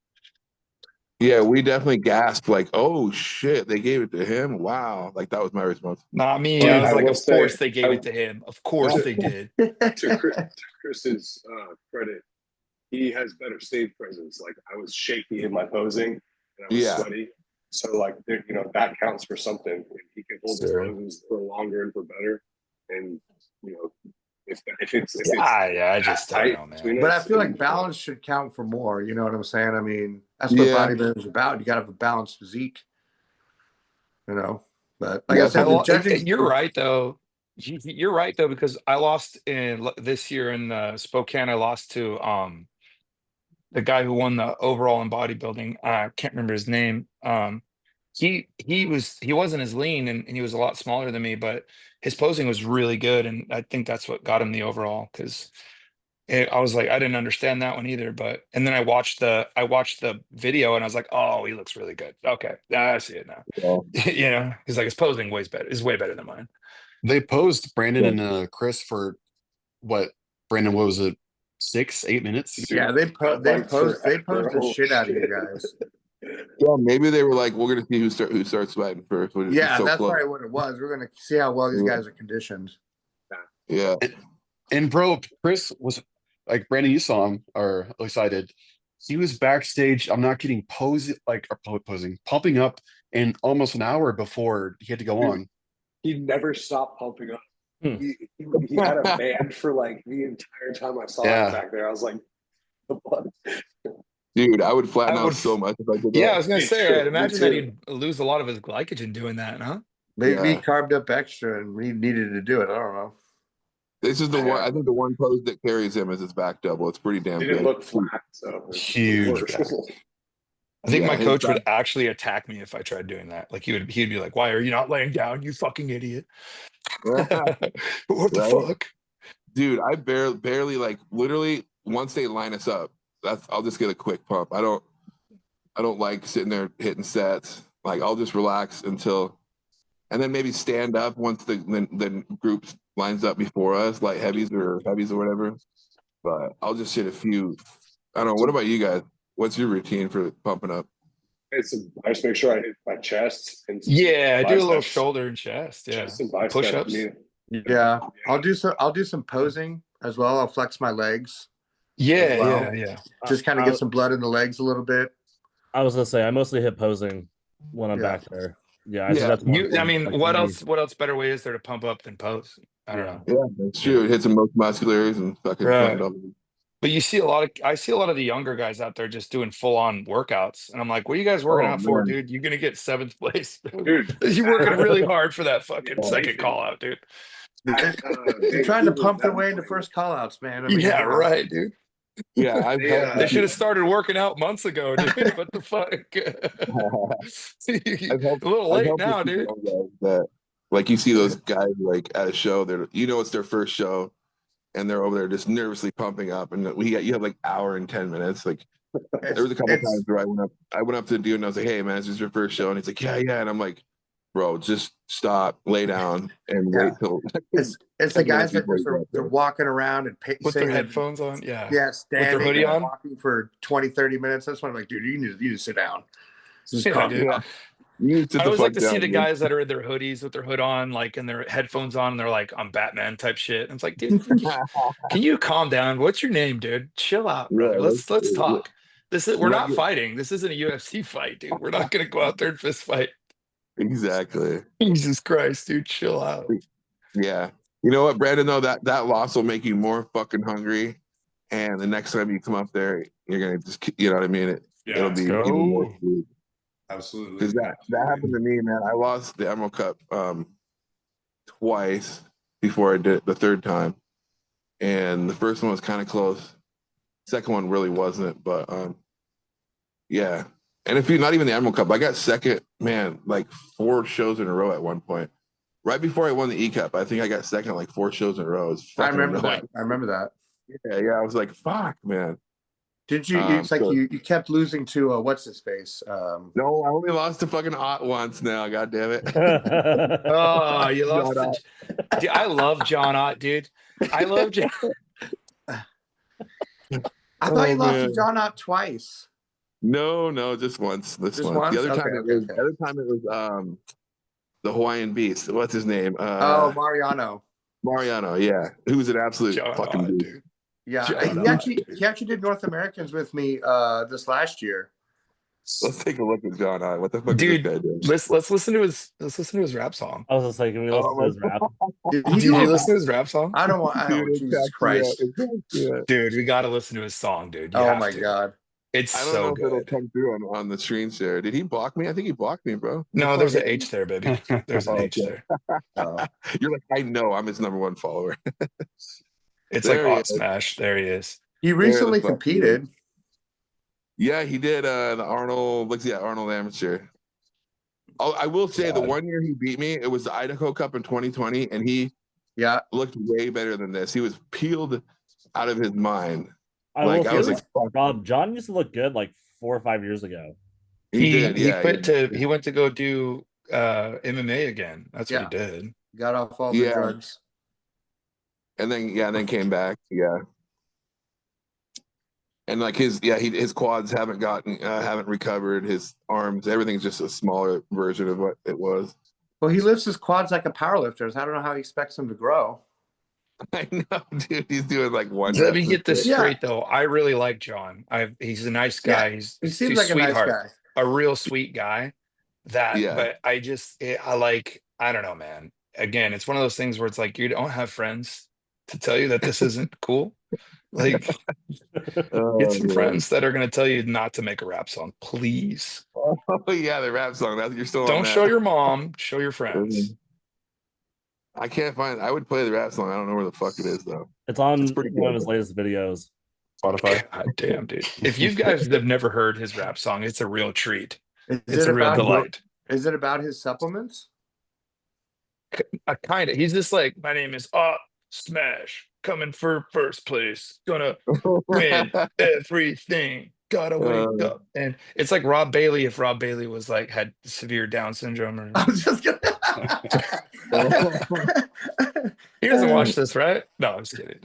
S1: Yeah, we definitely gasped, like, oh shit, they gave it to him. Wow. Like that was my response.
S8: Not me. I was like, of course they gave it to him. Of course they did.
S7: To Chris's credit, he has better stage presence. Like I was shaky in my posing and I was sweaty. So like that counts for something. And he can hold his poses for longer and for better. And if it's
S8: I just don't know, man.
S5: But I feel like balance should count for more. You know what I'm saying? I mean, that's what bodybuilding is about. You got to have a balanced physique. But like I said,
S8: you're right though. You're right though, because I lost this year in Spokane. I lost to the guy who won the overall in bodybuilding. I can't remember his name. He wasn't as lean and he was a lot smaller than me, but his posing was really good, and I think that's what got him the overall. Because I was like, I didn't understand that one either, and then I watched the video and I was like, oh, he looks really good. Okay, I see it now.
S1: Yeah.
S8: He's like, his posing is way better than mine.
S4: They posed Brandon and Chris for what was it, 6-8 minutes?
S5: Yeah, they posed the shit out of you guys.
S1: Yeah, maybe they were like, we're gonna see who starts sweating first.
S5: That's probably what it was. We're gonna see how well these guys are conditioned.
S1: Yeah.
S4: And bro, Chris was like, Brandon, you saw him, or at least I did. He was backstage. I'm not kidding, pumping up, in almost an hour before he had to go on.
S7: He never stopped pumping up. He had a band for like the entire time I saw him back there. I was like, what?
S1: Dude, I would flatten out so much if I did that.
S8: Yeah, I was gonna say, I'd imagine that he'd lose a lot of his glycogen doing that, huh?
S5: Maybe he carved up extra and he needed to do it. I don't know.
S1: This is the one. I think the one pose that carries him is his back double. It's pretty damn good.
S7: It looked flat, so
S4: huge.
S8: I think my coach would actually attack me if I tried doing that. Like he'd be like, "Why are you not laying down, you fucking idiot?" What the fuck,
S1: dude? I barely like literally once they line us up, I'll just get a quick pump. I don't like sitting there hitting sets. Like I'll just relax and then maybe stand up once the group lines up before us, like heavies or whatever. But I'll just hit a few. I don't know. What about you guys? What's your routine for pumping up?
S7: I just make sure I hit my chest.
S8: I do a little shoulder and chest. Yeah,
S7: chest and biceps.
S8: Push-ups.
S5: Yeah, I'll do some posing as well. I'll flex my legs.
S8: Yeah.
S5: Just kind of get some blood in the legs a little bit.
S9: I was gonna say I mostly hit posing when I'm back there. Yeah.
S8: What else better way is there to pump up than pose? I don't know.
S1: Yeah, that's true. It hits them most muscularies and fucking.
S8: But I see a lot of the younger guys out there just doing full on workauts, and I'm like, what are you guys working out for, dude? You're gonna get 7th place, dude. You're working really hard for that fucking second call out, dude.
S5: They're trying to pump their way into first call outs, man.
S8: Right, dude.
S1: Yeah,
S8: they should have started working out months ago, dude. What the fuck? A little late now, dude.
S1: That, like, you see those guys like at a show, it's their first show, and they're over there just nervously pumping up, and you have like hour and 10 minutes. Like There was a couple times where I went up to the dude and I was like, "Hey man, is this your first show?" And he's like, "Yeah, yeah." And I'm like, "Bro, just stop, lay down, and wait till."
S5: It's the guys that just they're walking around and
S8: with their headphones on. Yeah,
S5: standing
S8: with their hoodie on,
S5: walking for 20-30 minutes. That's why I'm like, dude, you need to sit down.
S8: I always like to see the guys that are in their hoodies with their hood on, like, and their headphones on, and they're like on Batman type shit. And it's like, dude, can you calm down? What's your name, dude? Chill out, brother. Let's talk. We're not fighting. This isn't a UFC fight, dude. We're not gonna go out there and fist fight.
S1: Exactly.
S8: Jesus Christ, dude, chill out.
S1: Yeah. You know what, Brandon? Though that loss will make you more fucking hungry, and the next time you come up there, you're gonna just, you know what I mean? It'll be even more food.
S10: Absolutely.
S1: Because that happened to me, man. I lost the Emerald Cup twice before I did it the third time. And the first one was kind of close. Second one really wasn't, but yeah. And if you're not even the Emerald Cup, I got second, man, like 4 shows in a row at one point. Right before I won the E Cup, I think I got second like 4 shows in a row.
S5: I remember that.
S1: Yeah. I was like, fuck, man.
S5: Did you? It's like you kept losing to what's his face?
S1: No, I only lost to fucking Ott once now. God damn it!
S8: Oh, you lost. Dude, I love John Ott, dude. I love John.
S5: I thought you lost to John Ott twice.
S1: No, just once. Just once. The other time it was the Hawaiian Beast. What's his name?
S5: Mariano.
S1: Mariano, yeah, he was an absolute fucking dude.
S5: Yeah, he actually did North Americans with me this last year.
S1: Let's take a look at John Ott. What the fuck,
S8: dude?
S1: Is this guy doing?
S8: Let's listen to his rap song.
S9: I was just like, can we listen to his rap?
S8: Did you listen to his rap song?
S5: I don't. Jesus Christ,
S8: dude, we got to listen to his song, dude.
S5: Oh my god,
S8: it's
S1: I don't
S8: so
S1: know
S8: good.
S1: If it'll come through on the screen share. Did he block me? I think he blocked me, bro.
S8: No, there's an H there, baby. There's an H there.
S1: You're like, I know, I'm his #1 follower.
S8: It's there like Smash. There he is.
S5: He recently competed.
S1: Yeah, he did the Arnold Amateur. I will say the one year he beat me, it was the Idaho Cup in 2020, and he looked way better than this. He was peeled out of his mind.
S9: I was like, Rob, John used to look good like 4 or 5 years ago.
S8: He went to go do MMA again. That's what he did.
S5: Got off all the drugs.
S1: And then came back. Yeah. And like his quads haven't recovered. His arms, everything's just a smaller version of what it was.
S5: Well, he lifts his quads like a powerlifter. I don't know how he expects them to grow.
S1: I know, dude. He's doing like one.
S8: Let me get this straight, though. I really like John. He's a nice guy.
S5: He seems like a nice guy,
S8: a real sweet guy. But I don't know, man. Again, it's one of those things where it's like you don't have friends to tell you that this isn't cool. Like, get some friends that are going to tell you not to make a rap song, please.
S1: Oh yeah, the rap song. You're still.
S8: Don't show your mom. Show your friends.
S1: I can't find. I would play the rap song. I don't know where the fuck it is though.
S9: It's on one of his latest videos.
S8: Spotify. God damn, dude! If you guys have never heard his rap song, it's a real treat. It's a real delight.
S5: Is it about his supplements?
S8: Kind of. He's just like, my name is Smash, coming for first place, gonna win everything. Gotta wake up. And it's like Rob Bailey if Rob Bailey was like had severe Down syndrome. Or...
S5: I was just gonna.
S8: He doesn't watch this, right? No, I'm just kidding.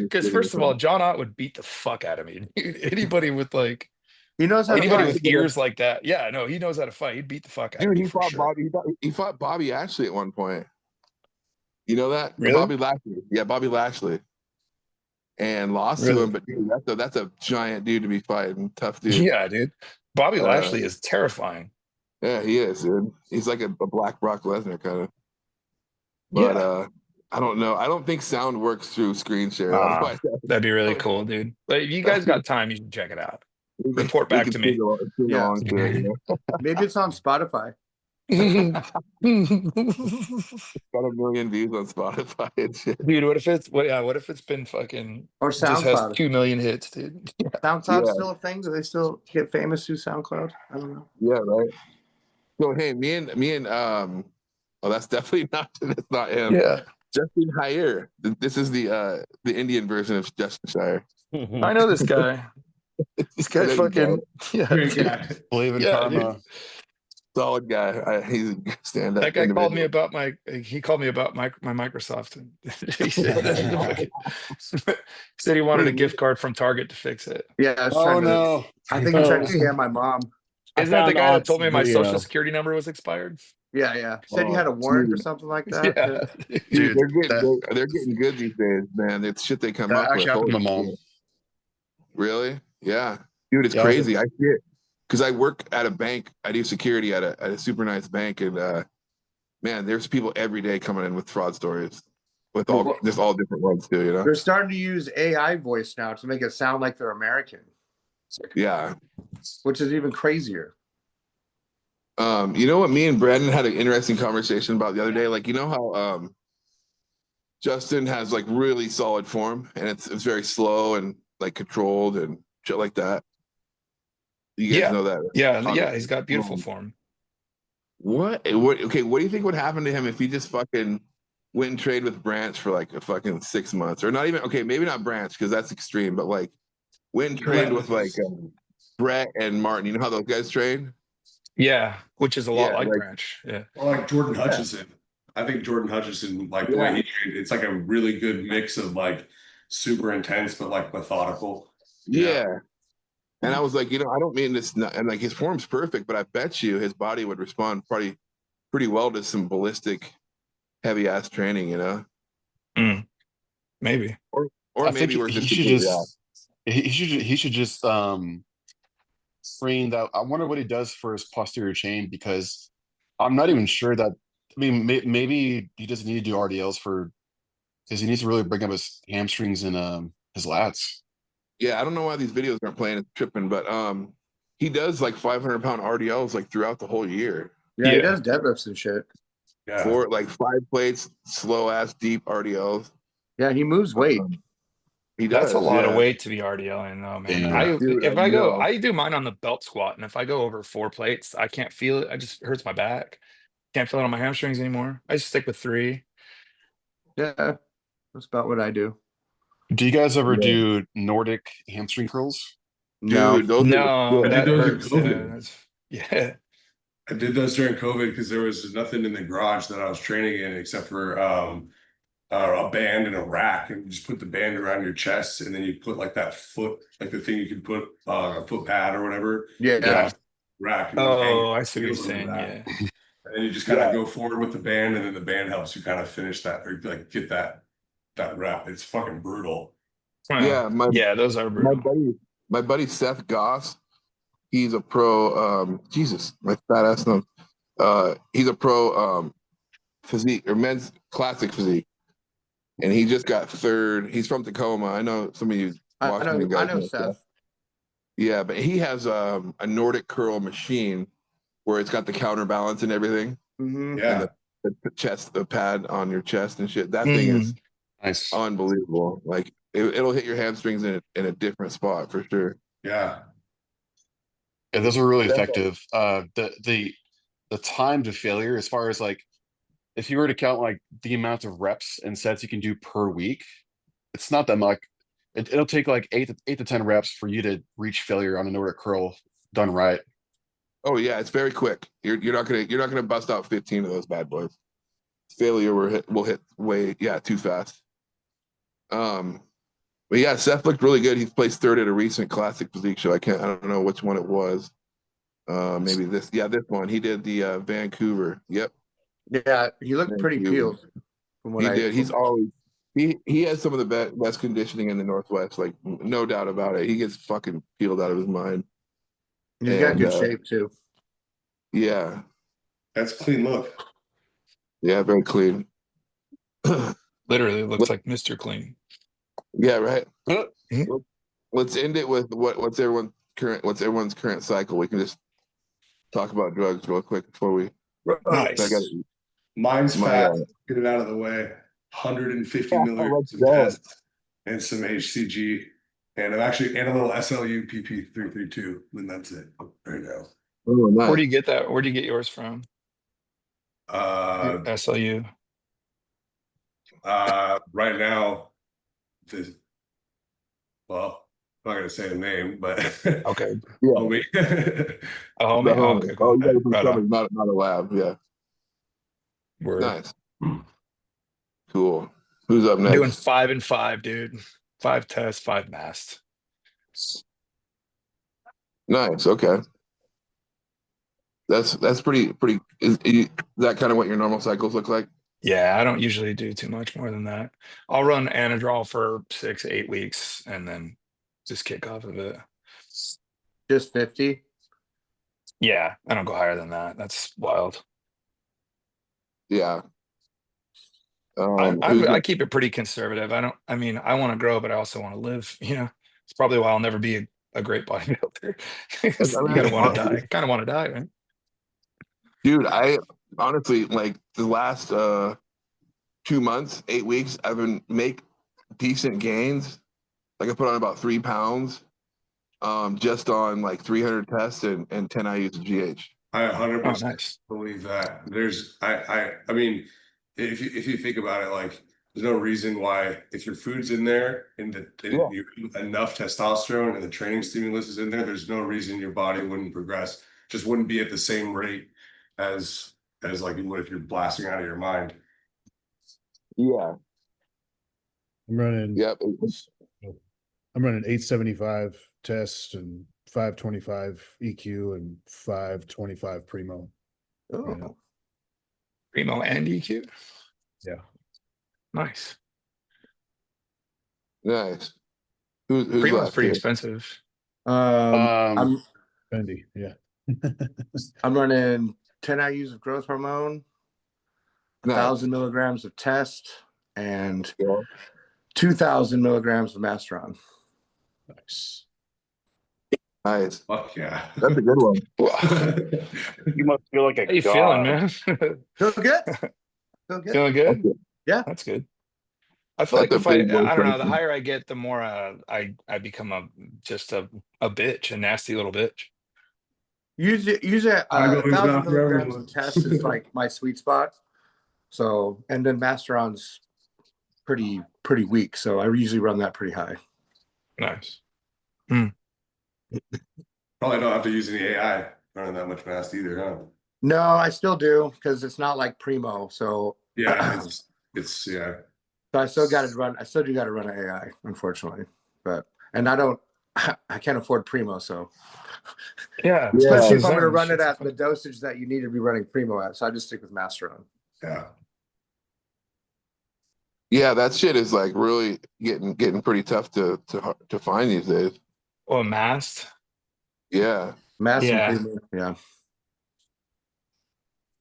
S8: Because first of all, John Ott would beat the fuck out of me. Anybody with like.
S5: He knows how to fight.
S8: With ears like that. Yeah, no, he knows how to fight. He'd beat the fuck out of me.
S1: He fought Bobby Ashley at one point. You know that?
S8: Really?
S1: Bobby Lashley. Yeah, Bobby Lashley. And lost to him, but dude, that's a giant dude to be fighting. Tough dude.
S8: Yeah, dude. Bobby Lashley is terrifying.
S1: Yeah, he is, dude. He's like a black Brock Lesnar kind of. But I don't know. I don't think sound works through screen share.
S8: That'd be really cool, dude. But if you guys got time, you should check it out. Report back to me.
S5: Maybe it's on Spotify.
S1: Got 1 million views on Spotify and shit.
S8: Dude, what if it's been fucking
S5: or SoundCloud?
S8: Just has 2 million hits, dude.
S5: SoundCloud's still a thing? Do they still get famous through SoundCloud? I don't know.
S1: Yeah, right. So hey, me and that's definitely not him.
S8: Yeah.
S1: Justin Hire. This is the Indian version of Justin Shire.
S8: I know this guy. This guy's
S1: There you go.
S8: fucking yeah.
S5: Great
S8: dude.
S5: guy.
S4: Believe in
S8: Yeah,
S4: karma.
S8: dude.
S1: Solid guy. He's a stand-up
S8: That guy called me
S1: individual.
S8: about he called me about my Microsoft. And he said he wanted a gift card from Target to fix it.
S5: Yeah, I was
S4: Oh
S5: trying to.
S4: no.
S5: I think I'm trying to scam my mom.
S8: Isn't that the
S9: found
S8: guy that
S9: Ox
S8: told me my
S9: video.
S8: social security number was expired?
S5: Yeah. Said you had a warrant or
S1: dude.
S5: something like that.
S8: Yeah.
S1: Dude,
S4: Dude,
S1: they're getting good these days, man. It's shit they come
S4: that
S1: up with.
S4: actually happened to my
S1: Holy
S4: mom.
S1: shit. Really? Yeah. Dude, it's
S4: Yeah, I was
S1: crazy. I see it. Because I work at a bank. I do security at a super nice bank. And man, there's people every day coming in with fraud stories. With all different ones too, you know?
S5: They're starting to use AI voice now to make it sound like they're American,
S1: Yeah.
S5: which is even crazier.
S1: You know what me and Brandon had an interesting conversation about the other day? Like, you know how Justin has like really solid form and it's very slow and like controlled and shit like that. You guys know that?
S8: Yeah, he's got beautiful form.
S1: What do you think would happen to him if he just fucking went and traded with Branch for like a fucking 6 months? Or not even, okay, maybe not Branch because that's extreme, but like went and trained with like Brett and Martin. You know how those guys train?
S8: Yeah, which is a lot like
S1: like
S8: Branch. Yeah.
S10: Or like Jordan Hutchison. I think Jordan Hutchison, like the way he trained, it's like a really good mix of like super intense but like methodical.
S1: Yeah. And I was like, you know, I don't mean this, and like his form's perfect, but I bet you his body would respond pretty well to some ballistic, heavy ass training, you know.
S8: Maybe.
S1: Or
S4: I
S1: maybe
S4: think
S1: we're just
S4: he should just train that. I wonder what he does for his posterior chain because I'm not even sure that. I mean, maybe he doesn't need to do RDLs because he needs to really bring up his hamstrings and his lats.
S1: Yeah, I don't know why these videos aren't playing. It's tripping, but he does like 500-pound RDLs like throughout the whole year.
S5: Yeah, he does deadlifts and shit.
S10: Yeah.
S1: For like 5 plates, slow ass deep RDLs.
S5: Yeah, he moves weight.
S1: He does.
S8: That's a lot of weight to be RDLing though, man.
S4: Yeah.
S8: I do mine on the belt squat, and if I go over 4 plates, I can't feel it. It just hurts my back. Can't feel it on my hamstrings anymore. I just stick with 3.
S5: Yeah, that's about what I do.
S10: Do you guys ever do Nordic hamstring curls?
S1: Dude, those
S8: no, that
S10: hurts.
S8: Yeah.
S10: I did those during COVID because there was nothing in the garage that I was training in except for a band and a rack, and you just put the band around your chest, and then you put like that foot, like the thing you can put a foot pad or whatever.
S5: Yeah.
S10: Rack. And
S8: I see what you're saying. Yeah.
S10: And then you just kind of go forward with the band, and then the band helps you kind of finish that or like get that rep. It's fucking brutal.
S1: Yeah,
S8: those are brutal.
S1: My buddy Seth Goss, he's a pro. Jesus, my fat ass nose. He's a pro physique or men's classic physique, and he just got 3rd. He's from Tacoma. I know some of you.
S5: I know Seth.
S1: Yeah, but he has a Nordic curl machine where it's got the counterbalance and everything.
S5: Mm-hmm.
S10: Yeah,
S1: and the pad on your chest and shit. That thing is
S4: nice,
S1: unbelievable. Like it'll hit your hamstrings in a different spot for sure.
S10: Yeah,
S4: those are really effective. The time to failure, as far as like, if you were to count like the amount of reps and sets you can do per week, it's not that much. It'll take like 8 to 10 reps for you to reach failure on a Nordic curl done right.
S1: Oh yeah, it's very quick. You're not gonna bust out 15 of those bad boys. Failure will hit way too fast. But yeah, Seth looked really good. He's placed 3rd at a recent classic physique show. I don't know which one it was. Maybe this one. He did the Vancouver. Yep.
S5: Yeah, he looked pretty peeled.
S1: He did. He's always he has some of the best conditioning in the Northwest, like no doubt about it. He gets fucking peeled out of his mind.
S5: He's got good shape too.
S1: Yeah.
S10: That's a clean look.
S1: Yeah, very clean.
S8: Literally looks like Mr. Clean.
S1: Yeah, right. Let's end it with what's everyone's current cycle. We can just talk about drugs real quick before we.
S8: Nice.
S10: Mine's fat. Get it out of the way. 150 milligrams of tests and some HCG, and a little SLU PP332, and that's it right now.
S1: Oh, nice.
S8: Where do you get that? Where do you get yours from? SLU.
S10: Right now, not gonna say a name, but
S8: Okay.
S1: Yeah.
S10: homie.
S8: A homie? Oh, okay, cool.
S1: you got it from
S8: Right
S1: somebody,
S8: on.
S1: not a lab. Yeah.
S8: Word.
S1: Nice. Cool. Who's up
S8: I'm doing
S1: next?
S8: 5 and 5, dude. 5 tests, 5 mast.
S1: Nice. Okay. That's pretty. Is that kind of what your normal cycles look like?
S8: Yeah, I don't usually do too much more than that. I'll run Anadrol for 6, 8 weeks and then just kick off of it.
S5: Just 50.
S8: Yeah, I don't go higher than that. That's wild.
S1: Yeah.
S8: I keep it pretty conservative. I mean, I want to grow, but I also want to live, you know. It's probably why I'll never be a great bodybuilder. You gotta want to die. Kind of want to die, right?
S1: Dude, I honestly like the last 2 months, 8 weeks, I've been make decent gains. Like I put on about 3 pounds just on like 300 tests and 10 IUs of GH.
S10: I 100%
S8: nice.
S10: believe that. I mean, if you think about it, like there's no reason why if your food's in there and you enough testosterone and the training stimulus is in there, there's no reason your body wouldn't progress. Just wouldn't be at the same rate as like you would if you're blasting out of your mind.
S1: Yeah.
S3: I'm running.
S1: Yep.
S3: I'm running 875 test and 525 EQ and 525 primo.
S5: Oh.
S3: Right now.
S8: Primo and EQ.
S3: Yeah.
S8: Nice.
S1: Nice. Who's
S8: Primo's
S1: left
S8: pretty
S1: here?
S8: expensive.
S5: I'm
S3: Bendy, yeah.
S5: I'm running 10 IUs of growth hormone, 1,000 milligrams of test, and 2,000 milligrams of Masteron.
S3: Nice.
S1: Nice.
S10: Fuck yeah.
S1: That's a good one.
S6: You must feel like a
S8: How you
S6: god.
S8: feeling, man?
S5: Feel good? Feel good?
S8: Feeling good?
S5: Yeah.
S8: That's good. I feel like
S1: That's
S8: if
S1: a big boy
S8: I don't know, the
S1: question.
S8: higher I get, the more I become just a bitch, a nasty little bitch.
S5: Usually 1,000 milligrams of test is like my sweet spot. So, and then Masteron's pretty weak, so I usually run that pretty high.
S8: Nice.
S10: Probably don't have to use any AI running that much mass either, huh?
S5: No, I still do because it's not like primo. So
S10: Yeah, it's yeah.
S5: So I still do got to run an AI, unfortunately. And I can't afford primo, so
S8: Yeah.
S5: especially if I'm going to run it at the dosage that you need to be running primo at. So I just stick with Masteron.
S10: Yeah.
S1: Yeah, that shit is like really getting pretty tough to find these days.
S8: Oh, mast.
S1: Yeah.
S5: Mast
S8: Yeah.
S5: and primo. Yeah.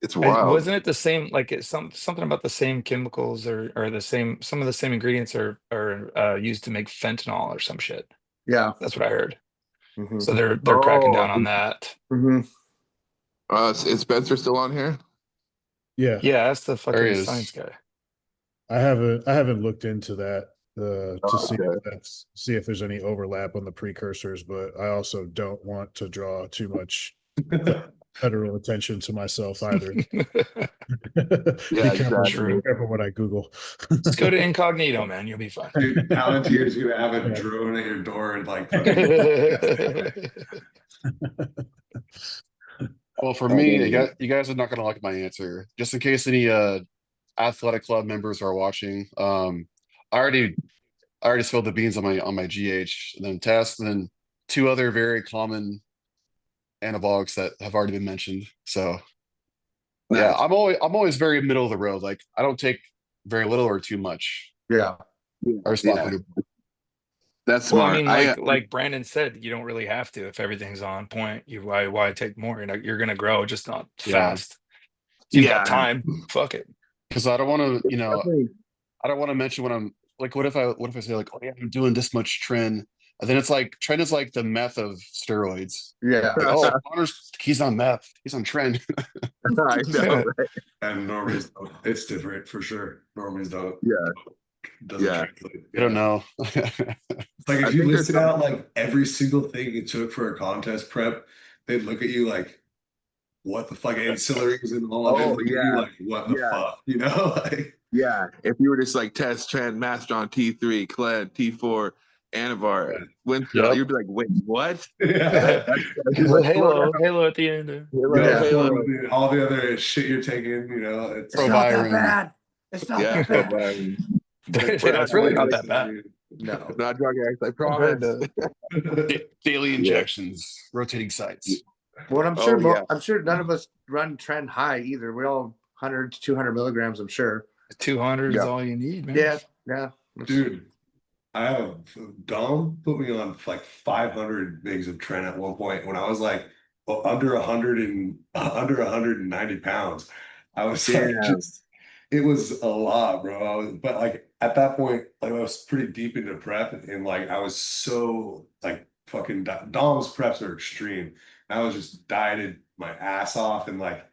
S1: It's wild.
S8: Wasn't it the same? Like it's something about the same chemicals or some of the same ingredients are used to make fentanyl or some shit.
S5: Yeah.
S8: That's what I heard.
S5: Mm-hmm.
S8: So they're cracking down on that.
S5: Mm-hmm.
S1: Is Spencer still on here?
S3: Yeah.
S8: Yeah, that's the
S4: There he
S8: fucking
S4: is.
S8: science guy.
S3: I haven't looked into that
S1: okay.
S3: see if there's any overlap on the precursors, but I also don't want to draw too much federal attention to myself either.
S1: Yeah,
S3: Be careful,
S1: exactly.
S3: be careful what I Google.
S8: Just go to incognito, man. You'll be fine.
S10: Dude, Palantir's gonna have a drone at your door and like
S4: Well, for me, you guys are not gonna like my answer. Just in case any athletic club members are watching, I already spilled the beans on my GH, and then test, and then 2 other very common anabolics that have already been mentioned. So yeah, I'm always very middle of the road. Like I don't take very little or too much.
S5: Yeah.
S4: I respond.
S1: That's smart.
S8: Well, I mean, like Brandon said, you don't really have to if everything's on point. Why take more? You're gonna grow, just not fast. You've got time. Fuck it.
S4: Because I don't want to, I don't want to mention when I'm like, what if I say like, oh yeah, I'm doing this much trend, and then it's like trend is like the meth of steroids.
S5: Yeah.
S4: Like, oh, Connor's, he's on meth. He's on trend.
S1: I know, right?
S10: And normies don't. It's different for sure. Normies don't. Doesn't translate.
S4: I don't know.
S10: It's like if you listed out like every single thing you took for a contest prep, they'd look at you like, what the fuck, ancillaries and all of it. You like, what the fuck, you know? Like,
S1: yeah. If you were just like test trend, Masteron T3, Cled, T4, Anavar, Winfield. You'd be like, wait, what?
S10: Yeah.
S8: Halo at the end.
S10: All the other shit you're taking, you know,
S5: it's not that bad. It's not that bad.
S8: It's really not that bad.
S5: No,
S1: not drug addicts. I promise.
S4: Daily injections, rotating sites.
S5: Well, I'm sure none of us run trend high either. We all 100 to 200 milligrams. I'm sure
S8: 200 is all you need, man.
S5: Yeah.
S10: Dude, I have Dom put me on like 500 mgs of Tren at one point when I was like under 190 pounds. I was like, it was a lot, bro. But like at that point, like I was pretty deep into prep, and like I was so like fucking Dom's preps are extreme. I was just dieted my ass off, and like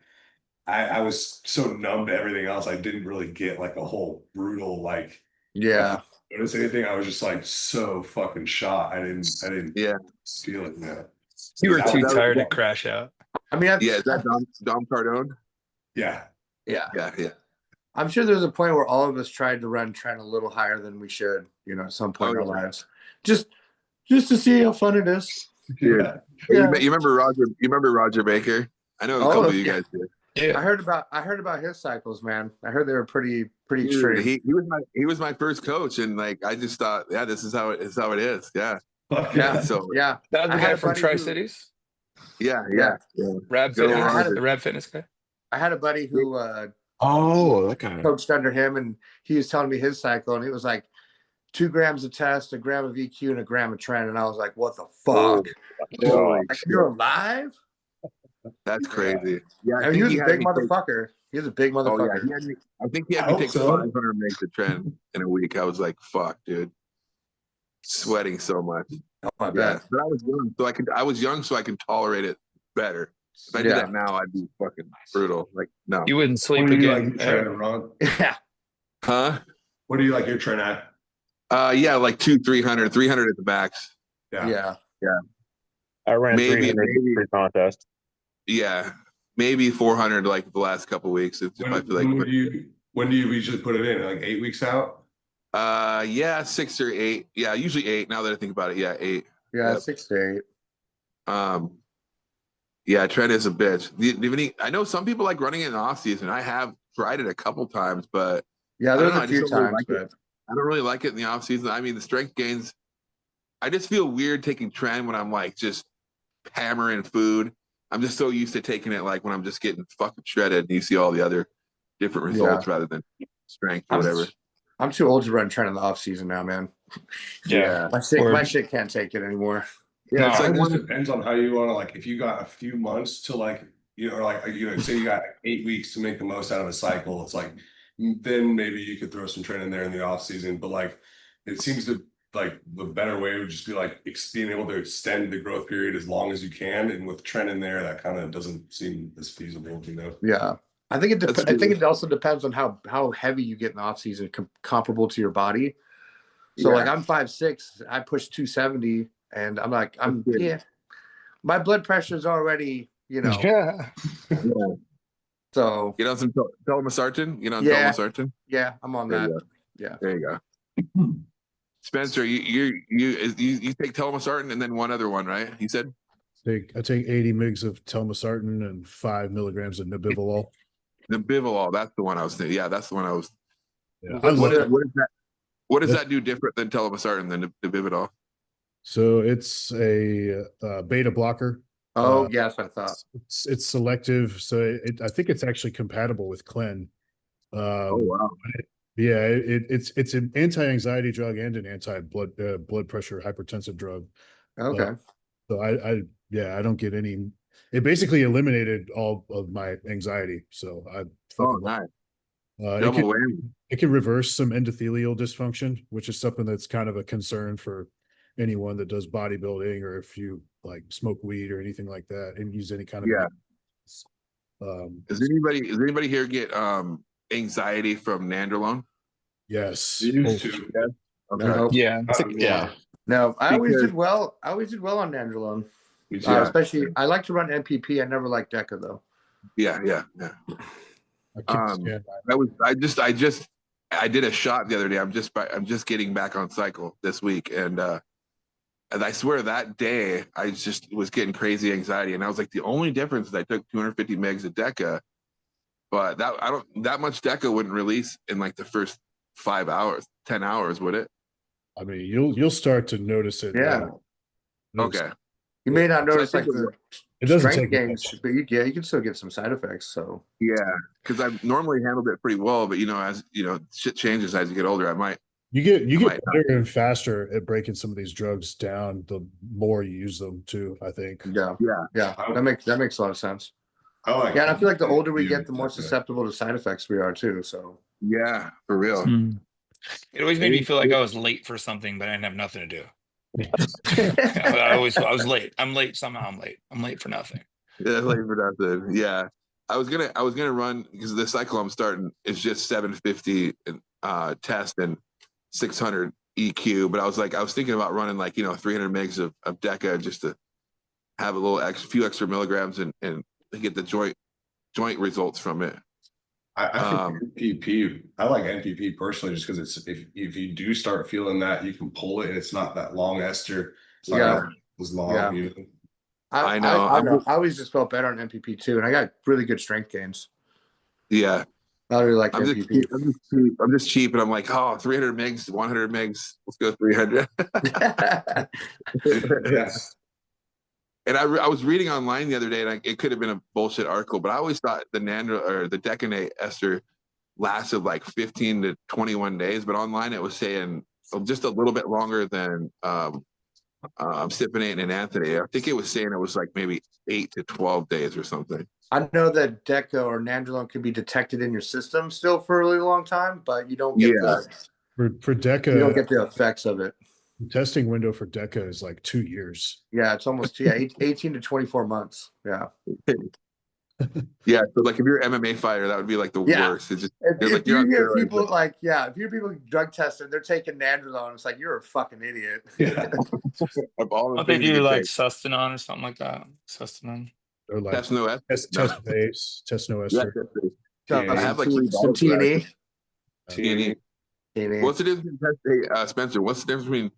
S10: I was so numb to everything else. I didn't really get like a whole brutal like notice anything. I was just like so fucking shot. I didn't feel it, man.
S8: You were too tired to crash out.
S5: I mean,
S1: is that Dom Cardone?
S5: Yeah.
S1: Yeah.
S5: I'm sure there's a point where all of us tried to run trend a little higher than we should, you know, at some point in our lives. Just to see how fun it is.
S1: Yeah. You remember Roger? You remember Roger Baker? I know a couple of you guys did.
S5: Yeah. I heard about his cycles, man. I heard they were pretty extreme.
S1: He was my first coach, and like I just thought, this is how it is. Yeah.
S5: So
S8: that was the guy from Tri-Cities.
S1: Yeah.
S8: Rab Fitness, the Rab Fitness guy.
S5: I had a buddy who
S4: that guy
S5: coached under him, and he was telling me his cycle, and it was like 2 grams of test, 1 gram of EQ, and 1 gram of trend, and I was like, "What the fuck? Like, you're alive?
S1: That's crazy." Yeah,
S5: I mean, he was a big motherfucker. He was a big motherfucker.
S1: I think he had me take 500 mgs of trend in a week. I was like, "Fuck, dude." Sweating so much.
S5: Oh my bad.
S1: But I was young, so I could tolerate it better. If I did that now, I'd be fucking brutal. Like, no.
S8: You wouldn't sleep again.
S5: Yeah.
S1: Huh?
S10: What do you like your Tren at?
S1: Like 300 at the max.
S5: Yeah.
S6: I ran 300 pre-contest.
S1: Yeah. Maybe 400 like the last couple of weeks.
S10: When do you usually put it in? Like 8 weeks out?
S1: 6 or 8. Yeah, usually 8. Now that I think about it, 8.
S5: Yeah, 6 to 8.
S1: Yeah, Trend is a bitch. I know some people like running it in the off season. I have tried it a couple times, but
S5: there's a few times.
S1: I don't really like it in the off season. I mean, the strength gains. I just feel weird taking Trend when I'm like just hammering food. I'm just so used to taking it like when I'm just getting fucking shredded, and you see all the other different results rather than strength or whatever.
S5: I'm too old to run Trend in the off season now, man. My shit can't take it anymore.
S10: Yeah, it's like it depends on how you want to, like, if you got a few months to, like, you know, like, you know, say you got 8 weeks to make the most out of a cycle, it's like, then maybe you could throw some trend in there in the off season. But like, it seems to, like, the better way would just be like being able to extend the growth period as long as you can, and with trend in there, that kind of doesn't seem as feasible, you know.
S5: Yeah, I think it also depends on how heavy you get in the off season, comparable to your body. So like, I'm 5'6", I push 270. And I'm like, my blood pressure is already, you know. So
S1: you know some telmisartan? You know telmisartan?
S5: Yeah, I'm on that. Yeah.
S1: There you go. Spencer, you take telmisartan and then one other one, right? You said?
S3: I take 80 mgs of telmisartan and 5 milligrams of nebivolol.
S1: Nebivolol, that's the one I was thinking. Yeah, that's the one I was.
S3: Yeah,
S1: what does that do different than telmisartan than nebivolol?
S3: So it's a beta blocker.
S5: Oh, that's what I thought.
S3: It's selective, so I think it's actually compatible with Clen.
S1: Oh wow!
S3: It's an anti-anxiety drug and an anti-blood pressure hypertensive drug.
S5: Okay.
S3: So I don't get any. It basically eliminated all of my anxiety. So
S1: nice.
S3: It can reverse some endothelial dysfunction, which is something that's kind of a concern for anyone that does bodybuilding, or if you like smoke weed or anything like that and use any kind of
S1: does anybody here get anxiety from nandrolone?
S3: Yes.
S10: You used to.
S1: Okay.
S5: No, I always did well on nandrolone. Especially I like to run MPP. I never liked DECA though.
S1: Yeah. I just I did a shot the other day. I'm just getting back on cycle this week, and I swear that day I just was getting crazy anxiety, and I was like, the only difference is I took 250 megs of Deca, but that much Deca wouldn't release in like the first 5 hours, 10 hours, would it?
S3: I mean, you'll start to notice it.
S5: Yeah.
S1: Okay.
S5: You may not notice like the
S3: it doesn't
S5: strength
S3: take
S5: gains, but you can still get some side effects. So
S1: yeah, because I've normally handled it pretty well, but as shit changes as you get older, I might.
S3: You get better and faster at breaking some of these drugs down the more you use them too, I think.
S5: Yeah. That makes a lot of sense.
S10: I like
S5: and I feel like the older we get, the more susceptible to side effects we are too. So
S1: yeah, for real.
S8: It always made me feel like I was late for something, but I didn't have nothing to do. I was late. I'm late somehow. I'm late for nothing.
S1: Yeah, late for nothing. Yeah. I was gonna run because the cycle I'm starting is just 750 test and 600 EQ, but I was thinking about running like 300 megs of Deca just to have a little few extra milligrams and get the joint results from it.
S10: I think NPP. I like NPP personally, just because it's if you do start feeling that, you can pull it, and it's not that long ester. It's not as long.
S5: Yeah.
S1: I know.
S5: I always just felt better on NPP too, and I got really good strength gains.
S1: Yeah.
S5: I really like
S1: I'm
S5: NPP.
S1: I'm just cheap, and I'm like, 300 megs, 100 megs. Let's go 300.
S10: Yes.
S1: And I was reading online the other day, and it could have been a bullshit article, but I always thought the decanate ester lasted like 15 to 21 days. But online it was saying just a little bit longer than cypionate and anthony. I think it was saying it was like maybe 8 to 12 days or something.
S5: I know that Deca or Nandrolone can be detected in your system still for a really long time, but you don't get
S3: for Deca.
S5: You don't get the effects of it.
S3: The testing window for Deca is like 2 years.
S5: Yeah, it's almost 18 to 24 months. Yeah.
S1: Yeah, so like if you're an MMA fighter, that would be like the worst. It's just
S5: if you hear people drug tested, they're taking Nandrolone, it's like you're a fucking idiot.
S8: Yeah. Don't they do like Sustanon or something like that? Sustanon.
S3: Or like test no ester.
S1: I have like
S5: some TNE.
S1: What's the difference between Spencer? What's the difference between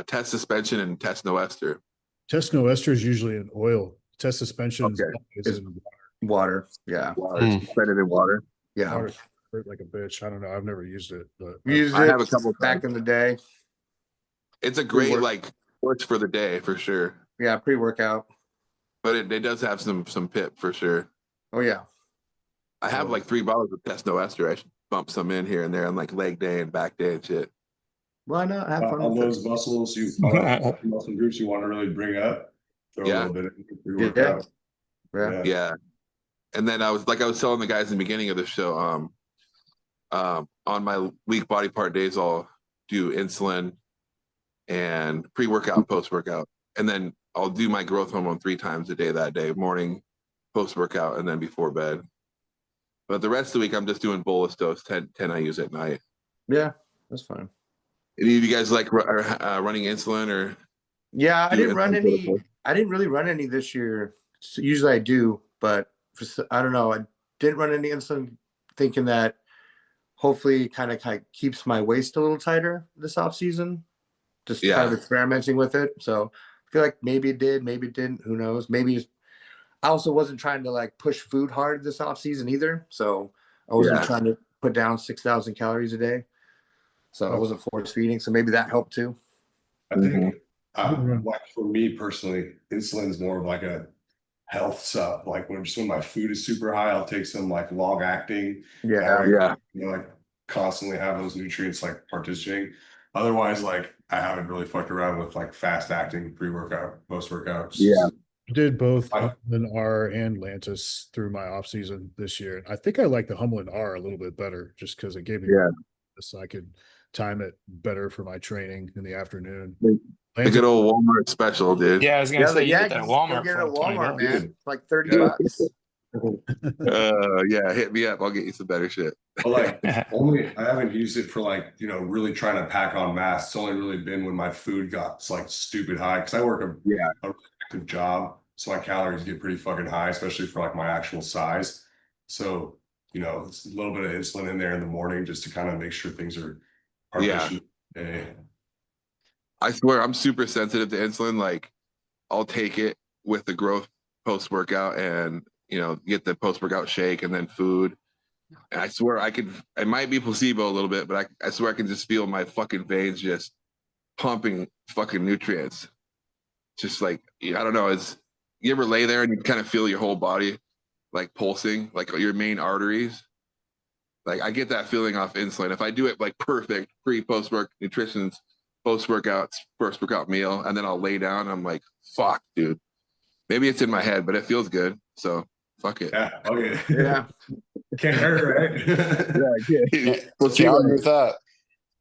S1: test suspension and test no ester?
S3: Test no ester is usually in oil. Test suspension is in
S5: water. Yeah.
S1: Suspended in water.
S5: Yeah.
S3: Water hurt like a bitch. I don't know. I've never used it, but
S5: I have a couple back in the day.
S1: It's a great works for the day for sure.
S5: Yeah, pre-workout.
S1: But it does have some pip for sure.
S5: Oh yeah.
S1: I have like 3 bottles of test no ester. I should bump some in here and there on like leg day and back day and shit.
S5: Why not have fun
S10: on those muscles muscle groups you want to really bring up? Throw a little bit in pre-workout.
S1: Yeah. And then I was telling the guys in the beginning of the show, on my weak body part days, I'll do insulin and pre-workout, post-workout, and then I'll do my growth hormone 3 times a day that day, morning, post-workout, and then before bed. But the rest of the week, I'm just doing bolus dose, 10 I use at night.
S5: Yeah, that's fine.
S1: Any of you guys like running insulin or?
S5: Yeah, I didn't really run any this year. So usually I do, but I don't know. I didn't run any insulin, thinking that hopefully kind of keeps my waist a little tighter this off season. Just kind of experimenting with it. So I feel like maybe it did, maybe it didn't. Who knows? Maybe I also wasn't trying to like push food hard this off season either. So I wasn't trying to put down 6,000 calories a day. So I wasn't force feeding. So maybe that helped too.
S10: I think like for me personally, insulin is more of like a health stuff. Like when my food is super high, I'll take some like long acting. Like constantly have those nutrients like partitioning. Otherwise, like I haven't really fucked around with like fast acting pre-workout, post-workouts.
S3: Yeah. I did both Humlin R and Lantus through my off season this year. I think I like the Humlin R a little bit better just because it gave me so I could time it better for my training in the afternoon.
S1: The good old Walmart special, dude.
S8: Yeah, I was gonna say you get that at Walmart.
S5: Get it at Walmart, man. It's like $30.
S1: Hit me up. I'll get you some better shit.
S10: But like I haven't used it for like, really trying to pack on mass. It's only really been when my food got like stupid high, because I work a really active job. So my calories get pretty fucking high, especially for like my actual size. So you know, it's a little bit of insulin in there in the morning just to kind of make sure things are
S1: Yeah. I swear I'm super sensitive to insulin. Like I'll take it with the growth post-workout and, you know, get the post-workout shake and then food. And I swear it might be placebo a little bit, but I swear I can just feel my fucking veins just pumping fucking nutrients. Just like, I don't know, you ever lay there and you kind of feel your whole body like pulsing, like your main arteries? Like I get that feeling off insulin. If I do it like perfect post-work nutrition, post-workouts, first workout meal, and then I'll lay down, I'm like, fuck, dude. Maybe it's in my head, but it feels good. So fuck it.
S10: Yeah. Okay.
S5: Yeah.
S10: Can't hurt, right?
S4: Can't
S1: Placebo,
S4: argue with that.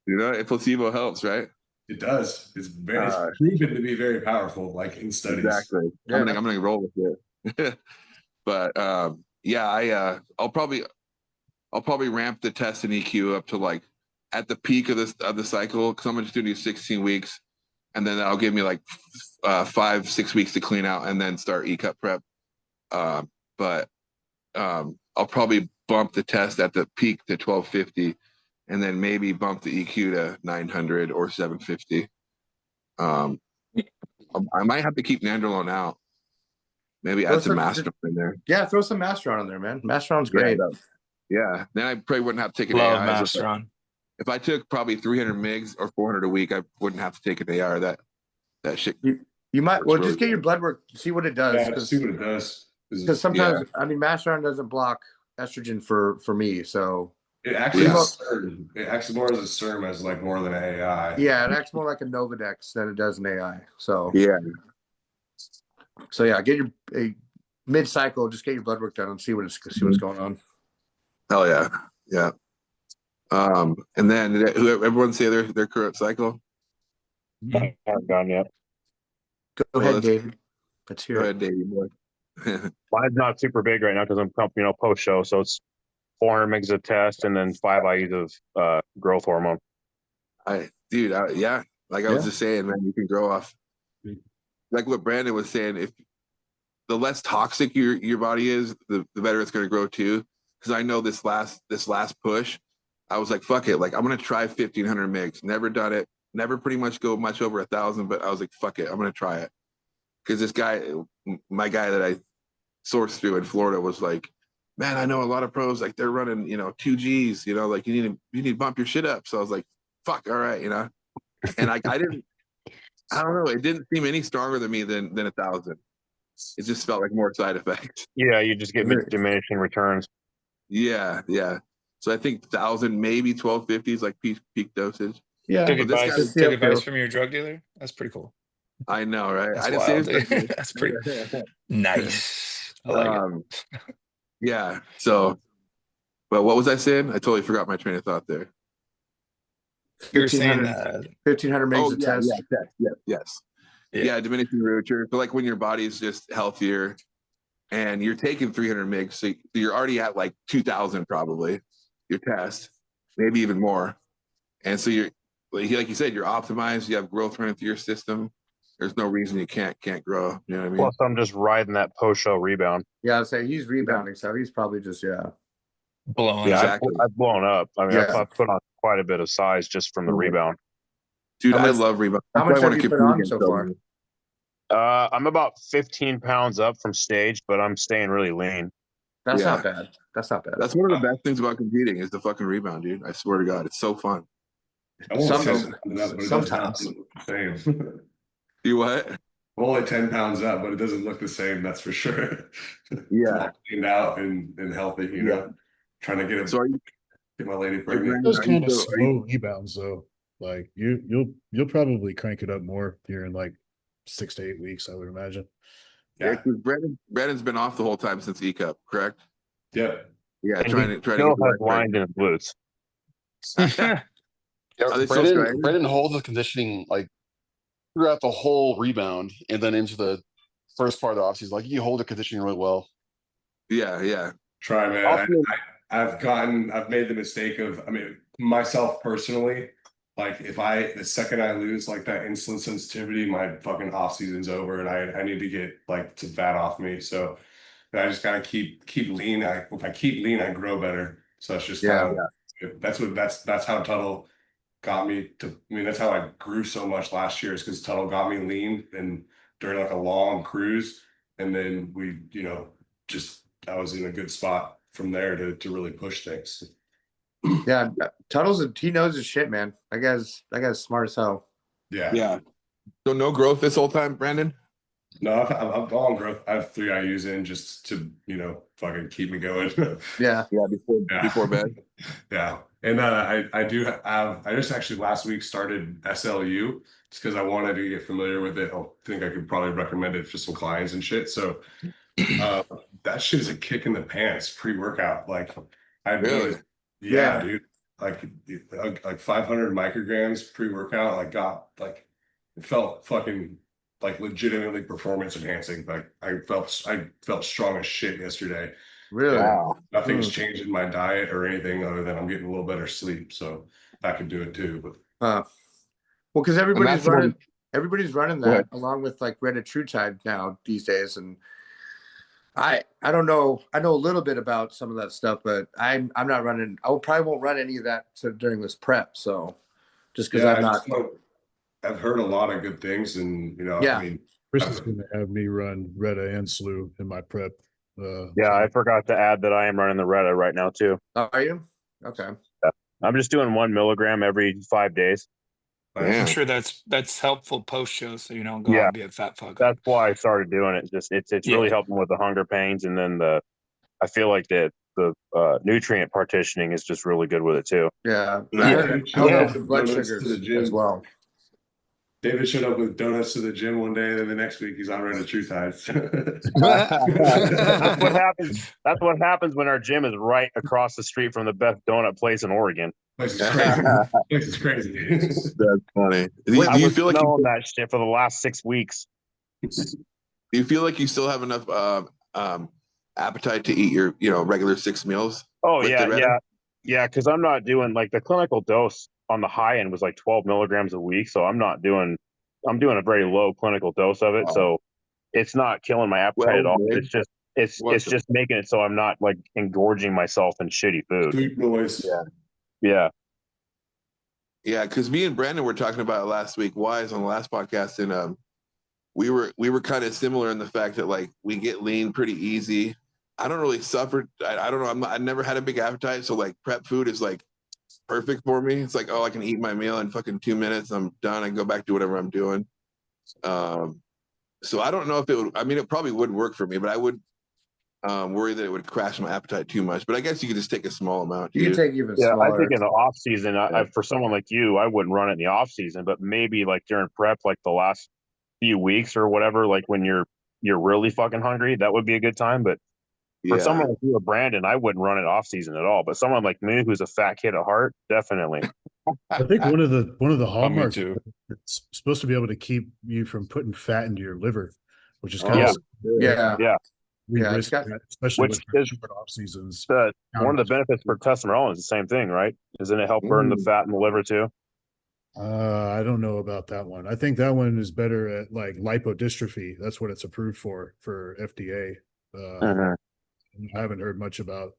S1: you know, placebo helps, right?
S10: It does. It's proven to be very powerful, like in studies.
S1: Exactly.
S5: Yeah.
S1: I'm gonna roll with it. But yeah, I'll probably ramp the test in EQ up to like at the peak of the cycle, because I'm just gonna do 16 weeks, and then that'll give me like 5-6 weeks to clean out and then start E-cup prep. But I'll probably bump the test at the peak to 1250, and then maybe bump the EQ to 900 or 750. I might have to keep Nandrolone out. Maybe add some Masteron in there.
S5: Yeah, throw some Masteron in there, man. Masteron's great.
S1: Yeah, then I probably wouldn't have to take an
S8: Love
S1: AI.
S8: Masteron.
S1: If I took probably 300 mgs or 400 a week, I wouldn't have to take an AR. That shit.
S5: You might just get your blood work, see what it does.
S10: Yeah, see what it does.
S5: Because sometimes, I mean, Masteron doesn't block estrogen for me, so
S10: it actually it acts more as a SERM as like more than an AI.
S5: Yeah, it acts more like a Novadex than it does an AI. So
S1: yeah,
S5: get your mid-cycle, just get your blood work done and see what's going on.
S1: Hell yeah, yeah. And then everyone say their current cycle.
S6: I haven't gone yet.
S5: Go ahead, David. Let's hear it.
S1: Go ahead, Davey boy.
S6: Mine's not super big right now because I'm, you know, post show, so it's 400 mgs of test and then 5 IUs of growth hormone.
S1: Yeah, like I was just saying, man, you can grow off. Like what Brandon was saying, if the less toxic your body is, the better it's going to grow too. Because I know this last push, I was like, fuck it, like I'm going to try 1500 mgs. Never done it. Never pretty much go much over 1,000, but I was like, fuck it, I'm going to try it. Because this guy, my guy that I sourced through in Florida was like, man, I know a lot of pros, like they're running, 2 Gs, like you need to bump your shit up. So I was like, fuck, all right, and I don't know, it didn't seem any stronger than me than 1,000. It just felt like more side effects.
S6: Yeah, you just get diminishing returns.
S1: Yeah. So I think 1,000, maybe 1,250 is like peak dosage.
S5: Yeah.
S8: Took advice from your drug dealer. That's pretty cool.
S1: I know, right?
S8: That's
S1: I didn't
S8: wild,
S1: say
S8: dude. That's pretty nice. I like it.
S1: Yeah. So, but what was I saying? I totally forgot my train of thought there.
S8: You were saying
S5: 1,500 mgs of test.
S1: Yes. Yeah, diminishing return. But like when your body's just healthier and you're taking 300 mgs, so you're already at like 2,000 probably, your test, maybe even more. And so you're, like you said, you're optimized, you have growth running through your system. There's no reason you can't grow. You know what I mean?
S6: Plus, I'm just riding that post-show rebound.
S5: Yeah, I'd say he's rebounding, so he's probably just
S8: blowing up.
S1: Exactly.
S6: I've blown up. I mean, I've put on quite a bit of size just from the rebound.
S1: Dude, I love rebound.
S5: How much have you put on so far?
S6: I'm about 15 pounds up from stage, but I'm staying really lean.
S5: That's not bad. That's not bad.
S1: That's one of the best things about competing is the fucking rebound, dude. I swear to God, it's so fun.
S5: Sometimes.
S1: You what?
S10: I'm only 10 pounds up, but it doesn't look the same. That's for sure.
S1: Yeah,
S10: cleaned out and healthy. Trying to get it.
S1: So
S10: get my lady pregnant.
S3: Those kind of slow rebounds, though. Like you'll probably crank it up more here in like 6 to 8 weeks, I would imagine.
S1: Yeah, because Brandon's been off the whole time since E-Cup, correct?
S10: Yep.
S1: Yeah,
S6: and
S1: trying to
S6: still has lines in his glutes.
S4: Brandon holds the conditioning like throughout the whole rebound and then into the first part of the offseason. Like you hold the conditioning really well.
S1: Yeah.
S10: Try, man. I've made the mistake of, myself personally, like the second I lose like that insulin sensitivity, my fucking off season's over and I need to get like some fat off me. So And I just gotta keep lean. If I keep lean, I grow better. So that's just kind of that's how Tuttle got me to. I mean, that's how I grew so much last year, is because Tuttle got me lean and during like a long cruise, and then we, just I was in a good spot from there to really push things.
S5: Yeah, he knows his shit, man. That guy's smart as hell.
S10: Yeah.
S1: So no growth this whole time, Brandon?
S10: No, I'm all on growth. I have 3 IUs in just to, fucking keep me going.
S5: Yeah.
S1: Before bed.
S10: Yeah. And I just actually last week started SLU just because I wanted to get familiar with it. I think I could probably recommend it for some clients and shit. So that shit is a kick in the pants pre-workout. Like
S1: Really?
S10: Yeah, dude. Like 500 micrograms pre-workout, like it felt fucking like legitimately performance enhancing. Like I felt strong as shit yesterday.
S5: Really?
S1: Wow.
S10: Nothing's changed in my diet or anything other than I'm getting a little better sleep. So I could do it too. But
S5: well, because everybody's running that along with like retatrutide now these days, and I don't know. I know a little bit about some of that stuff, but I'm not running. I probably won't run any of that during this prep. So just because
S10: I've heard a lot of good things, and I mean,
S3: Chris is going to have me run Retta and SLU in my prep.
S6: I forgot to add that I am running the Retta right now too.
S5: Are you? Okay.
S6: Yeah. I'm just doing 1 milligram every 5 days.
S8: I'm sure that's helpful post show, so you don't go out and be a fat fuck.
S6: That's why I started doing it. It's really helping with the hunger pains, and then I feel like the nutrient partitioning is just really good with it too.
S5: Yeah.
S10: Blood sugars as well. David showed up with donuts to the gym one day, and then the next week he's on retatrutide.
S6: That's what happens. That's what happens when our gym is right across the street from the best donut place in Oregon.
S10: Place is crazy. Place is crazy.
S1: That's funny. Do you feel like
S6: that shit for the last 6 weeks?
S1: Do you feel like you still have enough appetite to eat your regular 6 meals?
S6: Oh yeah. Because I'm not doing like the clinical dose on the high end was like 12 milligrams a week, so I'm doing a very low clinical dose of it.
S1: Wow.
S6: So it's not killing my appetite at all. It's just making it so I'm not like engorging myself in shitty food.
S10: Sleep noise.
S6: Yeah.
S1: Because me and Brandon were talking about it last week, Wise, on the last podcast, and we were kind of similar in the fact that like we get lean pretty easy. I don't really suffer. I don't know. I never had a big appetite, so like prep food is like perfect for me. It's like, I can eat my meal in fucking 2 minutes. I'm done. I go back to whatever I'm doing. So I don't know if it would. I mean, it probably would work for me, but I would worry that it would crash my appetite too much. But I guess you could just take a small amount.
S5: You can take even smaller.
S6: I think in the off season, for someone like you, I wouldn't run it in the off season, but maybe like during prep, like the last few weeks or whatever, like when you're really fucking hungry, that would be a good time. But for someone like you or Brandon, I wouldn't run it off season at all. But someone like me, who's a fat kid at heart, definitely.
S3: I think one of the hallmarks is it's supposed to be able to keep you from putting fat into your liver, which is kind of we risk that, especially with short off seasons.
S6: One of the benefits for testosterone is the same thing, right? Doesn't it help burn the fat in the liver too?
S3: I don't know about that one. I think that one is better at like lipodystrophy. That's what it's approved for FDA. I haven't heard much about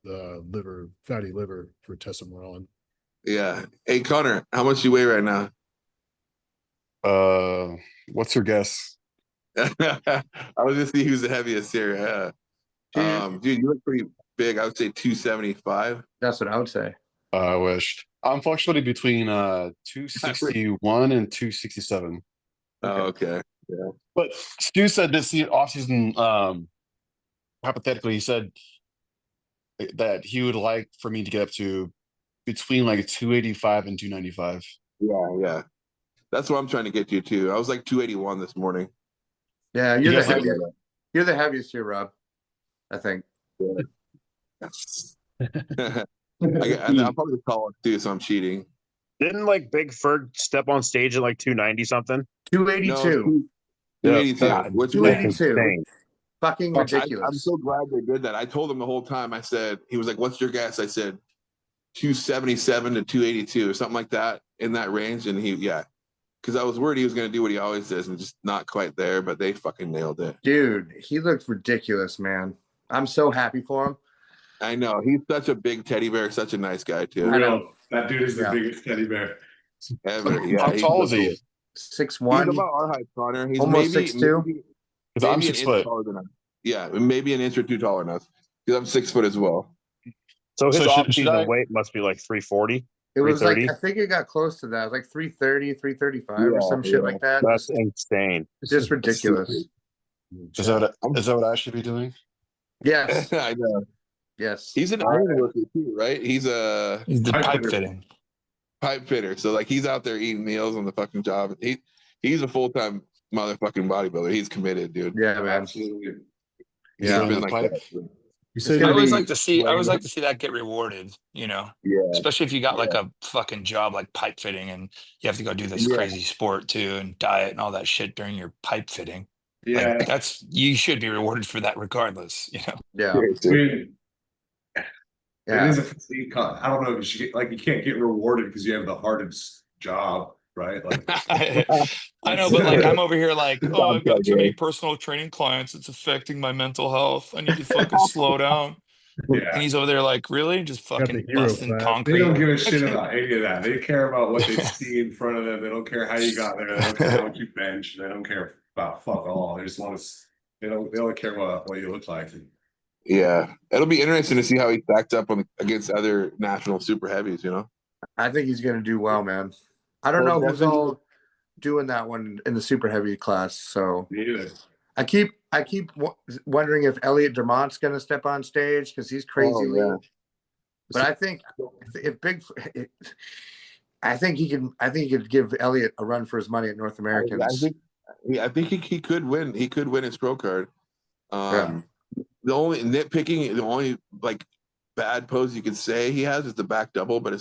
S3: fatty liver for testosterone.
S1: Yeah. Hey, Connor, how much you weigh right now?
S4: What's your guess?
S1: I was just see who's the heaviest here. Dude, you look pretty big. I would say 275.
S5: That's what I would say.
S4: I wish. I'm fluctuating between 261 and 267.
S1: Okay. Yeah.
S4: But Stu said this offseason, hypothetically, he said that he would like for me to get up to between like 285 and 295.
S1: Yeah. That's what I'm trying to get you to. I was like 281 this morning.
S5: Yeah, you're the heaviest. You're the heaviest here, Rob. I think.
S1: I'll probably call it too, so I'm cheating.
S6: Didn't like Big Ferg step on stage at like 290 something?
S5: 282.
S1: 282. Which
S5: 282. Fucking ridiculous.
S1: I'm so glad they did that. I told him the whole time. I said, he was like, "What's your guess?" I said 277 to 282 or something like that, in that range. And because I was worried he was going to do what he always does and just not quite there, but they fucking nailed it.
S5: Dude, he looked ridiculous, man. I'm so happy for him.
S1: I know. He's such a big teddy bear, such a nice guy, too.
S10: Real. That dude is the biggest teddy bear
S1: ever. Yeah,
S4: How tall is he?
S5: 6'1".
S1: He's about our height, Connor. He's
S5: almost
S1: maybe
S5: 6'2".
S1: maybe
S4: I'm
S1: an
S4: 6
S1: inch
S4: foot.
S1: taller than us. Yeah, maybe an inch or two taller than us. Because I'm 6 foot as well.
S6: So his
S4: So should
S6: off-season
S4: I-
S6: weight must be like 340.
S5: It was like
S6: 330?
S5: I think it got close to that. It was like 330, 335 or some shit like that.
S6: That's insane.
S5: It's just ridiculous.
S4: Is that what I should be doing?
S5: Yes.
S1: I know.
S5: Yes.
S1: He's an iron worker too, right? He's a
S8: He's the
S10: Pipe
S8: pipe
S10: fitter.
S8: fitting.
S1: pipe fitter. So like he's out there eating meals on the fucking job. He's a full-time motherfucking bodybuilder. He's committed, dude.
S5: Yeah, man.
S10: Absolutely.
S1: He's
S5: Yeah.
S1: been
S4: The
S1: like
S4: pipe.
S1: that.
S3: You said
S8: I always
S1: be
S8: like to see. I
S1: like
S8: always
S1: that.
S8: like to see that get rewarded. You know,
S1: Yeah.
S8: especially if you got like a fucking job like pipe fitting, and you have to go do this
S1: Yeah.
S8: crazy sport too, and diet and all that shit during your pipe fitting.
S10: Yeah.
S8: Like you should be rewarded for that regardless. You know.
S5: Yeah.
S10: I mean,
S5: Yeah.
S10: it is a physique. I don't know if you should get, like, you can't get rewarded because you have the hardest job, right? Like,
S8: I know, but like I'm over here like, oh, I've got too many personal training clients. It's affecting my mental health. I need to fucking slow down. And
S10: yeah.
S8: he's over there like, really? Just
S3: Got the
S8: fucking
S3: hero
S8: busting
S3: flag.
S10: They
S8: concrete.
S10: don't give a shit about any of that. They care about what they see in front of them. They don't care how you got there. They don't care how much you bench. They don't care about fuck all. They just want to. They don't care what you look like.
S1: Yeah. It'll be interesting to see how he stacks up against other national super heavies, you know?
S5: I think he's gonna do well, man. I don't know who's all doing that one in the super heavy class. So
S10: Neither.
S5: I keep wondering if Elliot Dermont's gonna step on stage because he's crazy lean. But I think I think he could give Elliot a run for his money at North Americans.
S1: I think he could win. He could win his pro card.
S5: Yeah.
S1: The only nitpicking, the only like bad pose you could say he has is the back double, but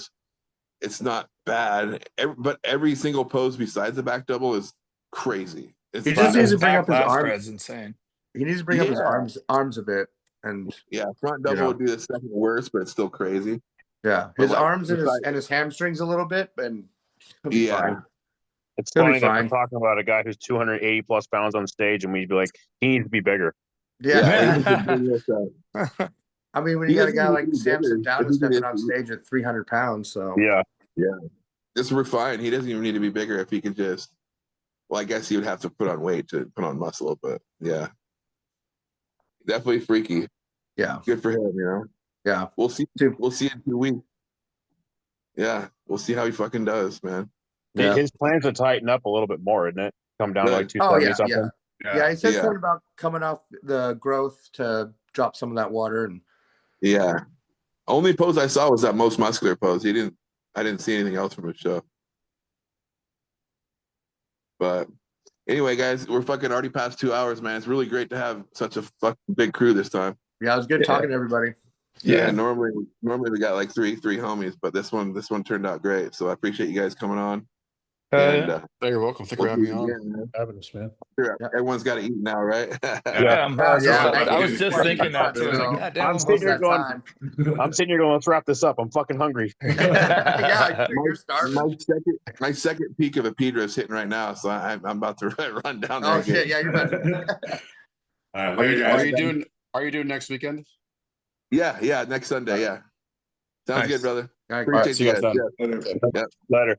S1: it's not bad. But every single pose besides the back double is crazy.
S5: He just needs to bring up his
S8: Last
S5: arms.
S8: spread's insane.
S5: He needs to bring up his arms a bit, and
S1: front double would be the second worst, but it's still crazy.
S5: Yeah,
S1: But
S5: his
S1: like,
S5: arms and his hamstrings a little bit, and he'll be fine.
S6: It's
S5: He'll be
S6: funny that
S5: fine.
S6: we're talking about a guy who's 280 plus pounds on stage, and we'd be like, he needs to be bigger.
S5: Yeah.
S1: Yeah.
S5: I mean, when
S1: He
S5: you got a
S1: doesn't
S5: guy
S1: need
S5: like
S1: to be
S5: Samson
S1: bigger.
S5: Down
S1: If he
S5: stepping
S1: can
S5: on stage at 300 pounds, so
S6: Yeah.
S1: Just refine. He doesn't even need to be bigger if he could just. Well, I guess he would have to put on weight to put on muscle, but yeah, definitely freaky.
S5: Yeah,
S1: good for him. You know.
S5: Yeah,
S1: we'll see. We'll see in 2 weeks. Yeah, we'll see how he fucking does, man.
S6: Yeah. His plans to tighten up a little bit more, isn't it? Come down to like 270 something.
S5: Yeah, he said something about coming off the growth to drop some of that water, and
S1: only pose I saw was that most muscular pose. I didn't see anything else from his show. But anyway, guys, we're fucking already past 2 hours, man. It's really great to have such a fucking big crew this time.
S5: Yeah, it was good talking to everybody.
S1: Yeah, normally we got like three homies, but this one turned out great. So I appreciate you guys coming on.
S4: You're welcome. Thank you for having me on.
S3: Having us, man.
S1: Sure, everyone's got to eat now, right?
S8: I was just thinking that too. Like, God damn,
S6: I'm sitting here going, let's wrap this up. I'm fucking hungry.
S5: You're starving.
S1: My second peak of a Pedro is hitting right now, so I'm about to run down there.
S5: Oh shit! Yeah, you're about to.
S4: Are you doing next weekend?
S1: Yeah, next Sunday. Yeah, sounds good, brother.
S5: All right,
S1: Appreciate
S4: see you guys then.
S1: Yeah.
S6: Later.